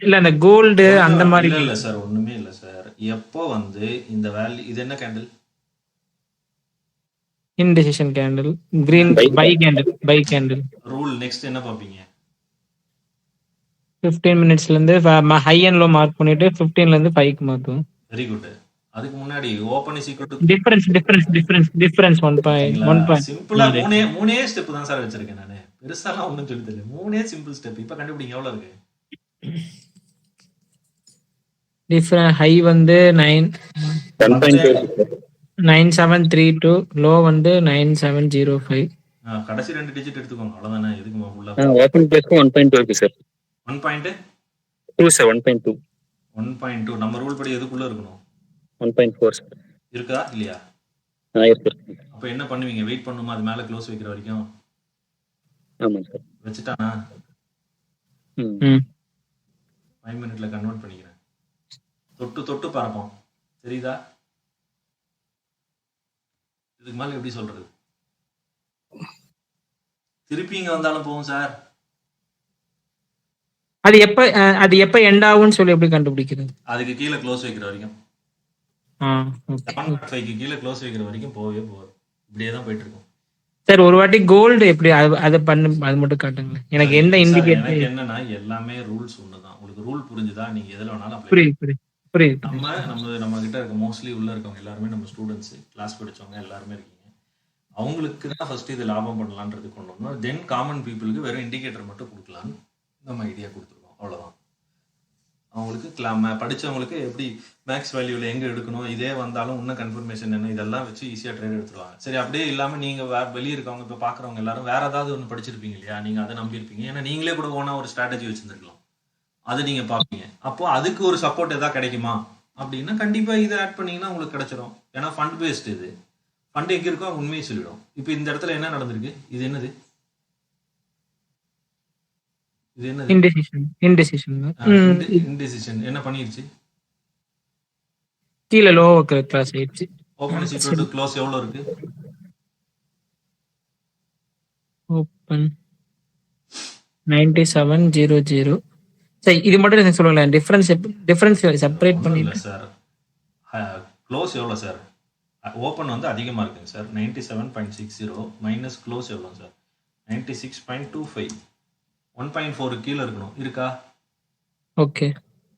இல்ல அந்த கோல்டு அந்த மாதிரி இல்ல சார், ஒண்ணுமே இல்ல சார். எப்போ வந்து இந்த வேல்யூ, இது என்ன candle? Indecision candle, green buy candle. Rule next என்ன பாப்பீங்க? 15 மினிட்ஸ்ல இருந்து ஹை அண்ட் லோ மார்க் பண்ணிட்டு 15ல இருந்து 5க்கு மாத்துவோம். Very good. அதுக்கு முன்னாடி open is equal to difference 1.1. சிம்பிளா மூணே ஸ்டெப் தான் சார் வச்சிருக்கேன் நானு. பெருசாலாம் ஒண்ணும் சொல்லி தெரியல. மூணே சிம்பிள் ஸ்டெப். இப்ப கண்டுபிடிங்க எவ்வளவு இருக்கு. டிஃபரன்ஸ் ஹை வந்து 9732, லோ வந்து 9705. கடைசி 2 டிஜிட் எடுத்துக்கோங்க அவ்வளவுதானே. எதுக்கு ஃபுல்லா ஓபன் பிளேஸ்க்கு 1.2 இருக்கு சார். 1.2 சார். 1.2 நம்ம ரூல் படி எதுக்குள்ள இருக்கணும்? 1.4 சார். இருக்கா இல்லையா? இருக்கு. அப்ப என்ன பண்ணுவீங்க? வெயிட் பண்ணுமா அது மேல க்ளோஸ் வைக்கிற வரைக்கும்? ஆமா சார். வச்சுட்டானா 5 மினிட்ல கன்வெர்ட் பண்ணிக்கிறேன். தொட்டு பார்ப்போம், தெரியுதா? இதுக்கு மேல எப்படி சொல்றது? திருப்பி இங்க வந்தாலும் போகும் சார். அது எப்ப எண்ட் ஆகும்னு சொல்லி எப்படி கண்டுபிடிக்கிறது? அதுக்கு கீழே க்ளோஸ் வைக்கிற வரைக்கும். 7.5க்கு கீழே க்ளோஸ் வைக்கிற வரைக்கும் போகவே போகாது. இப்படியே தான் போயிட்டு இருக்கும் சார். ஒரு வாட்டி கோல்டு எப்படி அது பண்ணு, அது மட்டும் காட்டுங்க எனக்கு. எந்த இண்டிகேட்டர்? எனக்கு என்னன்னா எல்லாமே ரூல்ஸ் ஒண்ணுதான். உங்களுக்கு ரூல் புரிஞ்சுதா? நீங்க எதுல வேணாலும் அப்ளை. புரியுது. நம்ம கிட்ட இருக்க மோஸ்ட்லி உள்ள இருக்கவங்க எல்லாருமே நம்ம ஸ்டூடெண்ட்ஸ், கிளாஸ் படிச்சவங்க எல்லாருமே இருக்கீங்க. அவங்களுக்கு தான் ஃபர்ஸ்ட் இது லாபம் பண்ணலான்றது கொண்டு வந்தோம். தென் காமன் பீப்புளுக்கு வெறும் இண்டிகேட்டர் மட்டும் கொடுக்கலான்னு நம்ம ஐடியா கொடுத்துருக்கோம். அவ்வளவுதான். பண்ணவங்களுக்கு படிச்சவங்களுக்கு எப்படி மேக்ஸ் வேல்யூவில் எங்கே எடுக்கணும், இதே வந்தாலும் இன்னும் கன்ஃபர்மேஷன் என்ன, இதெல்லாம் வச்சு ஈஸியாக ட்ரேட் எடுத்துருவாங்க. சரி, அப்படியே இல்லாமல் நீங்கள் வெளியே இருக்கவங்க இப்போ பார்க்குறவங்க எல்லாரும் வேறு ஏதாவது ஒன்று படிச்சிருப்பீங்க இல்லையா, நீங்கள் அதை நம்பியிருப்பீங்க. ஏன்னா நீங்களே கூட ஓனாக ஒரு ஸ்ட்ராட்டஜி வச்சுருந்துருக்கலாம், அது நீங்கள் பார்ப்பீங்க. அப்போது அதுக்கு ஒரு சப்போர்ட் எதாவது கிடைக்குமா அப்படின்னா கண்டிப்பாக இதை ஆட் பண்ணிங்கன்னா உங்களுக்கு கிடைச்சிரும். ஏன்னா ஃபண்ட் பேஸ்டு இது, ஃபண்ட் எங்கே இருக்கோ உண்மையை சொல்லிடும். இப்போ இந்த இடத்துல என்ன நடந்திருக்கு, இது என்னது, இது என்னது, இன்டிசிஷன் என்ன பண்ணிருச்சு, கீழே லோ கிராஸ் ஆயிடுச்சு. Open is equal to close எவ்வளவு இருக்கு, ஓபன் 9700. சரி, இது மட்டும் எனக்கு சொல்லுங்களேன், டிஃபரன்ஸ் செப்பரேட் பண்ணிடல சார். க்ளோஸ் எவ்வளவு சார், ஓபன் வந்து அதிகமா இருக்குங்க சார் 97.60 மைனஸ் க்ளோஸ் எவ்வளவு சார் 96.25, 1.4 கீழே இருக்கணும், இருக்கா? ஓகே,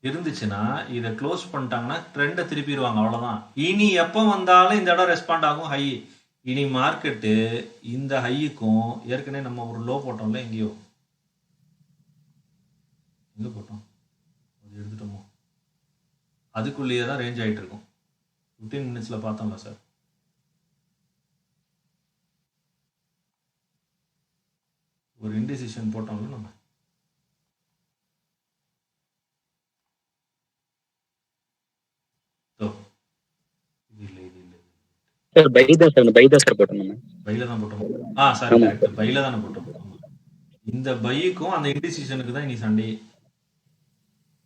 இருந்துச்சுன்னா இதை க்ளோஸ் பண்ணிட்டாங்கன்னா ட்ரெண்டை திருப்பிடுவாங்க, அவ்வளோதான். இனி எப்போ வந்தாலும் இந்த இடம் ரெஸ்பாண்ட் ஆகும் ஹை. இனி மார்க்கெட்டு இந்த ஹையுக்கும் ஏற்கனவே நம்ம ஒரு லோ போட்டோம்ல, எங்கேயோ எங்கே போட்டோம், அது எடுத்துட்டோமோ, அதுக்குள்ளேயே தான் ரேஞ்ச் ஆகிட்டு இருக்கும். 15 மினிட்ஸில் பார்த்தோம்ல சார், ஒரு இன்டிசிஷன் போட்டோம்ல நம்ம, பைல தான் போட்டோம். பைல தானே போட்டோம். இந்த பைக்கும் அந்த இன்டிசிஷனுக்கு தான் இனி சண்டே.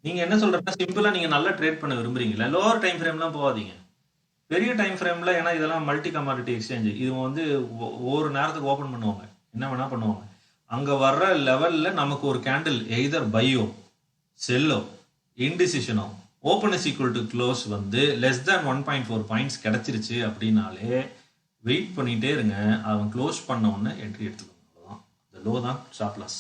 நீங்க என்ன சொல்றீங்கன்னா சிம்பிளா நீங்க நல்லா ட்ரேட் பண்ண விரும்புறீங்களா, லோவர் டைம் ஃப்ரேம்லாம் போகாதீங்க, பெரிய டைம் ஃப்ரேம்ல. ஏன்னா இதெல்லாம் மல்டி கமாடிட்டி எக்ஸ்சேஞ்ச், இது வந்து ஒவ்வொரு நேரத்துக்கு ஓபன் பண்ணுவாங்க, என்ன வேணா பண்ணுவாங்க. அங்க வர்ற லெவல்ல நமக்கு ஒரு கேண்டில் எய்தர் பையோ செல்லோ இன்டிசிஷனோ open is equal to close வந்து லெஸ் தேன் 1.4 பாயிண்ட்ஸ் கிடைச்சிருச்சு அப்படின்னாலே வெயிட் பண்ணிட்டே இருங்க. அவன் க்ளோஸ் பண்ண உடனே என்ட்ரி எடுத்துக்கணும், அவ்வளோதான். இந்த லோ தான் ஸ்டாப் லாஸ்,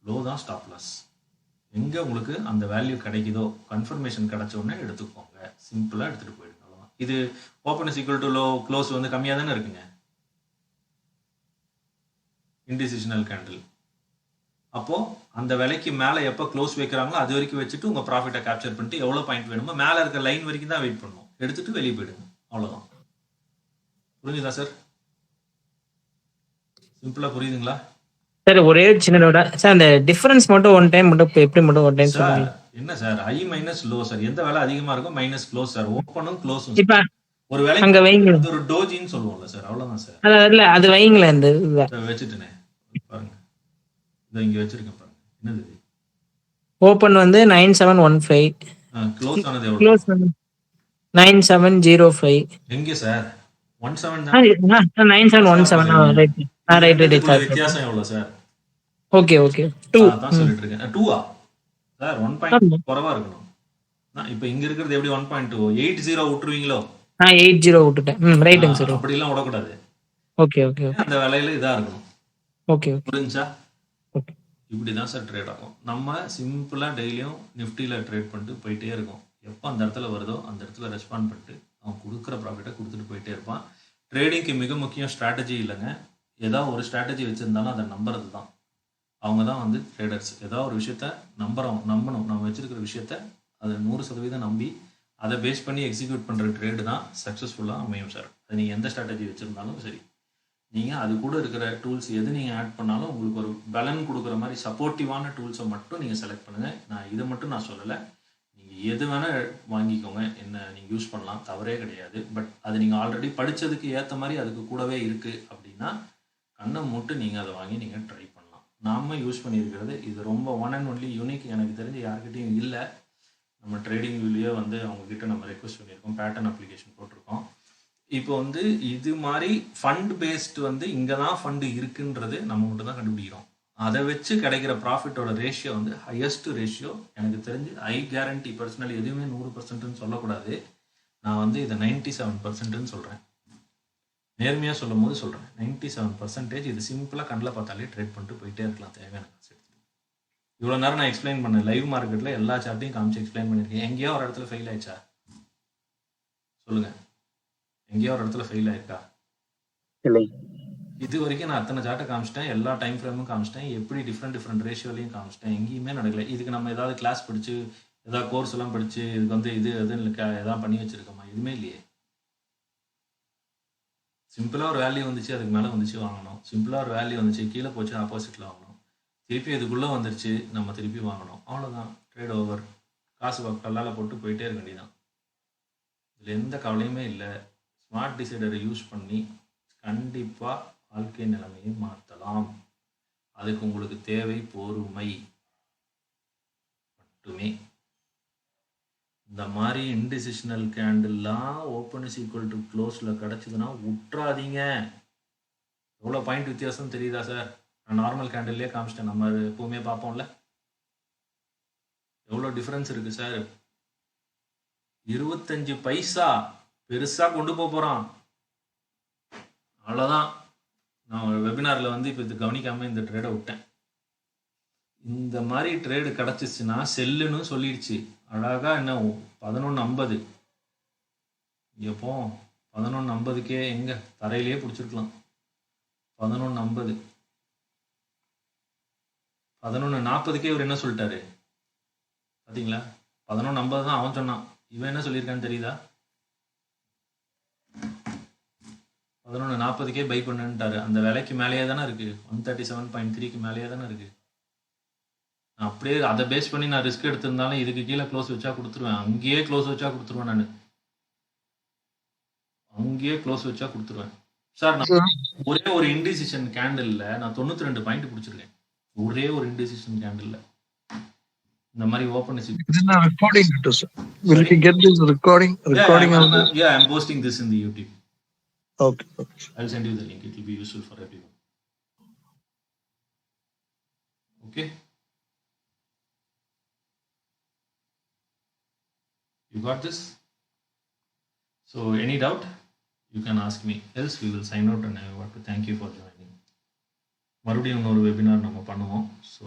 லோ தான் ஸ்டாப் லாஸ். எங்கே உங்களுக்கு அந்த வேல்யூ கிடைக்குதோ கன்ஃபர்மேஷன் கிடைச்ச உடனே எடுத்துக்கோங்க, சிம்பிளாக எடுத்துகிட்டு போயிடுங்க, அவ்வளோதான். இது open is equal to low close வந்து கம்மியாக தானே இருக்குங்க, இன்டிசிஷனல் கேண்டில். அப்போ அந்த விலைக்கு மேலே எப்போ க்ளோஸ் வைக்கிறாங்களோ அது வரைக்கும் வச்சுட்டு உங்கள் ப்ராஃபிட்டை கேப்சர் பண்ணிட்டு எவ்வளோ பாயிண்ட் வேணுமோ மேலே இருக்க லைன் வரைக்கும் தான் வெயிட் பண்ணணும், எடுத்துட்டு வெளியே போயிடுங்க, அவ்வளோதான். புரிஞ்சுதா சார்? சிம்பிளாக புரியுதுங்களா சார்? ஒரே சின்ன டவுட்டா சார், அந்த டிஃபரன்ஸ் மட்டும் ஒன் டைம் மட்டும் எப்படி மட்டும் ஒரு டைம் சார்? என்ன sir high minus low sir, எந்த வேலை அதிகமாக இருக்கும் மைனஸ் க்ளோஸ் சார், ஓப்பனும் க்ளோஸும். இப்போ ஒரு வேலை அங்கே வைங்க, ஒரு டோஜின்னு சொல்லுவோம்ல சார், அவ்வளோதான் சார். இல்லை அது வைங்களேன், இந்த வச்சுட்டுனே பாருங்க, இதை இங்கே வச்சிருக்கேன் பாருங்க, என்னது இது? ஓப்பன் வந்து 9715, க்ளோஸ் ஆனது எவ்வளோ? க்ளோஸ் 9705. எங்கே சார் 17 தான். 9717. Right sir. வித்தியாசம் எவ்வளோ சார்? ஓகே 2 தான் சொல்லிட்டு இருக்கேன். 2ஆ சார்? 1.2 குறைவா இருக்கணும். இப்போ இங்க இருக்கிறது எப்படி 1.2 80 விட்டுருவீங்களோ? 80 விட்டுட்டேன். ரைட்டுங்க சார். அப்படி எல்லாம் விடக்கூடாது. ஓகே அந்த வேலையில இதா இருக்கணும். ஓகே புரிஞ்சா? ஓகே. இப்படிதான் சார் ட்ரேட் ஆகும். நம்ம சிம்பிளா டெய்லியும் நிஃப்டியில ட்ரேட் பண்ணிட்டு போயிட்டே இருக்கோம். எப்போ அந்த இடத்துல வருதோ அந்த இடத்துல ரெஸ்பாண்ட் பண்ணிட்டு அவன் கொடுக்குற ப்ராஃபிட்டை கொடுத்துட்டு போயிட்டே இருப்பான். ட்ரேடிங்க்கு மிக முக்கியம் ஸ்ட்ராட்டஜி இல்லைங்க. ஏதாவது ஒரு ஸ்ட்ராட்டஜி வச்சுருந்தாலும் அதை நம்புறது தான். அவங்க தான் வந்து ட்ரேடர்ஸ். ஏதாவது ஒரு விஷயத்த நம்பணும். நம்ம வச்சிருக்கிற விஷயத்த அதை 100% நம்பி அதை பேஸ் பண்ணி எக்ஸிக்யூட் பண்ணுற ட்ரேடு தான் சக்ஸஸ்ஃபுல்லாக அமையும் சார். அது நீங்கள் எந்த ஸ்ட்ராட்டஜி வச்சுருந்தாலும் சரி, நீங்கள் அது கூட இருக்கிற டூல்ஸ் எது நீங்கள் ஆட் பண்ணாலும் உங்களுக்கு ஒரு பலன் கொடுக்குற மாதிரி சப்போர்ட்டிவான டூல்ஸை மட்டும் நீங்கள் செலக்ட் பண்ணுங்கள். நான் இதை மட்டும் நான் சொல்லலை, நீங்கள் எது வேணால் வாங்கிக்கோங்க, என்ன நீங்கள் யூஸ் பண்ணலாம், தவறே கிடையாது. பட் அது நீங்கள் ஆல்ரெடி படித்ததுக்கு ஏற்ற மாதிரி அதுக்கு கூடவே இருக்குது அப்படின்னா கண்ணை மூட்டு நீங்கள் அதை வாங்கி நீங்கள் ட்ரை பண்ணலாம். நாம் யூஸ் பண்ணியிருக்கிறது இது ரொம்ப ஒன் அண்ட் ஒன்லி யூனிக். எனக்கு தெரிஞ்சு யார்கிட்டையும் இல்லை. நம்ம ட்ரேடிங் வியூலேயே வந்து அவங்கக்கிட்ட நம்ம ரெக்வஸ்ட் பண்ணியிருக்கோம், பேட்டர்ன் அப்ளிகேஷன் போட்டிருக்கோம். இப்போ வந்து இது மாதிரி ஃபண்ட் பேஸ்டு வந்து இங்கே தான் ஃபண்டு இருக்குன்றது நம்ம மட்டும் தான் கண்டுபிடிக்கிறோம். அதை வச்சு கிடைக்கிற ப்ராஃபிட்டோட ரேஷியோ வந்து ஹையஸ்ட் ரேஷியோ எனக்கு தெரிஞ்சு ஐ கேரண்டி பர்சனல் எதுவுமே 100%ன்னு சொல்லக்கூடாது. நான் வந்து இதை 97%ன்னு சொல்கிறேன். நேர்மையாக சொல்லும் போது சொல்கிறேன் 97%. இது சிம்பிளாக கண்ணில் பார்த்தாலே ட்ரேட் பண்ணிட்டு போயிட்டே இருக்கலாம் தேவையான காசு எடுத்து. இவ்வளோ நேரம் நான் எக்ஸ்பிளைன் பண்ணேன், லைவ் மார்க்கெட்டில் எல்லா சார்ட்டையும் காமிச்சு எக்ஸ்பிளைன் பண்ணியிருக்கேன். எங்கேயோ ஒரு இடத்துல ஃபெயில் ஆயிடுச்சா சொல்லுங்கள்? எங்கேயோ ஒரு இடத்துல ஃபெயில் ஆயிருக்கா? இது வரைக்கும் நான் அத்தனை சார்ட்டை காமிச்சிட்டேன், எல்லா டைம் ஃப்ரேமும் காமிச்சிட்டேன், எப்படி டிஃப்ரெண்ட் ரேஷியோலையும் காமிச்சிட்டேன். எங்கேயுமே நடக்கல. இதுக்கு நம்ம ஏதாவது கிளாஸ் படிச்சு, ஏதாவது கோர்ஸ் எல்லாம் படிச்சு, இதுக்கு வந்து இது எதுன்னு எதாவது பண்ணி வச்சிருக்கோமா? எதுவுமே இல்லையே. சிம்பிளாக ஒரு வேல்யூ வந்துச்சு, அதுக்கு மேலே வந்துச்சு வாங்கணும். சிம்பிளாக ஒரு வேல்யூ வந்துச்சு, கீழே போச்சு, ஆப்போசிட்டில் வாங்கணும். திருப்பி இதுக்குள்ளே வந்துருச்சு, நம்ம திருப்பி வாங்கணும். அவ்வளோதான், ட்ரேட் ஓவர். காசு கல்லால் போட்டு போயிட்டே இருக்க வேண்டியதான். இதில் எந்த கவலையுமே இல்லை. ஸ்மார்ட் டிசைடரை யூஸ் பண்ணி கண்டிப்பாக வாழ்க்கை நிலைமையை மாற்றலாம். அதுக்கு உங்களுக்கு தேவை பொறுமை மட்டுமே. இந்த மாதிரி இன்டிசிஷனல் கேண்டில்லாம் ஓப்பன் இஸ் ஈக்குவல் டு க்ளோஸில் கிடச்சிதுன்னா விட்றாதீங்க. எவ்வளோ பாயிண்ட் வித்தியாசம் தெரியுதா சார்? நான் நார்மல் கேண்டில்லே காமிச்சிட்டேன், நம்ம எப்பவுமே பார்ப்போம்ல. எவ்வளோ டிஃப்ரென்ஸ் இருக்குது சார். 25 பைசா பெருசாக கொண்டு போகிறான். அவ்வளோதான். நான் வெபினாரில் வந்து இப்போ இது கவனிக்காமல் இந்த ட்ரேடை விட்டேன். இந்த மாதிரி ட்ரேடு கிடச்சிச்சுன்னா செல்லுன்னு சொல்லிடுச்சு. அழகாக என்ன 11.50 எப்போ 11.50க்கே எங்கே தரையிலேயே பிடிச்சிருக்கலாம். 11.50 11.40க்கே இவர் என்ன சொல்லிட்டாரு பார்த்தீங்களா? 11.50 தான் அவன் சொன்னான். இவன் என்ன சொல்லியிருக்கான்னு தெரியுதா? 11.40க்கே பை பண்ணுன்ட்டாரு. அந்த விலைக்கு மேலேயே தானே இருக்குது. 137.3க்கு மேலேயே தானே இருக்குது. நான் அப்படியே அதை பேஸ் பண்ணி நான் ரிஸ்க் எடுத்திருந்தாலும் இதுக்கு கீழே க்ளோஸ் வச்சா கொடுத்துருவேன். அங்கேயே க்ளோஸ் வச்சா கொடுத்துருவேன். நான் அங்கேயே க்ளோஸ் வச்சா கொடுத்துருவேன் சார். நான் ஒரே ஒரு இன்டிசிஷன் கேண்டில்ல நான் 92 பாயிண்ட் பிடிச்சிருக்கேன். ஒரே ஒரு இன்டிசிஷன் கேண்டில்ல. இந்த மாதிரி open This is a recording, sir. Will we get this recording? Yeah, I'm posting this in the YouTube. Okay. I'll send you the link. It will be useful for everyone. Okay. You got this? So any doubt, you can ask me. Else we will sign out, and I want to thank you for joining. மறுபடியும் இன்னொரு webinar நம்ம பண்ணுவோம். So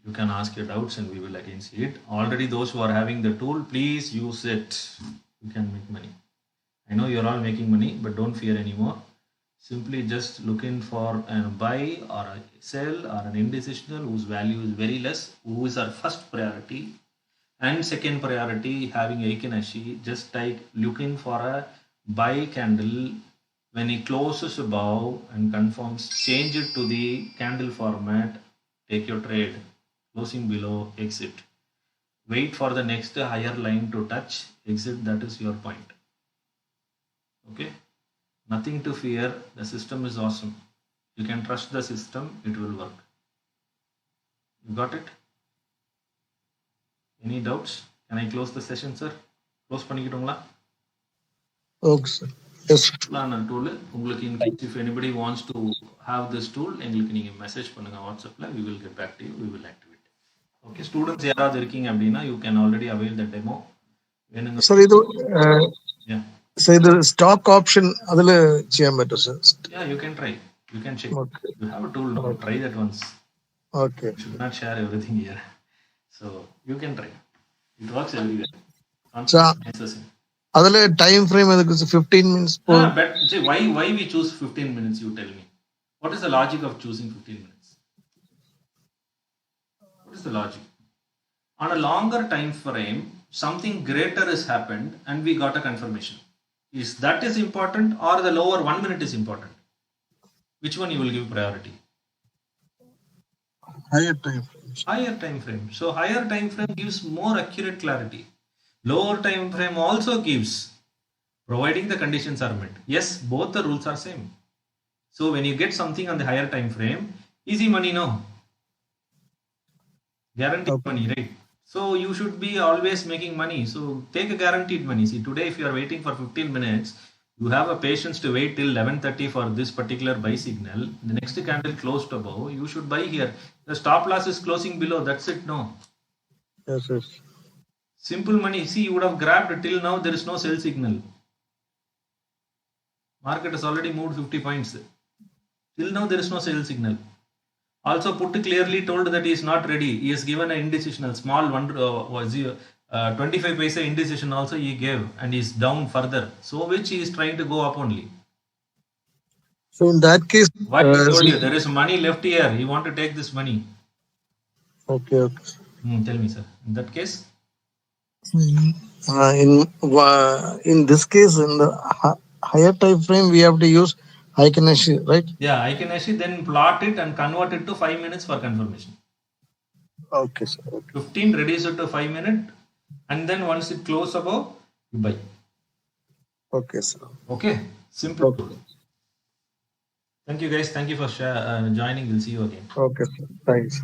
you can ask your doubts and we will again see it. Already those who are having the tool, please use it. You can make money. I know you're all making money, but don't fear anymore. Simply just look in for a buy or a sell or an indecisional whose value is very less, who is our first priority. And second priority, having Eikinashi, just look in for a buy candle. When it closes above and confirms, change it to the candle format, take your trade. Closing below, exit. Wait for the next higher line to touch, exit. That is your point. Okay? Nothing to fear. The system is awesome. You can trust the system, it will work. You got it? Any doubts? Can I close the session, sir? Close பண்ணிக்கிட்டோங்களா? Okay, sir. Yes. Planner tool. உங்களுக்கு in case if anybody wants to have this tool, எங்களுக்கு நீங்க message பண்ணுங்க வாட்ஸ்அப்ல. We will get back to you. We will activate. Okay, students யாராவது இருக்கீங்க அப்படின்னா you can already avail the demo. வேணுங்க. Sir, இது yeah. Sir, இது stock option அதுல செய்ய மாட்டோம் sir. Yeah, you can try. You can check. Okay. You have a tool now. Try that once. Okay. You should not share everything here. So you can try. It works everywhere. அதுல time frame எதுக்கு 15 minutes போதும். But see, why we choose 15 minutes, you tell me. What is the logic of choosing 15 minutes? What is the logic? On a longer time frame, something greater has happened and we got a confirmation. Is that is important or the lower 1 minute is important? Which one you will give priority? Higher time frame. Higher time frame. So higher time frame gives more accurate clarity. Lower time frame also gives, providing the conditions are met. Yes, both the rules are same. So when you get something on the higher time frame, easy money, no? Guaranteed money, right? So you should be always making money. So take a guaranteed money. See, today if you are waiting for 15 minutes, you have a patience to wait till 11:30 for this particular buy signal. The next candle closed above, you should buy here. The stop loss is closing below. That's it, no? Yes. Simple money. See, you would have grabbed till now. There is no sell signal. Market has already moved 50 points. Till now, there is no sell signal. Also, Put clearly told that he is not ready. He has given an indecisional, small one, 25 paisa indecision also he gave, and he is down further. So, which he is trying to go up only. So in that case, What he told you, there is money left here. You want to take this money. okay. Tell me, sir. In that case? In this case, in the higher time frame, we have to use Heikin-Ashi, right? Yeah, Heikin-Ashi, then plot it and convert it to 5 minutes for confirmation. Okay, sir. Okay. 15, reduce it to 5 minutes, and then once it close above, you buy. Okay, sir. Okay? Simple. Okay. Thank you, guys. Thank you for joining. We'll see you again. Okay, sir. Thanks.